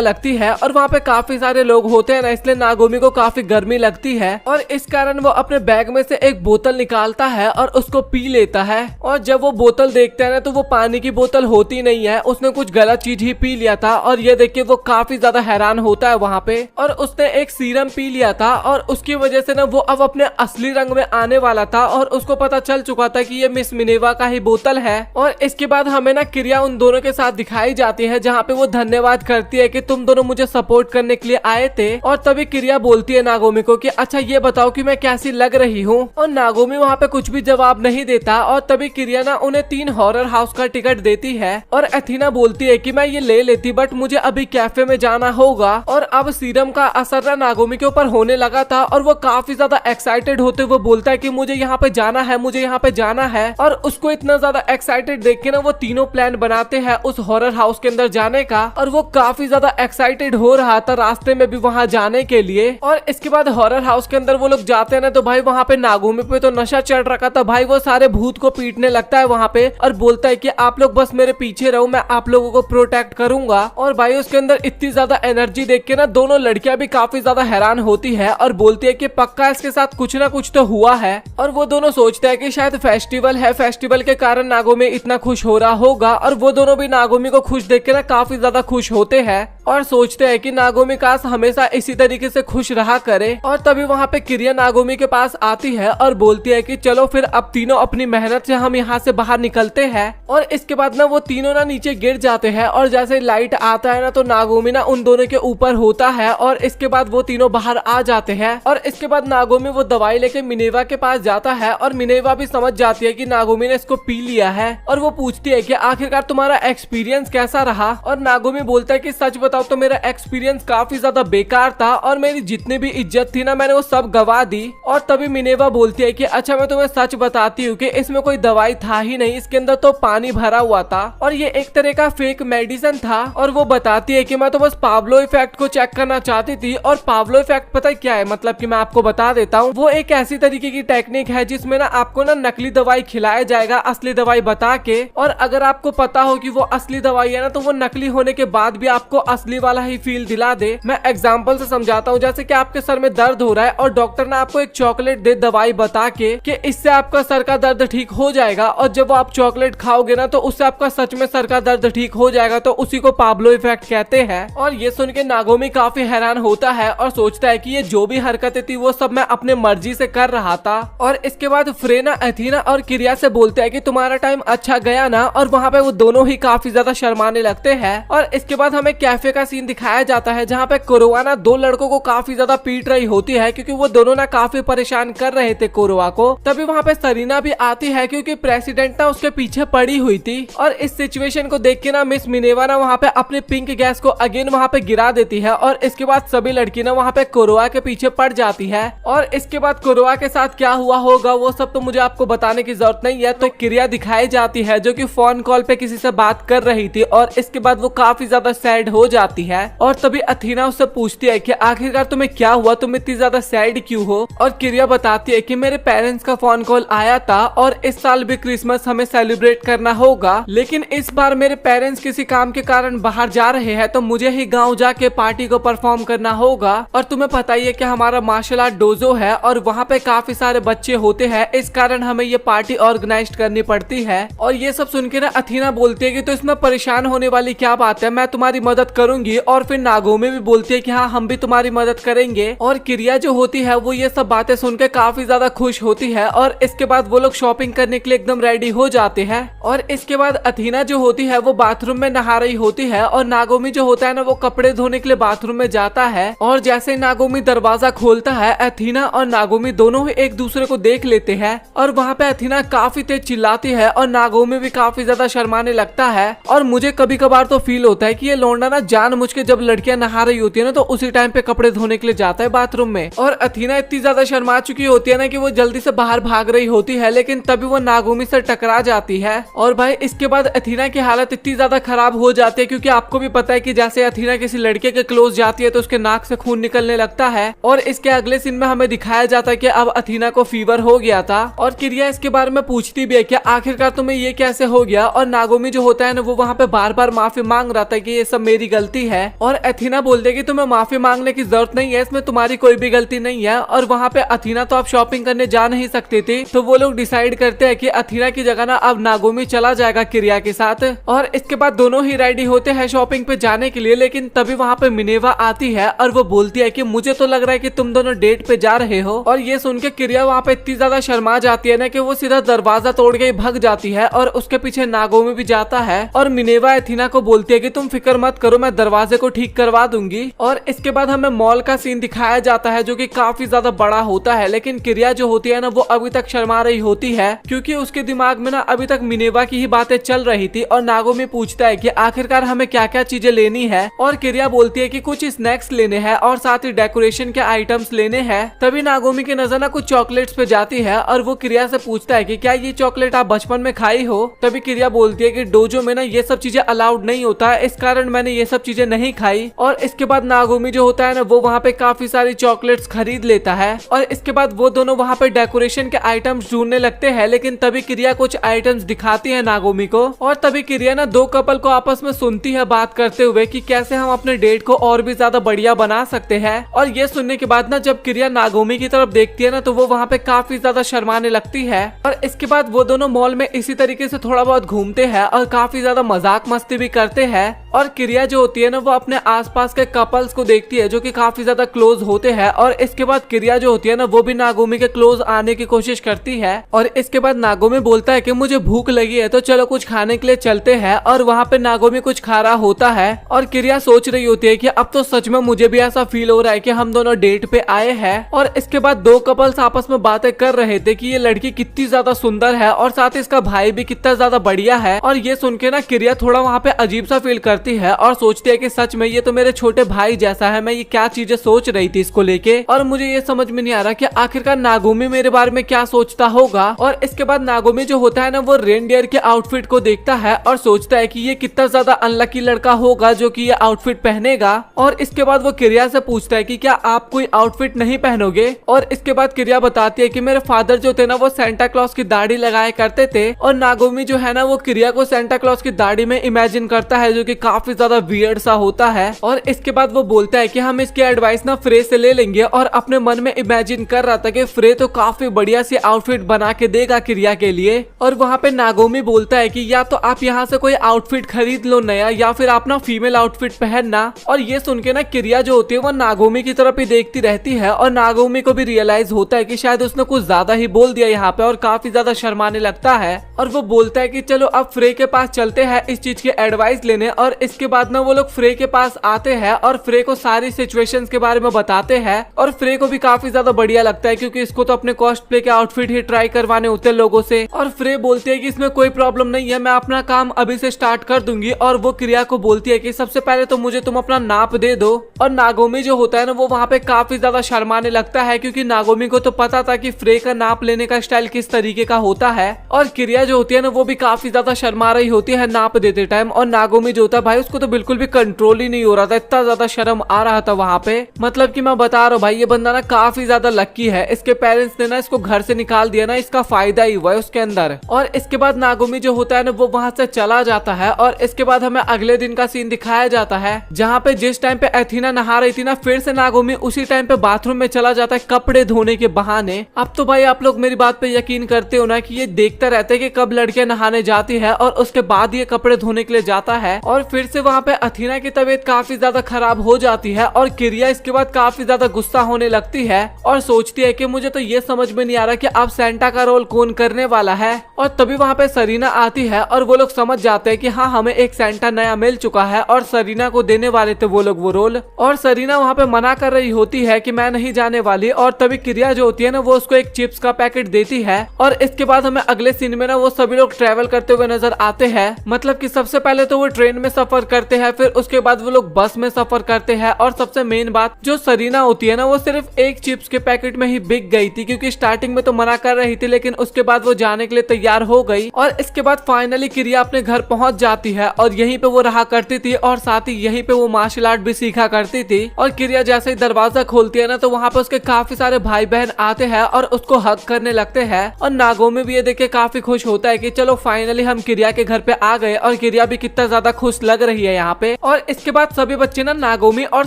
लगती है और वहाँ पे काफी सारे लोग होते हैं ना, इसलिए नागोमी को काफी गर्मी लगती है। और इस कारण वो अपने बैग में से एक बोतल निकालता है और उसको पी लेता है। और जब वो बोतल देखता है ना, तो वो पानी की बोतल होती नहीं है, उसने कुछ गलत चीज ही पी लिया था। और ये देख के वो काफी ज्यादा हैरान होता है वहाँ पे। और उसने एक सीरम पी लिया था और उसकी वजह से ना वो अब अपने असली रंग में आने वाला था और उसको पता चल चुका था कि ये मिस मिनेवा का ही बोतल है। और इसके बाद हमें ना क्रिया उन दोनों के साथ दिखाई जाती है, जहाँ पे वो धन्यवाद करती है कि तुम दोनों मुझे सपोर्ट करने के लिए आए थे। और तभी क्रिया बोलती है नागोमी को कि अच्छा ये बताओ कि मैं कैसी लग रही हूँ। और नागोमी वहाँ पे कुछ भी जवाब नहीं देता। और तभी क्रिया ना उन्हें 3 हॉरर हाउस का टिकट देती है और अथीना बोलती है कि मैं ये ले लेती, बट मुझे अभी कैफे में जाना होगा। और अब सीरम का असर ना नागोमी के ऊपर होने लगा था और वो काफी ज्यादा एक्साइटेड होते हुए बोलता है कि मुझे यहाँ पे जाना है, मुझे यहाँ पे जाना है। और उसको इतना ज्यादा एक्साइटेड देख के ना वो तीनों प्लान बनाते हैं उस हॉरर हाउस के अंदर जाने का। और वो काफी ज्यादा एक्साइटेड हो रहा था रास्ते में भी वहाँ जाने के लिए। और इसके बाद हॉरर हाउस के अंदर वो लोग जाते हैं ना, तो भाई वहाँ पे नागोमी पे तो नशा चढ़ रखा था भाई, वो सारे भूत को पीटने लगता है वहाँ पे और बोलता है कि आप लोग बस मेरे पीछे रहो, मैं आप लोगों को प्रोटेक्ट करूंगा। और भाई उसके अंदर इतनी ज्यादा एनर्जी देख के ना दोनों लड़कियां भी काफी ज्यादा हैरान होती है और बोलती है कि पक्का इसके साथ कुछ ना कुछ तो हुआ है। और वो दोनों सोचते हैं कि शायद फेस्टिवल है, फेस्टिवल के कारण नागोमी इतना खुश हो रहा होगा। और वो दोनों भी नागोमी को खुश देख के ना काफी ज्यादा खुश होते हैं। और सोचते हैं कि नागोमी काश हमेशा इसी तरीके से खुश रहा करे। और तभी वहाँ पे किरिया नागोमी के पास आती है और बोलती है कि चलो फिर अब तीनों अपनी मेहनत से हम यहाँ से बाहर निकलते हैं। और इसके बाद ना वो तीनों ना नीचे गिर जाते हैं और जैसे लाइट आता है ना तो नागोमी ना उन दोनों के ऊपर होता है और इसके बाद वो तीनों बाहर आ जाते हैं। और इसके बाद नागोमी वो दवाई लेके मिनेवा के पास जाता है और मिनेवा भी समझ जाती है कि नागोमी ने इसको पी लिया है और वो पूछती है कि आखिरकार तुम्हारा एक्सपीरियंस कैसा रहा। और नागोमी बोलता है कि सच बताओ तो मेरा एक्सपीरियंस काफी ज्यादा बेकार था और मेरी जितनी भी इज्जत थी ना मैंने वो सब गवा दी। और तभी मिनेवा बोलती है कि अच्छा मैं तुम्हें सच बताती हूँ कि इसमें कोई दवाई था ही नहीं, इसके अंदर तो पानी भरा हुआ था और ये एक तरह का फेक मेडिसिन था। और वो बताती है कि मैं तो बस पाब्लो इफेक्ट को चेक करना चाहती थी। और पाब्लो इफेक्ट पता है क्या है, मतलब कि मैं आपको बता देता हूँ, वो एक ऐसी तरीके की टेक्निक है जिसमें ना आपको ना नकली दवाई खिलाया जाएगा असली दवाई बता के। और अगर आपको पता हो कि वो असली दवाई है ना तो वो नकली होने के बाद भी आपको असली वाला ही फील दिला दे। मैं एग्जाम्पल से समझाता हूँ, जैसे कि आपके सर में दर्द हो रहा है और डॉक्टर ने आपको एक चॉकलेट दे दवाई बता के कि इससे आपका सर का दर्द ठीक हो जाएगा। और जब आप चॉकलेट खाओगे ना तो उससे आपका सच में सर का दर्द ठीक हो जाएगा, तो उसी को पाब्लो इफेक्ट कहते हैं। और ये सुन के नागोमी काफी हैरान होता है और सोचता है कि ये जो भी हरकतें थी वो सब मैं अपने मर्जी से कर रहा था। और इसके बाद फ्रेना, एथीना और किरिया से बोलते हैं कि तुम्हारा टाइम अच्छा गया ना। और वहाँ पे वो दोनों ही काफी ज्यादा शर्माने लगते हैं। और इसके बाद हमें कैफे का सीन दिखाया जाता है जहाँ पे कोरोवा ना दो लड़कों को काफी ज्यादा पीट रही होती है क्योंकि वो दोनों ना काफी परेशान कर रहे थे कोरोवा को। तभी वहाँ पे सरीना भी आती है क्योंकि प्रेसिडेंट ना उसके पीछे पड़ी हुई थी। और इस सिचुएशन को देख के ना मिस मिनेवा ना वहाँ पे अपनी पिंक गैस को अगेन वहाँ पे गिरा देती है। और इसके बाद सभी लड़की ना वहाँ पे कोरोवा के पीछे पड़ जाती है। और इसके बाद कोरोवा के साथ क्या हुआ होगा वो सब तो मुझे आपको बताने की जरूरत नहीं है। तो किरिया दिखाई जाती है जो कि फोन कॉल पे किसी से बात कर रही थी और इसके बाद वो काफी ज्यादा सैड हो जाती है। और तभी अथीना उससे पूछती है कि आखिरकार तुम्हें क्या हुआ, तुम इतनी ज्यादा सैड क्यों हो। और किरिया बताती है कि मेरे पेरेंट्स का फोन कॉल आया था और इस साल भी क्रिसमस हमें सेलिब्रेट करना होगा, लेकिन इस बार मेरे पेरेंट्स किसी काम के कारण बाहर जा रहे हैं तो मुझे ही गांव जाके पार्टी को परफॉर्म करना होगा। और तुम्हें पता ही है कि हमारा मार्शल आर्ट डोजो है और वहाँ पे काफी सारे बच्चे होते हैं, इस कारण हमें ये पार्टी ऑर्गेनाइज करनी पड़ती है। और ये सब सुन के ना अथीना बोलती है कि तो इसमें परेशान होने वाली क्या बात है, मैं तुम्हारी मदद करूंगी। और फिर नागोमी भी बोलती है कि हाँ हम भी तुम्हारी मदद करेंगे। और किरिया जो होती है वो ये सब बातें सुन के काफी ज्यादा खुश होती है। और इसके बाद वो लोग शॉपिंग करने के लिए एकदम रेडी हो जाते हैं। और इसके बाद अथीना जो होती है वो बाथरूम में नहा रही होती है और नागोमी जो होता है ना वो कपड़े धोने के लिए बाथरूम में जाता है। और जैसे नागोमी दरवाजा खोलता है अथीना और नागोमी दोनों ही एक दूसरे को देख लेते हैं। और वहाँ पे अथीना काफी तेज चिल्लाती है और नागोमी भी काफी ज्यादा शर्माने लगता है। और मुझे कभी कभार तो फील होता है कि ये लौंडा ना जानबूझ के जब लड़कियां नहा रही होती है ना तो उसी टाइम पे कपड़े धोने के लिए जाता है बाथरूम में। और अथीना इतनी ज्यादा शर्मा चुकी होती है ना कि वो जल्दी से बाहर भाग रही होती है, लेकिन तभी वो नागोमी से टकरा जाती है। और भाई इसके बाद अथीना की हालत इतनी ज्यादा खराब हो जाती है क्योंकि आपको भी पता है कि जैसे अथीना किसी लड़के के क्लोज जाती है तो उसके नाक से खून निकलने लगता है। और इसके अगले सीन में हमें दिखाया जाता है कि अब अथीना को फीवर हो गया था। और किरिया इसके बारे में पूछती भी है कि आखिरकार तुम्हें ये कैसे हो गया। और नागोमी जो होता है ना वो वहाँ पे बार बार माफी मांग रहा था कि ये सब मेरी गलती है। और अथीना बोलती है कि तुम्हें माफी मांगने की जरूरत नहीं है, इसमें तुम्हारी कोई भी गलती नहीं है। और वहाँ पे अथीना तो आप शॉपिंग करने जा नहीं सकती थी, तो वो लोग डिसाइड करते हैं कि अथीना की जगह ना अब नागोमी चला जाएगा किरिया के साथ। और इसके बाद दोनों ही रेडी होते हैं शॉपिंग पे जाने के लिए, लेकिन तभी वहाँ पे मिनेवा आती है और वो बोलती है कि मुझे तो लग रहा है कि तुम दोनों डेट पे जा रहे हो। और ये सुन के किरिया वहाँ पे इतनी ज्यादा शर्मा जाती है ना कि वो सीधा दरवाजा तोड़ के भाग जाती है और उसके पीछे नागोमी भी जाता है। और मिनेवा अथीना को बोलती है कि तुम फिक्र मत करो, मैं दरवाजे को ठीक करवा दूंगी। और इसके बाद हमें मॉल का सीन दिखाया जाता है जो कि काफी ज्यादा बड़ा होता है, लेकिन किरिया जो होती है ना वो अभी तक शर्मा रही होती है क्योंकि उसके दिमाग में ना अभी तक मिनेवा की ही बातें चल रही थी। और नागोमी पूछता है कि आखिरकार हमें क्या क्या चीजें लेनी है। और किरिया बोलती है कि कुछ स्नैक्स लेने हैं और साथ ही डेकोरेशन के आइटम्स लेने हैं। तभी नागोमी की नजर ना कुछ चॉकलेट्स पे जाती है और वो किरिया से पूछता है कि क्या ये चॉकलेट आप बचपन में खाई हो। तभी किरिया बोलती है कि डोजो में ना ये सब चीजें अलाउड नहीं होता है, इस कारण मैंने ये सब चीजें नहीं खाई। और इसके बाद नागोमी जो होता है ना वो वहाँ पे काफी सारी चॉकलेट्स खरीद लेता है। और इसके बाद वो दोनों वहाँ पे डेकोरेशन के आइटम्स ढूंढने लगते हैं, लेकिन तभी किरिया कुछ आइटम्स दिखाती है नागोमी को। और तभी किरिया ना दो कपल को आपस में सुनती है बात करते हुए कि कैसे हम अपने डेट को और भी ज्यादा बढ़िया बना सकते हैं। और ये सुनने के बाद ना जब किरिया नागोमी की तरफ देखती है ना तो वो वहाँ पे काफी ज्यादा शर्माने लगती है। और इसके बाद वो दोनों मॉल में इसी तरीके से थोड़ा बहुत घूमते हैं और काफी ज्यादा मजाक मस्ती भी करते हैं। और किरिया जो होती है ना वो अपने आसपास के कपल्स को देखती है जो कि काफी ज्यादा क्लोज होते हैं, और इसके बाद किरिया जो होती है ना वो भी नागोमी के क्लोज आने की कोशिश करती है। और इसके बाद नागोमी बोलता है कि मुझे भूख लगी है तो चलो कुछ खाने के लिए चलते हैं, और वहाँ पे नागोमी कुछ खा रहा होता है और किरिया सोच रही होती है कि अब तो सच में मुझे भी ऐसा फील हो रहा है कि हम दोनों डेट पे आए हैं। और इसके बाद दो कपल्स आपस में बातें कर रहे थे कि ये लड़की कितनी ज्यादा सुंदर है और साथ ही इसका भाई भी कितना ज्यादा बढ़िया है। और ये सुन के ना किरिया थोड़ा वहाँ पे अजीब सा फील करती है और सोचती है कि सच में ये तो मेरे छोटे भाई जैसा है। मैं ये क्या चीजें सोच रही थी इसको लेके, और मुझे ये समझ में नहीं आ रहा कि आखिरकार नागोमी मेरे बारे में क्या सोचता होगा। और इसके बाद नागोमी जो होता है ना वो रेनडियर के आउटफिट को देखता है और सोचता है कि ये कितना ज्यादा अनलकी लड़का होगा जो कि ये आउटफिट पहनेगा। और इसके बाद वो किरिया से पूछता है कि क्या आप कोई आउटफिट नहीं पहनोगे। और इसके बाद किरिया बताती है कि मेरे फादर जो थे ना वो सेंटा क्लॉज की दाढ़ी लगाया करते थे। और नागोमी जो है ना वो किरिया को सेंटा क्लॉज की दाढ़ी में इमेजिन करता है जो कि काफी ज्यादा वियर्ड सा होता है। और इसके बाद वो बोलता है कि हम इसकी एडवाइस ना फ्रे से ले लेंगे, और अपने मन में इमेजिन कर रहा था कि फ्रे तो काफी बढ़िया सी आउटफिट बना के देगा किरिया के लिए। और वहाँ पे नागोमी बोलता है कि या तो आप यहाँ से कोई आउटफिट खरीद लो नया, या फिर आप ना फीमेल आउटफिट पहनना। और ये सुन के ना किरिया जो होती है वो नागोमी की तरफ ही देखती रहती है, और नागोमी को भी रियलाइज होता है कि शायद उसने कुछ ज्यादा ही बोल दिया यहाँ पे, और काफी ज्यादा शर्माने लगता है। और वो बोलता है कि चलो अब फ्रे के पास चलते हैं इस चीज की एडवाइस लेने। और इसके बाद ना वो लोग फ्रे के पास आते हैं और फ्रे को सारी सिचुएशंस के बारे में बताते हैं। और फ्रे को भी काफी ज्यादा बढ़िया लगता है क्योंकि इसको तो अपने कॉस्प्ले के आउटफिट ही ट्राई करवाने होते हैं लोगों से। और फ्रे बोलती है कि इसमें कोई प्रॉब्लम नहीं है, मैं अपना काम अभी से स्टार्ट कर दूंगी। और वो किरिया को बोलती है कि सबसे पहले तो मुझे तुम अपना नाप दे दो। और नागोमी जो होता है ना वो वहाँ पे काफी ज्यादा शर्माने लगता है क्योंकि नागोमी को तो पता था कि फ्रे का नाप लेने का स्टाइल किस तरीके का होता है। और किरिया जो होती है ना वो भी काफी ज्यादा शर्मा रही होती है नाप देते टाइम। और नागोमी जो होता है भाई उसको तो बिल्कुल भी कंट्रोल ही नहीं हो रहा था, इतना ज्यादा शर्म आ रहा था वहाँ पे। मतलब कि मैं बता रहा हूँ भाई ये बंदा ना काफी ज्यादा लक्की है, इसके पेरेंट्स ने ना इसको घर से निकाल दिया ना, इसका फायदा ही हुआ है उसके अंदर। और इसके बाद नागोमी जो होता है ना वो वहाँ से चला जाता है। और इसके बाद हमें अगले दिन का सीन दिखाया जाता है जहाँ पे जिस टाइम पे एथीना नहा रही थी ना फिर से नागोमी उसी टाइम पे बाथरूम में चला जाता है कपड़े धोने के बहाने। अब तो भाई आप लोग मेरी बात पे यकीन करते हो ना कि ये देखता रहता है कि कब लड़कियां नहाने जाती है और उसके बाद ये कपड़े धोने के लिए जाता है। और फिर से वहाँ पे एथीना की तबीयत काफी ज्यादा खराब हो जाती है और किरिया इसके बाद काफी ज्यादा गुस्सा होने लगती है और सोचती है कि मुझे तो ये समझ में नहीं आ रहा कि अब सेंटा का रोल कौन करने वाला है। और तभी वहाँ पे सरीना आती है और वो लोग समझ जाते हैं कि हाँ हमें एक सेंटा नया मिल चुका है और सरीना को देने वाले थे वो लोग वो रोल। और सरीना वहाँ पे मना कर रही होती है कि मैं नहीं जाने वाली। और तभी किरिया जो होती है ना वो उसको एक चिप्स का पैकेट देती है। और इसके बाद हमें अगले सीन में ना वो सभी लोग ट्रेवल करते हुए नजर आते हैं। मतलब कि सबसे पहले तो वो ट्रेन में सफर करते हैं, फिर उसके बाद वो लोग बस में सफर करते हैं। और सबसे मेन बात जो सरीना होती है ना वो सिर्फ एक चिप्स के पैकेट में ही बिक गई थी क्योंकि स्टार्टिंग में तो मना कर रही थी लेकिन उसके बाद वो जाने के लिए तैयार हो गई। और इसके बाद फाइनली किरिया अपने घर पहुंच जाती है और यहीं पे वो रहा करती थी और साथ ही यहीं पे वो मार्शल आर्ट भी सीखा करती थी। और किरिया जैसे ही दरवाजा खोलती है ना तो वहाँ पे उसके काफी सारे भाई बहन आते हैं और उसको हक करने लगते हैं। और नागोमी भी ये देख के काफी खुश होता है कि चलो फाइनली हम किरिया के घर पे आ गए। और किरिया भी कितना ज्यादा खुश लग रही है यहाँ पे। और इसके बाद सभी बच्चे ना नागोमी और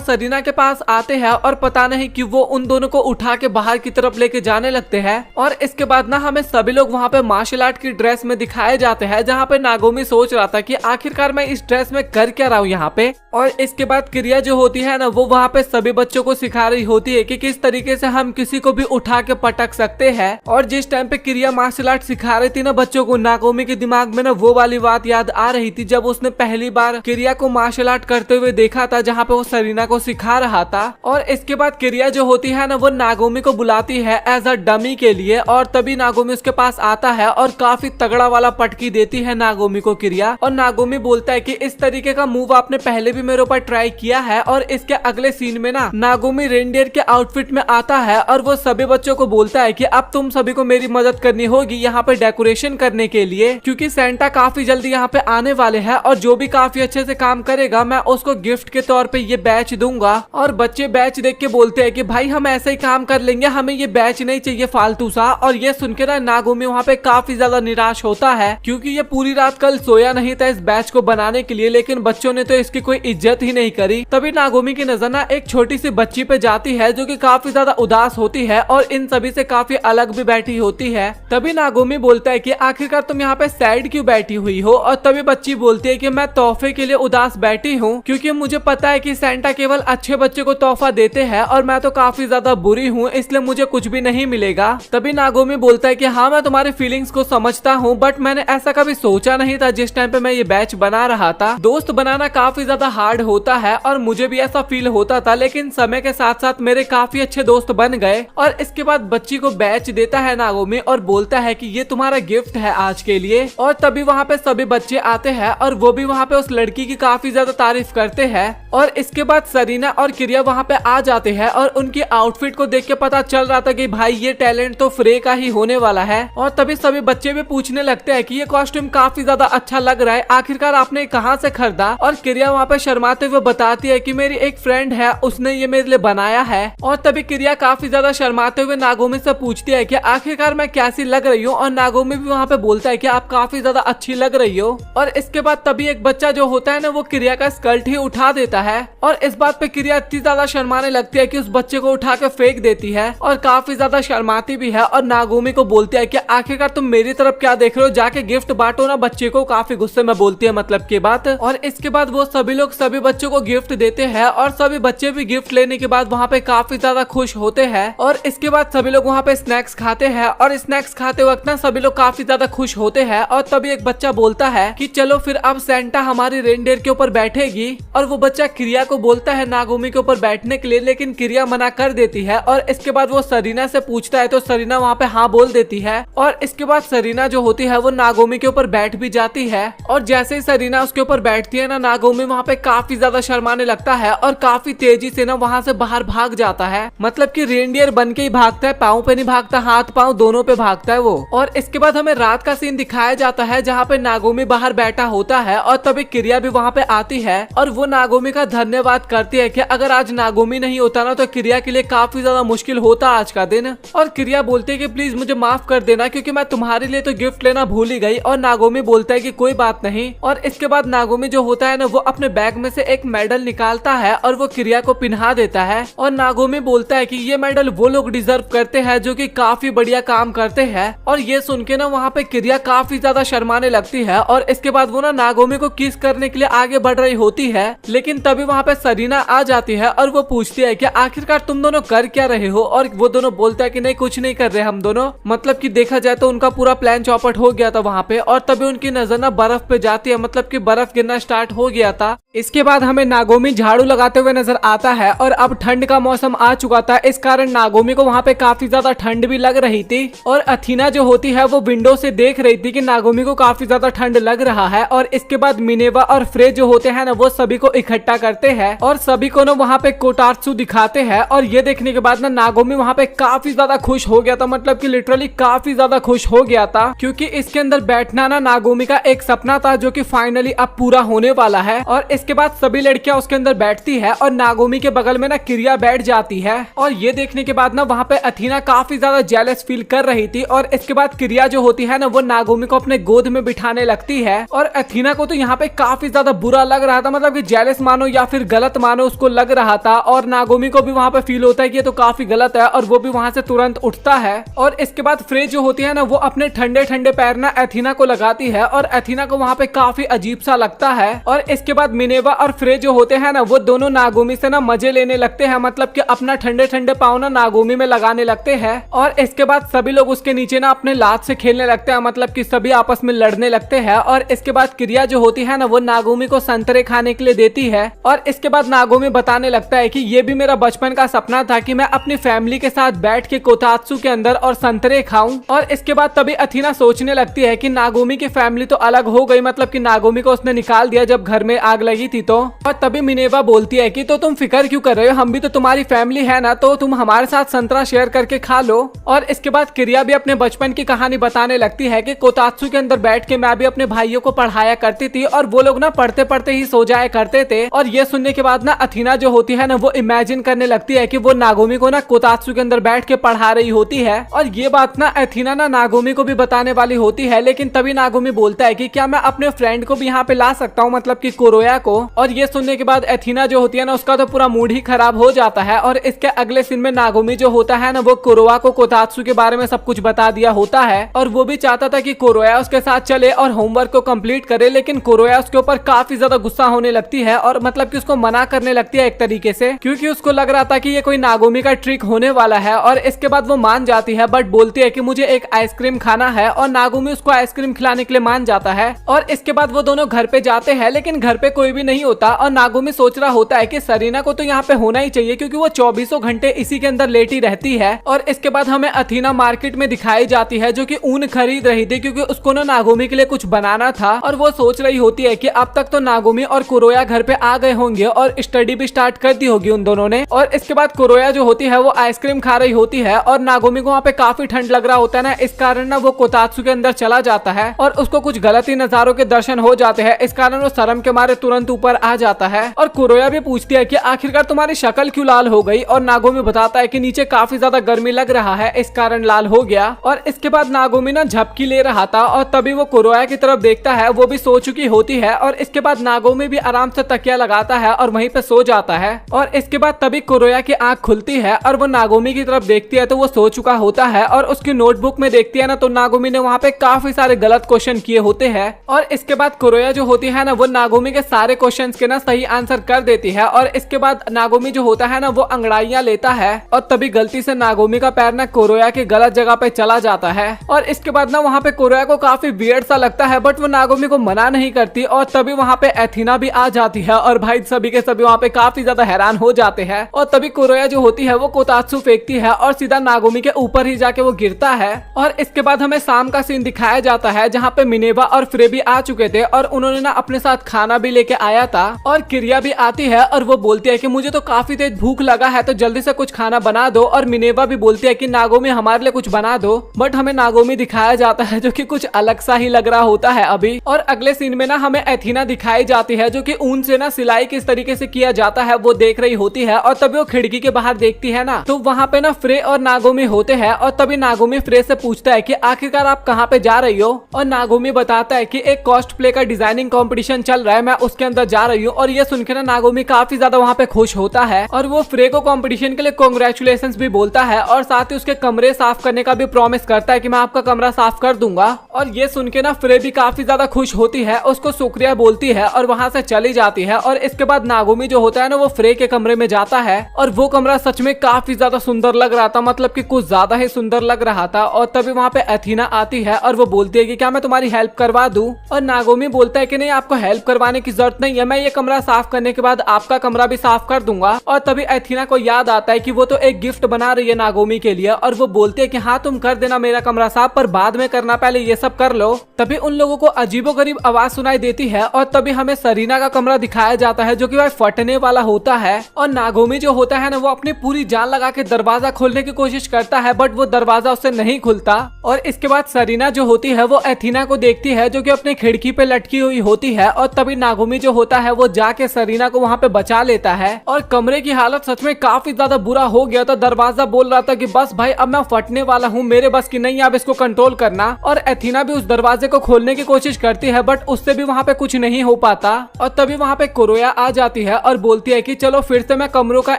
सरीना के पास आते हैं और पता नहीं कि वो उन दोनों को उठा के बाहर की तरफ लेके जाने लगते हैं। और इसके बाद ना हमें सभी लोग वहाँ पे मार्शल आर्ट की ड्रेस में दिखाए जाते हैं जहाँ पे नागोमी सोच रहा था कि आखिरकार मैं इस ड्रेस में कर क्या रहा हूँ यहाँ पे। और इसके बाद किरिया जो होती है ना वो वहाँ पे सभी बच्चों को सिखा रही होती है कि किस तरीके से हम किसी को भी उठा के पटक सकते हैं। और जिस टाइम पे किरिया मार्शल आर्ट सिखा रही थी ना बच्चों को, नागोमी के दिमाग में ना वो वाली बात याद आ रही थी जब उसने पहली बार किरिया को मार्शल आर्ट करते हुए देखा था जहाँ पे वो सरीना को सिखा रहा था। और इसके बाद किरिया जो होती है ना वो नागोमी को बुलाती है एज अ डमी के लिए। और तभी नागोमी उसके पास आता है और काफी तगड़ा वाला पटकी देती है नागोमी को किरिया। और नागोमी बोलता है कि इस तरीके का मूव आपने पहले भी मेरे ऊपर ट्राई किया है। और इसके अगले सीन में ना नागोमी रेनडियर के आउटफिट में आता है और वो सभी बच्चों को बोलता है कि अब तुम सभी को मेरी मदद करनी होगी यहाँ पे डेकोरेशन करने के लिए क्योंकि सेंटा काफी जल्दी यहाँ पे आने वाले हैं और जो भी काफी अच्छे से काम करेगा मैं उसको गिफ्ट के तौर पे ये बैच दूंगा। और बच्चे बैच देख के बोलते हैं कि भाई हम ऐसे ही काम कर लेंगे, हमें ये बैच नहीं चाहिए फालतू सा। और ये सुन के ना नागोमी वहाँ पे काफी ज्यादा निराश होता है क्योंकि ये पूरी रात कल सोया नहीं था इस बैच को बनाने के लिए, लेकिन बच्चों ने तो इसकी कोई इज्जत ही नहीं करी। तभी नागोमी की नजर ना एक छोटी सी बच्ची पे जाती है जो कि काफी ज्यादा उदास होती है और इन सभी से काफी अलग भी बैठी होती है। तभी नागोमी बोलता है कि आखिरकार तुम यहाँ पे सैड क्यों बैठी हुई हो। और तभी बच्ची बोलती है कि मैं तोहफे के लिए उदास बैठी हूँ, क्योंकि मुझे पता है कि सेंटा केवल अच्छे बच्चे को तोहफा देते हैं और मैं तो काफी ज्यादा बुरी हूँ, इसलिए मुझे कुछ भी नहीं मिलेगा। तभी नागोमी बोलता है कि हाँ मैं तुम्हारी फीलिंग्स को समझता हूँ, बट मैंने ऐसा कभी सोचा नहीं था जिस टाइम पे मैं ये बैच बना रहा था। दोस्त बनाना काफी ज्यादा हार्ड होता है और मुझे भी ऐसा फील होता था, लेकिन समय के साथ साथ मेरे काफी अच्छे दोस्त बन गए। और इसके बाद बच्ची को बैच देता है नागोमी और बोलता है कि ये तुम्हारा गिफ्ट है आज के लिए। और तभी वहाँ पे सभी बच्चे आते हैं और वो भी वहाँ पे उस लड़की की काफी ज्यादा तारीफ करते हैं। और इसके बाद सरीना और किरिया वहाँ पे आ जाते हैं और उनकी आउटफिट को देख के पता चल रहा था कि भाई ये टैलेंट तो फ्रे का ही होने वाला है। और तभी सभी बच्चे भी पूछने लगते हैं कि ये कॉस्ट्यूम काफी ज्यादा अच्छा लग रहा है, आखिरकार आपने कहाँ से खरीदा। और किरिया वहाँ पे शर्माते हुए बताती है कि मेरी एक फ्रेंड है, उसने ये मेरे लिए बनाया है। और तभी किरिया काफी ज्यादा शर्माते हुए नागोमी से पूछती है कि आखिरकार मैं कैसी लग रही हूँ। और नागोमी भी वहाँ पे बोलता है कि आप काफी ज्यादा अच्छी लग रही हो। और इसके बाद तभी एक बच्चा जो होता है ना वो किरिया का स्कर्ट ही उठा देता है। और इस बात पे किरिया इतनी ज्यादा शर्माने लगती है कि उस बच्चे को उठा के फेंक देती है और काफी ज्यादा शर्माती भी है। और नागोमी को बोलती है कि आखिरकार तुम मेरी तरफ क्या देख रहे हो, जाके गिफ्ट बांटो ना बच्चे को। काफी गुस्से में बोलती है मतलब की बात। और इसके बाद वो सभी लोग सभी बच्चों को गिफ्ट देते हैं और सभी बच्चे भी गिफ्ट लेने के बाद वहाँ पे काफी ज्यादा खुश होते हैं। और इसके बाद सभी लोग वहाँ पे स्नैक्स खाते हैं और स्नैक्स खाते वक्त ना सभी लोग काफी ज्यादा खुश होते हैं। और तभी एक बच्चा बोलता है कि चलो फिर अब सेंटा हमारी रेनडियर के ऊपर बैठेगी। और वो बच्चा किरिया को बोलता है नागोमी के ऊपर बैठने के लिए, लेकिन किरिया मना कर देती है। और इसके बाद वो सरीना से पूछता है तो सरीना वहाँ पे हाँ बोल देती है। और इसके बाद सरीना जो होती है वो नागोमी के ऊपर बैठ भी जाती है। और जैसे ही सरीना उसके ऊपर बैठती है ना, नागोमी वहाँ पे काफी ज्यादा शर्माने लगता है और काफी तेजी से ना वहाँ से बाहर भाग जाता है। मतलब कि रेनडियर बन के ही भागता है, पाँव पे नहीं भागता, हाथ पाँव दोनों पे भागता है वो। और इसके बाद हमें रात का सीन दिखाया जाता है जहाँ पे नागोमी बाहर बैठा होता है और तभी किरिया भी वहाँ पे आती है और वो नागोमी का धन्यवाद करती है कि अगर आज नागोमी नहीं होता ना तो किरिया के लिए काफी ज्यादा मुश्किल होता आज का दिन। और किरिया बोलती है कि प्लीज मुझे माफ कर देना क्योंकि मैं तुम्हारे लिए तो गिफ्ट लेना भूल ही गई। और नागोमी बोलता है कि कोई बात नहीं। और इसके बाद नागोमी जो होता है ना वो अपने बैग में से एक मेडल निकालता है और वो किरिया को पिन्हा देता है। और नागोमी बोलता है कि ये मेडल वो लोग डिजर्व करते हैं जो कि काफी बढ़िया काम करते हैं। और ये सुन के ना वहाँ पे किरिया काफी ज्यादा शर्माने लगती है। और इसके बाद वो ना नागोमी को किस करने के लिए आगे बढ़ रही होती है, लेकिन तभी वहाँ पे सरीना आ जाती है और वो पूछती है कि आखिरकार तुम दोनों कर क्या रहे हो। और वो दोनों बोलता है कि नहीं कुछ नहीं कर रहे हम दोनों। मतलब कि देखा जाए तो उनका पूरा प्लान चौपट हो गया था वहाँ पे। और तभी उनकी नजर ना बर्फ पे जाती है, मतलब कि बर्फ गिरना स्टार्ट हो गया था। इसके बाद हमें नागोमी झाड़ू लगाते हुए नजर आता है और अब ठंड का मौसम आ चुका था, इस कारण नागोमी को वहाँ पे काफी ज्यादा ठंड भी लग रही थी। और अथीना जो होती है वो विंडो से देख रही थी कि नागोमी को काफी ज्यादा ठंड लग रहा है। और इसके बाद मिनेवा और फ्रे जो होते हैं ना वो सभी को इकट्ठा करते हैं और सभी को ना वहाँ पे कोटात्सु दिखाते हैं। और ये देखने के बाद ना नागोमी वहाँ पे काफी ज्यादा खुश हो गया था, मतलब कि लिटरली काफी ज्यादा खुश हो गया था, क्योंकि इसके अंदर बैठना ना नागोमी का एक सपना था जो कि फाइनली अब पूरा होने वाला है। और इसके बाद सभी लड़कियां उसके अंदर बैठती है और नागोमी के बगल में ना किरिया बैठ जाती है। और ये देखने के बाद ना वहाँ पे अथीना काफी ज्यादा जेलस फील कर रही थी। और इसके बाद किरिया जो होती है ना वो नागोमी को अपने गोद में बिठाने लगती है। और अथीना को तो यहाँ पे काफी ज्यादा बुरा लग रहा था, मतलब कि जेलस मानो या फिर गलत मानो उसको लग रहा था। और नागोमी को भी वहाँ पे फील होता है कि ये तो काफी गलत है और वो भी वहाँ से तुरंत उठता है। और इसके बाद फ्रे जो होती है ना वो अपने ठंडे ठंडे पैर ना अथीना को लगाती है और अथीना को वहाँ पे काफी अजीब सा लगता है। और इसके बाद मिनेवा और फ्रे जो होते हैं ना वो दोनों नागोमी से ना मजे लेने लगते हैं, मतलब कि अपना ठंडे ठंडे पाँव ना नागोमी में लगाने लगते हैं। और इसके बाद सभी लोग उसके नीचे ना अपने लात से खेलने लगते हैं, मतलब कि सभी आपस में लड़ने लगते हैं। और इसके बाद किरिया जो होती है ना वो नागोमी को संतरे खाने के लिए देती है। और इसके बाद नागोमी बताने लगता है कि ये भी मेरा बचपन का सपना था कि मैं अपनी फैमिली के साथ बैठ के कोतात्सु के अंदर और संतरे खाऊं। और इसके बाद तभी अथीना सोचने लगती है कि नागोमी की फैमिली तो अलग हो गई, मतलब कि नागोमी को उसने निकाल दिया जब घर में आग लगी थी तो। और तभी मिनेवा बोलती है कि तो तुम फिक्र क्यों कर रहे हो, हम भी तो तुम्हारी फैमिली है ना, तो तुम हमारे साथ संतरा शेयर करके खा लो। और इसके बाद किरिया भी अपने बचपन की कहानी बताने लगती है कि कोतात्सु के अंदर बैठ के मैं भी अपने भाइयों को पढ़ाया करती थी और वो लोग ना पढ़ते पढ़ते ही सो जाया करते थे। और ये सुनने के बाद ना अथीना जो होती है ना वो इमेजिन करने लगती है कि वो नागोमी को ना कोतात्सु के अंदर बैठ के पढ़ा रही होती है। और ये बात ना अथीना ना नागोमी को भी बताने वाली होती है, लेकिन तभी नागोमी बोलता है कि क्या मैं अपने फ्रेंड को भी यहाँ पे ला सकता हूँ, मतलब कि कुरोया को। और ये सुनने के बाद अथीना जो होती है ना उसका तो पूरा मूड ही खराब हो जाता है। और इसके अगले सीन में नागोमी जो होता है ना वो कुरोया को कोतात्सु के बारे में सब कुछ बता दिया होता है और वो भी चाहता था कि कुरोया उसके साथ चले और होमवर्क को कंप्लीट करे, लेकिन कुरोया उसके ऊपर काफी ज्यादा गुस्सा होने लगती है और मतलब कि उसको मना करने लगती है एक तरीके से, क्योंकि उसको लग रहा था कि ये कोई नागोमी का ट्रिक होने वाला है। और इसके बाद वो मान जाती है, बट बोलती है कि मुझे एक आइसक्रीम खाना है, और नागोमी उसको आइसक्रीम खिलाने के लिए मान जाता है। और इसके बाद वो दोनों घर पे जाते हैं, लेकिन घर पे कोई भी नहीं होता और नागोमी सोच रहा होता है कि सरीना को तो यहाँ पे होना ही चाहिए, क्योंकि वो 24 घंटे इसी के अंदर लेटी रहती है। और इसके बाद हमें अथीना मार्केट में दिखाई जाती है, जो कि ऊन खरीद रही थी, क्योंकि उसको ना नागोमी के लिए कुछ बनाना था। और वो सोच रही होती है कि अब तक तो नागोमी और कुरोया घर पे आ गए होंगे और स्टडी भी स्टार्ट कर दी होगी उन दोनों ने। और इसके बाद कुरोया जो होती है वो आइसक्रीम खा रही होती है, और नागोमी को वहाँ पे काफी ठंड लग रहा होता है ना, इस कारण ना वो कोतात्सु के अंदर चला जाता है और उसको कुछ गलत ही नजारों के दर्शन हो जाते हैं। इस कारण वो शर्म के मारे तुरंत ऊपर आ जाता है। और कुरोया भी पूछती है कि आखिरकार तुम्हारी शक्ल क्यों लाल हो गई, और नागोमी बताता है कि नीचे काफी ज्यादा गर्मी लग रहा है, इस कारण लाल हो गया। और इसके बाद नागोमी ना झपकी ले रहा था और तभी वो कुरोया की तरफ देखता है, वो भी सो चुकी होती है। और इसके बाद नागोमी भी आराम से तकिया लगाता है और वहीं पे सो जाता है। और इसके बाद तभी कुरोया की आंख खुलती है और वो नागोमी की तरफ देखती है तो वो सो चुका होता है। और उसकी नोटबुक में देखती है ना, तो नागोमी ने वहाँ पे काफी सारे गलत क्वेश्चन किए होते हैं। और इसके बाद कुरोया जो होती है ना, वो नागोमी के सारे क्वेश्चन के ना सही आंसर कर देती है। और इसके बाद नागोमी जो होता है ना, वो अंगड़ाइयां लेता है और तभी गलती से नागोमी का पैर ना कुरोया की गलत जगह पे चला जाता है। और इसके बाद ना वहाँ पे कुरोया को काफी वियर्ड सा लगता है, बट वो नागोमी को मना नहीं करती। और तभी वहाँ पे एथीना भी आ जाती है और भाई सभी के सभी वहाँ पे काफी ज्यादा हैरान हो जाते हैं। और तभी कुरोया जो होती है वो कोतात्सु फेंकती है और सीधा नागोमी के ऊपर ही जाके वो गिरता है। और इसके बाद हमें शाम का सीन दिखाया जाता है, जहाँ पे मिनेवा और फ्रे भी आ चुके थे और उन्होंने ना अपने साथ खाना भी लेके आया था। और किरिया भी आती है और वो बोलती है कि मुझे तो काफी तेज भूख लगा है, तो जल्दी से कुछ खाना बना दो। और मिनेवा भी बोलती है कि नागोमी हमारे लिए कुछ बना दो, बट हमें नागोमी दिखाया जाता है जो कि कुछ अलग सा ही लग रहा होता है अभी। और अगले सीन में ना हमें एथीना दिखाई जाती है, जो कि ऊन से ना सिलाई किस तरीके से किया जाता है वो देख रही होती है। और तभी वो खिड़की के बाहर देखती है ना, तो वहाँ पे ना फ्रे और नागोमी होते हैं। और तभी नागोमी फ्रे से पूछता है कि आखिरकार आप कहाँ पे जा रही हो, और नागोमी बताता है कि एक कॉस्ट प्ले का डिजाइनिंग कंपटीशन चल रहा है, मैं उसके अंदर जा रही हूँ। और ये सुनकर ना नागोमी काफी ज्यादा वहाँ पे खुश होता है और वो फ्रे को कंपटीशन के लिए कांग्रेचुलेशंस भी बोलता है और साथ ही उसके कमरे साफ करने का भी प्रॉमिस करता है कि मैं आपका कमरा साफ कर दूंगा। और ये सुन के ना फ्रे भी काफी ज्यादा खुश होती है, उसको शुक्रिया बोलती है और वहाँ से चली जाती है। और इसके बाद नागोमी जो होता है ना, वो फ्रे के कमरे में जाता है और वो कमरा सच में काफी ज्यादा सुंदर लग रहा था, मतलब कि कुछ ज्यादा ही सुंदर लग रहा था। और तभी वहाँ पे एथीना आती है और वो बोलती है कि क्या मैं तुम्हारी हेल्प करवा दूं, और नागोमी बोलता है कि नहीं, आपको हेल्प करवाने की जरूरत नहीं है, मैं ये कमरा साफ करने के बाद आपका कमरा भी साफ कर दूंगा। और तभी एथीना को याद आता है कि वो तो एक गिफ्ट बना रही है नागोमी के लिए, और वो बोलती है कि हाँ तुम कर देना मेरा कमरा साफ, पर बाद में करना, पहले ये सब कर लो। तभी उन लोगों को अजीबोगरीब आवाज सुनाई देती है और तभी हमें सरीना का कमरा दिखाया जाता है, जो कि भाई फटने वाला होता है। और नागोमी जो होता है ना, वो अपनी पूरी जान लगा के दरवाजा खोलने की कोशिश करता है, बट वो दरवाजा उससे नहीं खुलता। और इसके बाद सरीना जो होती है वो एथीना को देखती है, जो कि अपनी खिड़की पे लटकी हुई होती है। और तभी नागोमी जो होता है वो जाके सरीना को वहाँ पे बचा लेता है। और कमरे की हालत सच में काफी ज्यादा बुरा हो गया था, दरवाजा बोल रहा था कि बस भाई अब मैं फटने वाला हूँ, मेरे बस की नहीं, आप इसको कंट्रोल करना। और एथीना भी उस दरवाजे को खोलने की कोशिश करती है, बट उससे भी वहाँ पे कुछ नहीं हो पाता। और तभी वहाँ पे कुरोया आ जाती है और बोलती है कि चलो फिर से मैं कमरों का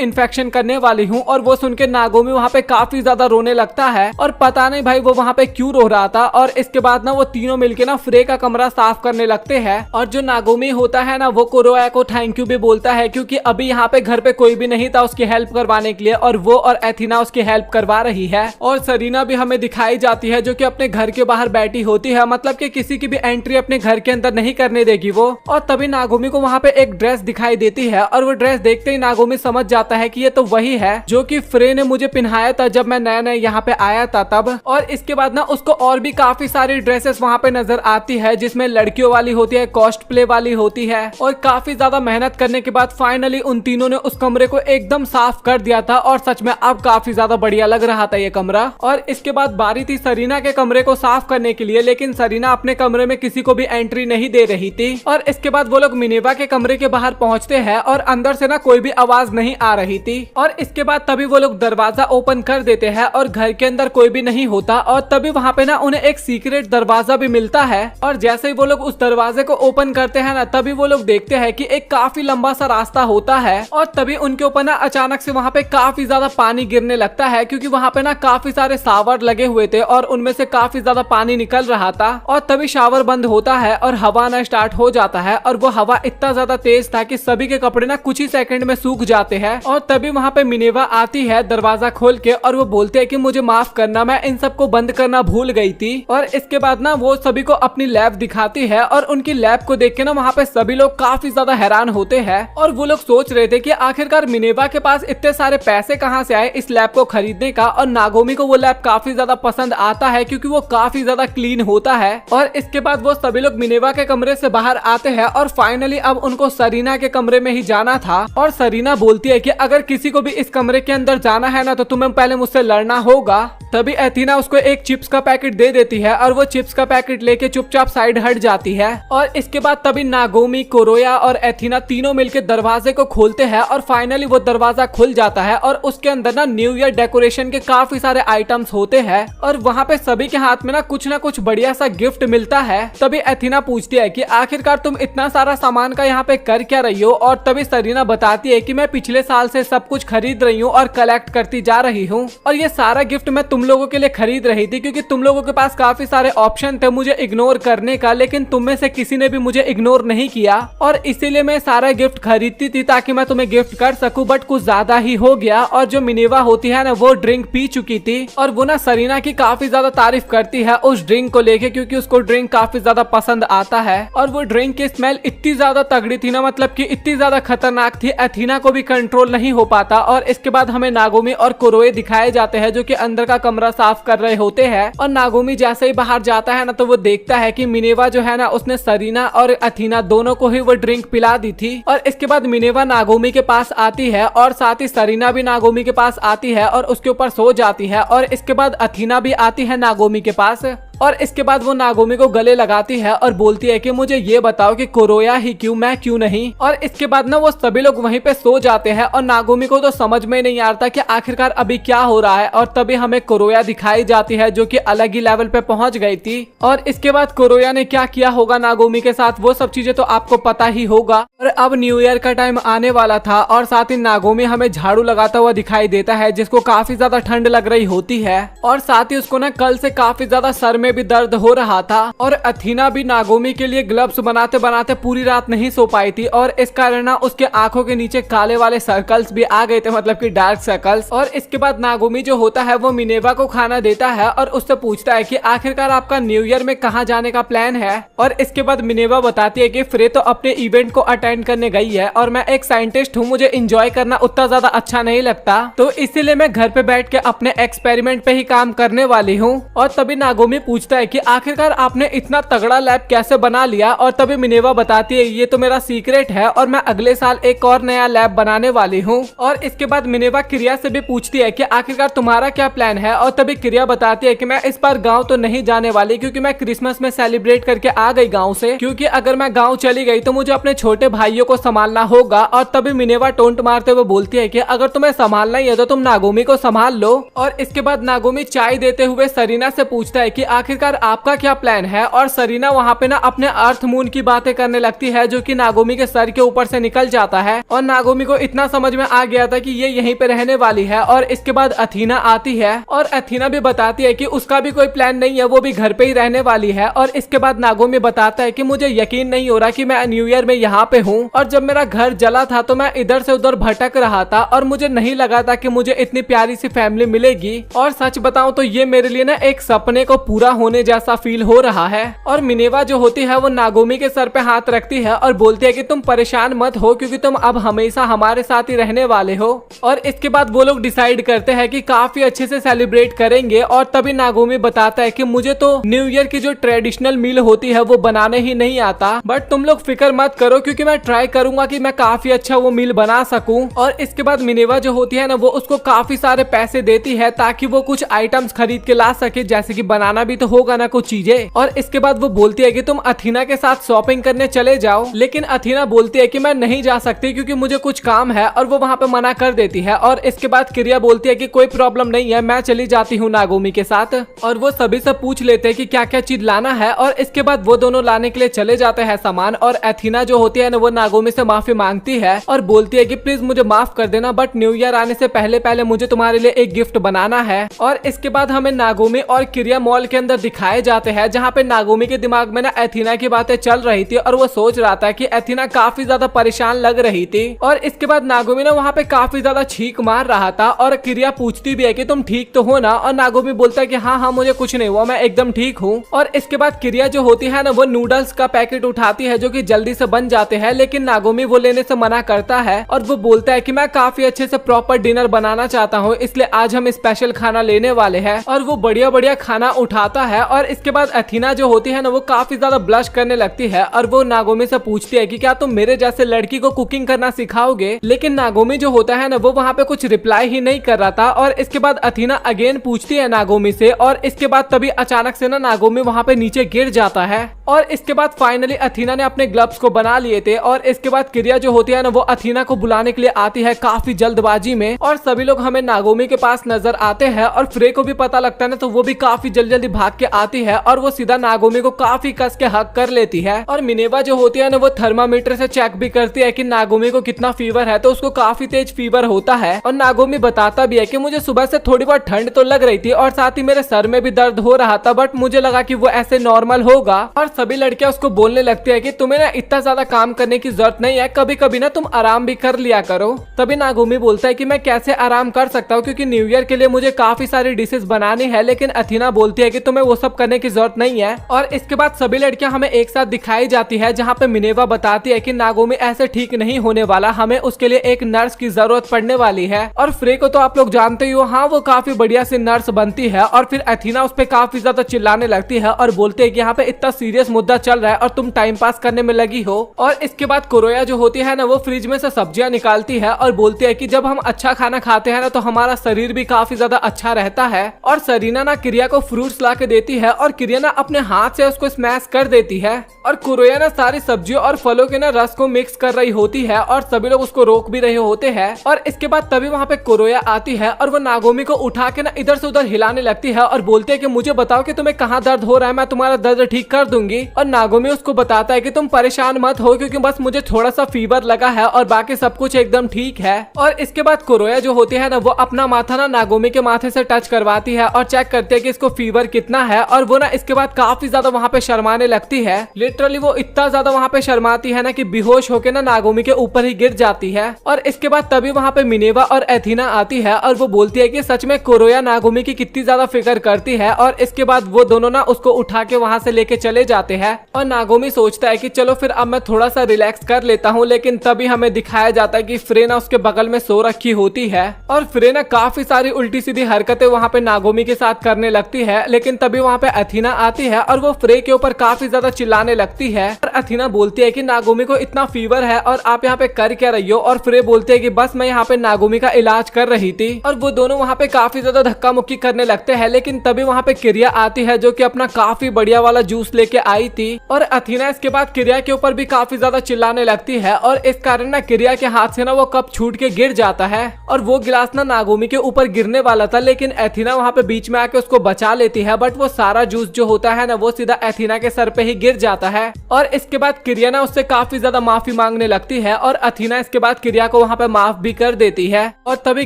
इन्फेक्शन करने वाली हूँ। और वो सुन के नागोमी वहाँ पे काफी ज्यादा रोने लगता है और पता नहीं भाई वो वहाँ पे क्यों रो रहा था। और इसके बाद ना वो तीनों मिलके ना फ्रे का कमरा साफ करने लगते हैं। और जो नागोमी होता है ना, वो कुरोया को थैंक यू भी बोलता है, क्योंकि अभी यहाँ पे घर पे कोई भी नहीं था उसकी हेल्प करवाने के लिए, और वो और एथीना उसकी हेल्प करवा रही है। और सरीना भी हमें दिखाई जाती है, जो कि अपने घर के बाहर बैठी होती है, मतलब कि किसी की भी एंट्री अपने घर के अंदर नहीं करने देगी वो। और तभी नागोमी को वहाँ पे एक ड्रेस दिखाई देती है और वो ड्रेस देखते ही नागोमी समझ जाता है कि ये तो वही है जो कि फ्रे ने मुझे पहनाया था जब मैं नया नया यहाँ पे आया था तब। और इसके बाद ना उसको और भी काफी सारी ड्रेसेस वहाँ पे नजर आती है, जिसमें लड़कियों वाली होती है, कॉस्ट प्ले वाली होती है। और काफी ज्यादा मेहनत करने के बाद फाइनली उन तीनों ने उस कमरे को एकदम साफ कर दिया था और सच में अब काफी ज्यादा बढ़िया लग रहा था ये कमरा। और इसके बाद बारी थी सरीना के कमरे को साफ करने के लिए, लेकिन सरीना अपने कमरे में किसी को भी एंट्री नहीं दे रही थी। और इसके बाद वो लोग मिनेवा के कमरे के बाहर पहुंचते हैं और अंदर से ना कोई भी आवाज नहीं आ रही थी। और इसके बाद तभी वो लोग दरवाजा ओपन कर देते हैं और घर के अंदर कोई भी नहीं होता। और तभी वहाँ पे ना उन्हें एक सीक्रेट दरवाजा भी मिलता है। और जैसे ही वो लोग उस दरवाजे को ओपन करते हैं ना, तभी वो लोग देखते हैं कि एक काफी लंबा सा रास्ता होता है। और तभी उनके ऊपर ना अचानक से वहाँ पे काफी ज्यादा पानी गिरने लगता है, क्योंकि वहाँ पे ना काफी सारे शावर लगे हुए थे और उनमें से काफी ज्यादा पानी निकल रहा था। और तभी शावर बंद होता है और हवा आना स्टार्ट हो जाता है और और वो हवा इतना ज्यादा तेज था कि सभी के कपड़े ना कुछ ही सेकंड में सूख जाते हैं। और तभी वहाँ पे मिनेवा आती है दरवाजा खोल के और वो बोलते हैं कि मुझे माफ करना, मैं इन सबको बंद करना भूल गई थी। और इसके बाद ना वो सभी को अपनी लैब दिखाती है और उनकी लैब को देख के ना वहाँ पे सभी लोग काफी ज्यादा हैरान होते हैं और वो लोग सोच रहे थे कि आखिरकार मिनेवा के पास इतने सारे पैसे कहाँ से आए इस लैब को खरीदने का। और नागोमी को वो लैब काफी ज्यादा पसंद आता है क्योंकि वो काफी ज्यादा क्लीन होता है। और इसके बाद वो सभी लोग मिनेवा के कमरे से बाहर आते हैं और फाइनली अब उनको सरीना के कमरे में ही जाना था। और सरीना बोलती है कि अगर किसी को भी इस कमरे के अंदर जाना है ना तो तुम्हें पहले मुझसे लड़ना होगा। तभी एथीना उसको एक चिप्स का पैकेट दे देती है और वो चिप्स का पैकेट लेके चुपचाप साइड हट जाती है। और इसके बाद तभी नागोमी, कुरोया और एथीना तीनों मिलकर दरवाजे को खोलते हैं और फाइनली वो दरवाजा खुल जाता है और उसके अंदर ना न्यू ईयर डेकोरेशन के काफी सारे आइटम्स होते हैं और वहाँ पे सभी के हाथ में ना कुछ बढ़िया सा गिफ्ट मिलता है। तभी एथीना पूछती है कि आखिरकार तुम इतना सारा सामान का यहाँ पे कर क्या रही हो। और तभी सरीना बताती है कि मैं पिछले साल से सब कुछ खरीद रही हूँ और कलेक्ट करती जा रही हूँ और ये सारा गिफ्ट मैं तुम लोगों के लिए खरीद रही थी क्योंकि तुम लोगों के पास काफी सारे ऑप्शन थे मुझे इग्नोर करने का, लेकिन तुम में से किसी ने भी मुझे इग्नोर नहीं किया और इसीलिए मैं सारा गिफ्ट खरीदती थी ताकि मैं तुम्हें गिफ्ट कर सकूं। बट कुछ ज्यादा ही हो गया और जो मिनेवा होती है ना वो ड्रिंक पी चुकी थी और वो ना सरीना की काफी ज्यादा तारीफ करती है उस ड्रिंक को लेके क्योंकि उसको ड्रिंक काफी ज्यादा पसंद आता है। और वो ड्रिंक की स्मेल इतनी ज्यादा तगड़ी थी ना, मतलब कि इतनी ज्यादा खतरनाक थी, एथीना को भी कंट्रोल नहीं हो पाता। और इसके बाद हमें नागोमी और कुरोए दिखाए जाते हैं जो कि अंदर का कमरा साफ कर रहे होते हैं। और नागोमी जैसे ही बाहर जाता है ना तो वो देखता है कि मिनेवा जो है ना उसने सरीना और एथीना दोनों को ही वो ड्रिंक पिला दी थी। और इसके बाद मिनेवा नागोमी के पास आती है और साथ ही सरीना भी नागोमी के पास आती है और उसके ऊपर सो जाती है। और इसके बाद एथीना भी आती है नागोमी के पास और इसके बाद वो नागोमी को गले लगाती है और बोलती है कि मुझे ये बताओ कि कुरोया ही क्यों, मैं क्यों नहीं। और इसके बाद ना वो सभी लोग वहीं पे सो जाते हैं और नागोमी को तो समझ में नहीं आता कि आखिरकार अभी क्या हो रहा है। और तभी हमें कुरोया दिखाई जाती है जो कि अलग ही लेवल पे पहुंच गई थी। और इसके बाद कुरोया ने क्या किया होगा नागोमी के साथ वो सब चीजें तो आपको पता ही होगा। और अब न्यू ईयर का टाइम आने वाला था और साथ ही नागोमी हमें झाड़ू लगाता हुआ दिखाई देता है जिसको काफी ज्यादा ठंड लग रही होती है और साथ ही उसको ना कल से काफी ज्यादा सर में भी दर्द हो रहा था। और एथीना भी नागोमी के लिए ग्लव्स बनाते बनाते पूरी रात नहीं सो पाई थी और इस कारण ना उसके आंखों के नीचे काले वाले सर्कल्स भी आ गए थे, मतलब कि डार्क सर्कल्स। और इसके बाद नागोमी जो होता है वो मिनेवा को खाना देता है और उससे पूछता है कि आखिरकार आपका न्यू ईयर में कहाँ जाने का प्लान है। और इसके बाद मिनेवा बताती है कि फ्रे तो अपने इवेंट को अटेंड करने गई है और मैं एक साइंटिस्ट हूँ, मुझे एंजॉय करना उतना ज्यादा अच्छा नहीं लगता, तो इसीलिए मैं घर पे बैठ के अपने एक्सपेरिमेंट पे ही काम करने वाली हूँ। और तभी नागोमी पूछता है कि आखिरकार आपने इतना तगड़ा लैब कैसे बना लिया। और तभी मिनेवा बताती है ये तो मेरा सीक्रेट है और मैं अगले साल एक और नया लैब बनाने वाली हूँ। और इसके बाद मिनेवा क्रिया से भी पूछती है कि आखिरकार तुम्हारा क्या प्लान है। और तभी क्रिया बताती है कि मैं इस बार गाँव तो नहीं जाने वाली क्योंकि मैं क्रिसमस में सेलिब्रेट करके आ गई गाँव से, क्योंकि अगर मैं गाँव चली गई तो मुझे अपने छोटे भाइयों को संभालना होगा। और तभी मिनेवा टोंट मारते हुए बोलती है कि अगर तुम्हें संभालना ही है तो तुम नागोमी को संभाल लो। और इसके बाद नागोमी चाय देते हुए सरीना से पूछता है कि आखिरकार आपका क्या प्लान है। और सरीना वहाँ पे ना अपने अर्थ मून की बातें करने लगती है जो कि नागोमी के सर के ऊपर से निकल जाता है। और नागोमी को इतना समझ में आ गया था कि ये यहीं पे रहने वाली है। और इसके बाद एथीना आती है और एथीना भी बताती है कि उसका भी कोई प्लान नहीं है, वो भी घर पे ही रहने वाली है। और इसके बाद नागोमी बताता है कि मुझे यकीन नहीं हो रहा कि मैं न्यू ईयर में यहाँ पे हूँ और जब मेरा घर जला था तो मैं इधर से उधर भटक रहा था और मुझे नहीं लगा था कि मुझे इतनी प्यारी सी फैमिली मिलेगी। और सच बताऊं तो ये मेरे लिए ना एक सपने को पूरा होने जैसा फील हो रहा है। और मिनेवा जो होती है वो नागोमी के सर पे हाथ रखती है और बोलती है कि तुम परेशान मत हो क्योंकि तुम अब हमेशा हमारे साथ ही रहने वाले हो। और इसके बाद वो लोग डिसाइड करते हैं कि काफी अच्छे से सेलिब्रेट करेंगे। और तभी नागोमी बताता है कि मुझे तो न्यू ईयर की जो ट्रेडिशनल मील होती है वो बनाने ही नहीं आता, बट तुम लोग फिक्र मत करो क्योंकि मैं ट्राई करूंगा कि मैं काफी अच्छा वो मील बना सकूं। और इसके बाद मिनेवा जो होती है ना वो उसको काफी सारे पैसे देती है ताकि वो कुछ आइटम्स खरीद के ला सके, जैसे कि बनाना भी तो होगा ना कुछ चीजें। और इसके बाद वो बोलती है कि तुम एथीना के साथ शॉपिंग करने चले जाओ, लेकिन एथीना बोलती है कि मैं नहीं जा सकती क्योंकि मुझे कुछ काम है और वो वहाँ पे मना कर देती है। और इसके बाद क्रिया बोलती है कि कोई प्रॉब्लम नहीं है, मैं चली जाती हूँ नागोमी के साथ। और वो सभी से पूछ लेते हैं कि क्या क्या चीज लाना है। और इसके बाद वो दोनों लाने के लिए चले जाते हैं सामान। और एथीना जो होती है ना वो नागोमी से माफी मांगती है और बोलती है कि प्लीज मुझे माफ कर देना, बट न्यू ईयर आने से पहले पहले मुझे तुम्हारे लिए एक गिफ्ट बनाना है। और इसके बाद हमें नागोमी और क्रिया मॉल के अंदर अंदर दिखाए जाते हैं, जहाँ पे नागोमी के दिमाग में ना एथीना की बातें चल रही थी और वो सोच रहा था कि एथीना काफी ज्यादा परेशान लग रही थी। और इसके बाद नागोमी ना वहाँ पे काफी ज्यादा छींक मार रहा था और किरिया पूछती भी है कि तुम ठीक तो हो ना, और नागोमी बोलता है कि हाँ हाँ मुझे कुछ नहीं हुआ, मैं एकदम ठीक हूँ। और इसके बाद किरिया जो होती है ना वो नूडल्स का पैकेट उठाती है जो कि जल्दी से बन जाते हैं, लेकिन नागोमी वो लेने से मना करता है और वो बोलता है कि मैं काफी अच्छे से प्रॉपर डिनर बनाना चाहता हूँ, इसलिए आज हम स्पेशल खाना लेने वाले हैं। और वो बढ़िया बढ़िया खाना उठाता है। और इसके बाद एथीना जो होती है ना वो काफी ज्यादा ब्लश करने लगती है और वो नागोमी से पूछती है कि क्या तुम मेरे जैसे लड़की को कुकिंग करना सिखाओगे, लेकिन नागोमी जो होता है ना वो वहाँ पे कुछ रिप्लाई ही नहीं कर रहा था। और इसके बाद एथीना अगेन पूछती है नागोमी से, और इसके बाद तभी अचानक से ना नागोमी वहाँ पे नीचे गिर जाता है। और इसके बाद फाइनली एथीना ने अपने ग्लव्स को बना लिए थे। और इसके बाद किरिया जो होती है ना वो एथीना को बुलाने के लिए आती है काफी जल्दबाजी में, और सभी लोग हमें नागोमी के पास नजर आते हैं। और फ्रे को भी पता लगता है ना तो वो भी काफी जल्दी भाग के आती है और वो सीधा नागोमी को काफी कस के हक कर लेती है। और मिनेवा जो होती है ना वो थर्मामीटर से चेक भी करती है कि नागोमी को कितना फीवर है, तो उसको काफी तेज फीवर होता है। और नागोमी बताता भी है कि मुझे सुबह से थोड़ी बहुत ठंड तो लग रही थी और साथ ही मेरे सर में भी दर्द हो रहा था, बट मुझे लगा कि वो ऐसे नॉर्मल होगा। और सभी लड़कियां उसको बोलने लगती है कि तुम्हें ना इतना ज्यादा काम करने की जरूरत नहीं है, कभी कभी ना तुम आराम भी कर लिया करो। तभी नागोमी बोलता है कि मैं कैसे आराम कर सकता हूँ, क्योंकि न्यू ईयर के लिए मुझे काफी सारी डिशेस बनानी है। लेकिन एथीना बोलती है कि तुम्हें वो सब करने की जरूरत नहीं है। और इसके बाद सभी लड़कियां हमें एक साथ दिखाई जाती है, जहाँ पे मिनेवा बताती है कि नागोमी ऐसे ठीक नहीं होने वाला, हमें उसके लिए एक नर्स की जरूरत पड़ने वाली है। और फ्रे को तो आप लोग जानते ही हो, हाँ वो काफी बढ़िया सी नर्स बनती है। और फिर एथीना उस पर काफी ज्यादा चिल्लाने लगती है और बोलती है कि यहाँ पे इतना सीरियस मुद्दा चल रहा है और तुम टाइम पास करने में लगी हो। और इसके बाद कुरोया जो होती है ना वो फ्रिज में से सब्जियां निकालती है और बोलती है कि जब हम अच्छा खाना खाते हैं ना तो हमारा शरीर भी काफी ज्यादा अच्छा रहता है। और सरीना ना किरिया को फ्रूट्स ला के देती है और किरिया ना अपने हाथ से उसको स्मैश कर देती है। और कुरोया ना सारी सब्जियों और फलों के ना रस को मिक्स कर रही होती है और सभी लोग उसको रोक भी रहे होते हैं। और इसके बाद तभी वहाँ पे कुरोया आती है और वो नागोमी को उठा के ना इधर से उधर हिलाने लगती है और बोलते है कि मुझे बताओ कि तुम्हें कहाँ दर्द हो रहा है, मैं तुम्हारा दर्द ठीक कर दूंगी। और नागोमी उसको बताता है कि तुम परेशान मत हो, क्योंकि बस मुझे थोड़ा सा फीवर लगा है और बाकी सब कुछ एकदम ठीक है। और इसके बाद कुरोया जो होती है ना वो अपना माथा ना नागोमी के माथे से टच करवाती है और चेक करती है कि इसको फीवर कितना है। और वो ना इसके बाद काफी ज्यादा वहाँ पे शर्माने लगती है, लिटरली वो इतना ज्यादा वहाँ पे शर्माती है ना कि बेहोश होके ना नागोमी के ऊपर ही गिर जाती है। और इसके बाद तभी वहाँ पे मिनेवा और एथीना आती है और वो बोलती है कि सच में कुरोया नागोमी की कितनी ज्यादा फिक्र करती है। और इसके बाद वो दोनों ना उसको उठा के वहाँ से लेके चले जाते हैं। और नागोमी सोचता है कि चलो फिर अब मैं थोड़ा सा रिलैक्स कर लेता हूँ, लेकिन तभी हमें दिखाया जाता है कि फ्रे ना उसके बगल में सो रखी होती है। और फ्रे ना काफी सारी उल्टी सीधी हरकतें वहाँ पे नागोमी के साथ करने लगती है, लेकिन तभी वहाँ पे एथीना आती है और वो फ्रे के ऊपर काफी ज्यादा चिल्लाने लगती है। और एथीना बोलती है कि नागोमी को इतना फीवर है और आप यहाँ पे कर क्या रही हो। और फ्रे बोलते है कि बस मैं यहाँ पे नागोमी का इलाज कर रही थी। और वो दोनों वहाँ पे काफी ज्यादा धक्का मुक्की करने लगते हैं, लेकिन तभी वहाँ पे किरिया आती है जो कि अपना काफी बढ़िया वाला जूस लेके आई थी। और एथीना इसके बाद किरिया के ऊपर भी काफी ज्यादा चिल्लाने लगती है और इस कारण ना किरिया के हाथ से ना वो कप छूट के गिर जाता है और वो गिलास ना नागोमी के ऊपर गिरने वाला था, लेकिन एथीना वहाँ पे बीच में आके उसको बचा लेती है। बट वो सारा जूस जो होता है ना वो सीधा एथीना के सर पे ही गिर जाता है। और इसके बाद किरिया ना उससे काफी ज्यादा माफी मांगने लगती है और एथीना इसके बाद किरिया को वहाँ पे माफ भी कर देती है। और तभी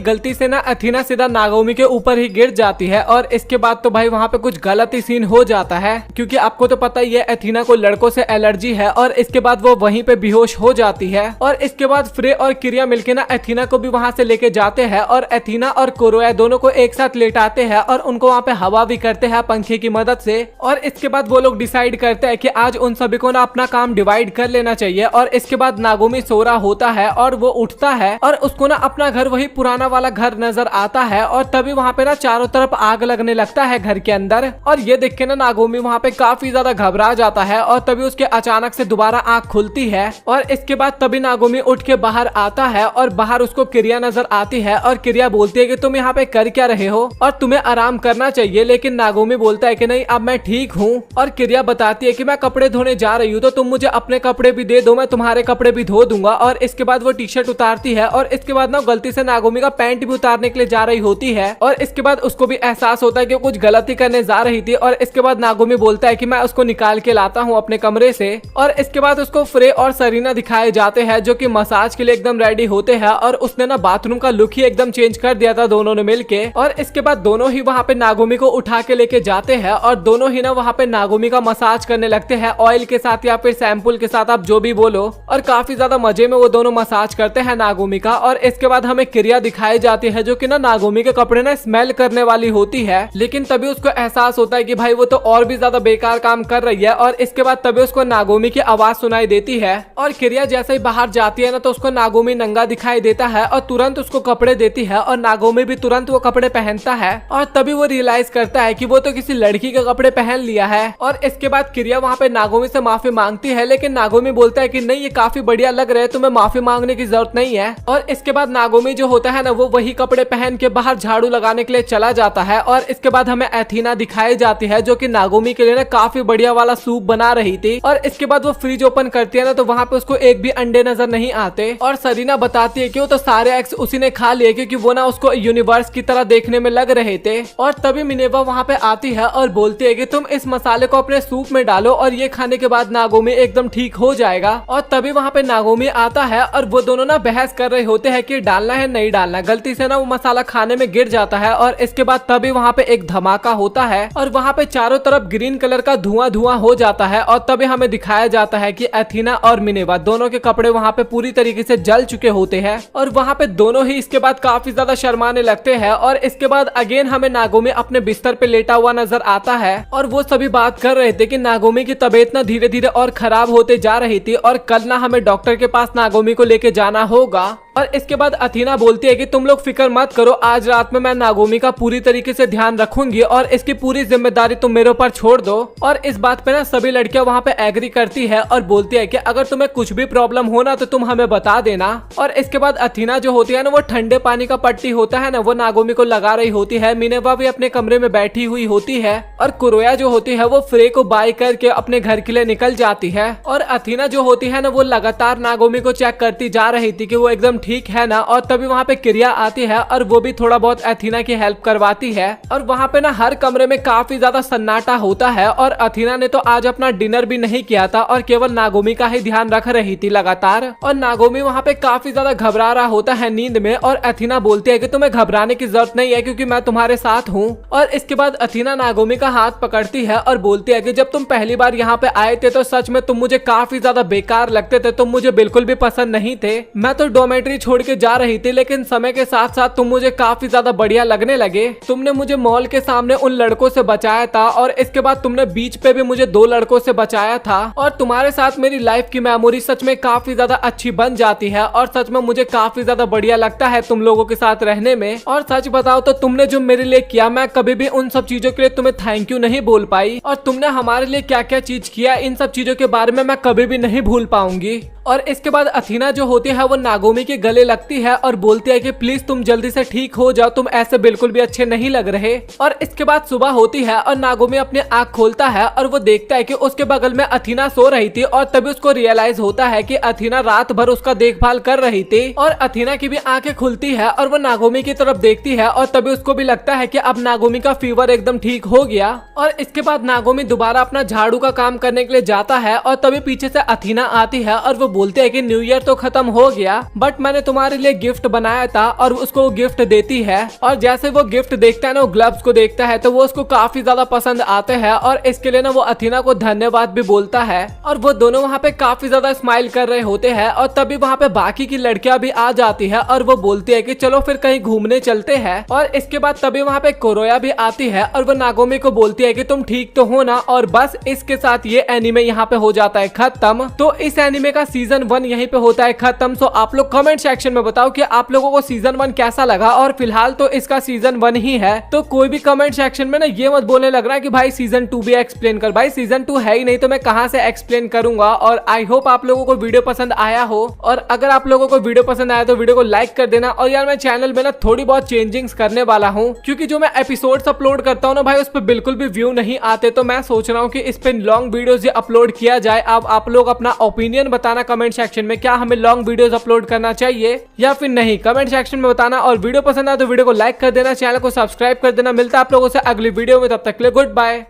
गलती से ना एथीना सीधा नागोमी के ऊपर ही गिर जाती है। और इसके बाद तो भाई वहाँ पे कुछ गलत ही सीन हो जाता है, क्योंकि आपको तो पता ही है एथीना को लड़कों से एलर्जी है। और इसके बाद वो वहीं पे बेहोश हो जाती है। और इसके बाद फ्रे और किरिया मिलके ना एथीना को भी वहाँ से लेके जाते हैं और एथीना और कुरोया दोनों को एक साथ लेटाते हैं और उनको वहाँ पे हवा भी करते हैं पंखे की मदद से। और इसके बाद वो लोग डिसाइड करते हैं कि आज उन सभी को ना अपना काम डिवाइड कर लेना चाहिए। और इसके बाद नागोमी सो रहा होता है और वो उठता है और उसको ना अपना घर वही पुराना वाला घर नजर आता है। और तभी वहाँ पे ना चारों तरफ आग लगने लगता है घर के अंदर। और ये देख के ना नागोमी वहाँ पे काफी ज्यादा घबरा जाता है और तभी उसके अचानक से दोबारा आंख खुलती है। और इसके बाद तभी नागोमी उठ के बाहर आता है और बाहर उसको किरिया नजर आती है और किरिया बोलती है कि तुम यहाँ पे कर क्या रहे हो और तुम्हें आराम करना चाहिए। लेकिन नागोमी बोलता है कि नहीं अब मैं ठीक हूँ। और किरिया बताती है कि मैं कपड़े धोने होने जा रही हूँ तो तुम मुझे अपने कपड़े भी दे दो, मैं तुम्हारे कपड़े भी धो दूंगा। और इसके बाद वो टी शर्ट उतारती है और इसके बाद ना गलती से नागोमी का पैंट भी उतारने के लिए जा रही होती है और इसके बाद उसको भी एहसास होता है कि कुछ गलती करने जा रही थी। और इसके बाद नागोमी बोलता है कि मैं उसको निकाल के लाता हूँ अपने कमरे से। और इसके बाद उसको फ्रे और सरीना दिखाए जाते हैं जो कि मसाज के लिए एकदम रेडी होते हैं और उसने ना बाथरूम का लुक ही एकदम चेंज कर दिया था दोनों ने मिलके। और इसके बाद दोनों ही वहाँ पे नागोमी को उठा के लेके जाते हैं और दोनों ही ना वहाँ पे नागोमी का मसाज करने लगते हैं ऑयल के साथ या फिर शैम्पूल के साथ, आप जो भी बोलो। और काफी ज्यादा मजे में वो दोनों मसाज करते हैं नागोमी का। और इसके बाद हमें क्रिया दिखाई जाती है जो कि ना नागोमी के कपड़े ना स्मेल करने वाली होती है, लेकिन तभी उसको एहसास होता है कि भाई वो तो और भी ज्यादा बेकार काम कर रही है। और इसके बाद तभी उसको नागोमी की आवाज सुनाई देती है और क्रिया जैसे ही बाहर जाती है ना तो उसको नागोमी नंगा दिखाई देता है और तुरंत उसको कपड़े देती है और नागोमी भी तुरंत वो कपड़े पहनता है। और तभी वो रियलाइज करता है कि वो तो किसी लड़की के कपड़े पहन लिया है। और इसके बाद क्रिया वहाँ पे नागोमी से माफी मांगती है, लेकिन नागोमी बोलता है कि नहीं, ये काफी बढ़िया लग रहे हैं, तुम्हें माफी मांगने की जरूरत नहीं है। और इसके बाद नागोमी जो होता है ना वो वही कपड़े पहन के बाहर झाड़ू लगाने के लिए चला जाता है। और इसके बाद हमें एथीना दिखाई जाती है जो कि नागोमी के लिए ना काफी बढ़िया वाला सूप बना रही थी। और इसके बाद वो फ्रिज ओपन करती है ना तो वहाँ पे उसको एक भी अंडे नजर नहीं आते। और सरीना बताती है कि वो तो सारे एग्स उसी ने खा लिए क्योंकि वो ना उसको यूनिवर्स की तरह देखने में लग रहे थे। और तभी मिनेवा वहाँ पे आती है और बोलती है कि तुम इस मसाले को अपने सूप में डालो और ये खाने के बाद नागोमी एकदम ठीक हो जाएगा। और तभी वहाँ पे नागोमी आता है और वो दोनों ना बहस कर रहे होते हैं कि डालना है नहीं डालना। गलती से ना वो मसाला खाने में गिर जाता है और इसके बाद तभी वहाँ पे एक धमाका होता है और वहाँ पे चारों तरफ ग्रीन कलर का धुआं धुआं हो जाता है। और तभी हमें दिखाया जाता है कि एथीना और मिनेवा दोनों के कपड़े वहाँ पे पूरी तरीके से जल चुके होते हैं और वहाँ पे दोनों ही इसके बाद काफी ज्यादा शर्माने लगते हैं। और इसके बाद अगेन हमें नागोमी अपने बिस्तर पे लेटा हुआ नजर आता है और वो सभी बात कर रहे थे कि नागोमी की तबीयत ना धीरे धीरे और खराब होते जा रही थी और कल ना हमें डॉक्टर के पास नागोमी को लेके जाना होगा। और इसके बाद अथीना बोलती है कि तुम लोग फिक्र मत करो, आज रात में मैं नागोमी का पूरी तरीके से ध्यान रखूंगी और इसकी पूरी जिम्मेदारी तुम मेरे ऊपर छोड़ दो। और इस बात पे ना सभी लड़कियां वहाँ पे एग्री करती है और बोलती है कि अगर तुम्हें कुछ भी प्रॉब्लम हो ना तो तुम हमें बता देना। और इसके बाद अथीना जो होती है ना वो ठंडे पानी का पट्टी होता है ना वो नागोमी को लगा रही होती है। मिनेवा भी अपने कमरे में बैठी हुई होती है और कुरोया जो होती है वो फ्रे को बाय करके अपने घर के लिए निकल जाती है। और अथीना जो होती है ना वो लगातार नागोमी को चेक करती जा रही थी कि वो एकदम ठीक है ना। और तभी वहाँ पे क्रिया आती है और वो भी थोड़ा बहुत अथीना की हेल्प करवाती है। और वहाँ पे ना हर कमरे में काफी ज्यादा सन्नाटा होता है और अथीना ने तो आज अपना डिनर भी नहीं किया था और केवल नागोमी का ही ध्यान रख रही थी लगातार। और नागोमी वहाँ पे काफी ज्यादा घबरा रहा होता है नींद में और अथीना बोलती है कि तुम्हें घबराने की जरूरत नहीं है क्योंकि मैं तुम्हारे साथ हूँ। और इसके बाद अथीना नागोमी का हाथ पकड़ती है और बोलती है कि जब तुम पहली बार यहाँ पे आए थे तो सच में तुम मुझे काफी ज्यादा बेकार लगते थे, तुम मुझे बिल्कुल भी पसंद नहीं थे। मैं तो डोमेट्री छोड़ के जा रही थी लेकिन समय के साथ साथ तुम मुझे काफी ज्यादा बढ़िया लगने लगे। तुमने मुझे मॉल के सामने उन लड़कों से बचाया था और इसके बाद तुमने बीच पे भी मुझे 2 लड़कों से बचाया था और तुम्हारे साथ मेरी लाइफ की मेमोरी सच में काफी ज्यादा अच्छी बन जाती है और सच में मुझे काफी ज्यादा बढ़िया लगता है तुम लोगों के साथ रहने में। और सच बताओ तो तुमने जो मेरे लिए किया, मैं कभी भी उन सब चीजों के लिए तुम्हें थैंक यू नहीं बोल पाई और तुमने हमारे लिए क्या क्या चीज किया, इन सब चीजों के बारे में मैं कभी भी नहीं भूल पाऊंगी। और इसके बाद अथीना जो होती है वो नागोमी के गले लगती है और बोलती है कि प्लीज तुम जल्दी से ठीक हो जाओ, तुम ऐसे बिल्कुल भी अच्छे नहीं लग रहे। और इसके बाद सुबह होती है और नागोमी अपनी आंख खोलता है और वो देखता है कि उसके बगल में अथीना सो रही थी और तभी उसको रियलाइज होता है कि अथीना रात भर उसका देखभाल कर रही थी। और अथीना की भी आंखें खुलती है और वो नागोमी की तरफ देखती है और तभी उसको भी लगता है कि अब नागोमी का फीवर एकदम ठीक हो गया। और इसके बाद नागोमी दोबारा अपना झाड़ू का काम करने के लिए जाता है और तभी पीछे से अथीना आती है और वो बोलते हैं कि न्यू ईयर तो खत्म हो गया बट मैंने तुम्हारे लिए गिफ्ट बनाया था। और उसको वो गिफ्ट देती है और जैसे वो गिफ्ट देखता है ना, वो ग्लव्स को देखता है तो वो उसको काफी ज्यादा पसंद आते हैं और इसके लिए ना वो अथीना को धन्यवाद भी बोलता है। और वो दोनों वहाँ पे काफी ज्यादा स्माइल कर रहे होते हैं और तभी वहाँ पे बाकी की लड़कियां भी आ जाती है और वो बोलती है कि चलो फिर कहीं घूमने चलते हैं। और इसके बाद तभी वहाँ पे कुरोया भी आती है और वो नागोमी को बोलती है कि तुम ठीक तो हो ना। और बस इसके साथ ये एनिमे यहाँ पे हो जाता है खत्म। तो इस एनिमे का सीजन सीजन 1 यहीं पे होता है खत्म। सो आप लोग कमेंट सेक्शन में बताओ कि आप लोगों को सीजन 1 कैसा लगा, और फिलहाल तो इसका सीजन 1 ही है। तो कोई भी कमेंट सेक्शन में ना ये मत बोलने लगना कि भाई सीजन 2 भी एक्सप्लेन कर। भाई सीजन 2 है ही नहीं तो मैं कहां से एक्सप्लेन करूंगा। और आई होप आप लोगों को वीडियो पसंद आया हो, और अगर आप लोगों को वीडियो पसंद आया तो वीडियो को लाइक कर देना। और यार मैं चैनल में ना थोड़ी बहुत चेंजिंग्स करने वाला हूँ, क्योंकि जो मैं एपिसोड्स अपलोड करता हूँ ना भाई उस पर बिल्कुल भी व्यू नहीं आते। तो मैं सोच रहा हूँ कि इस पे लॉन्ग वीडियोस ये अपलोड किया जाए। अब आप लोग अपना ओपिनियन बताना कमेंट सेक्शन में, क्या हमें लॉन्ग वीडियोस अपलोड करना चाहिए या फिर नहीं, कमेंट सेक्शन में बताना। और वीडियो पसंद आए तो वीडियो को लाइक कर देना, चैनल को सब्सक्राइब कर देना। मिलता है आप लोगों से अगली वीडियो में, तब तक के लिए गुड बाय।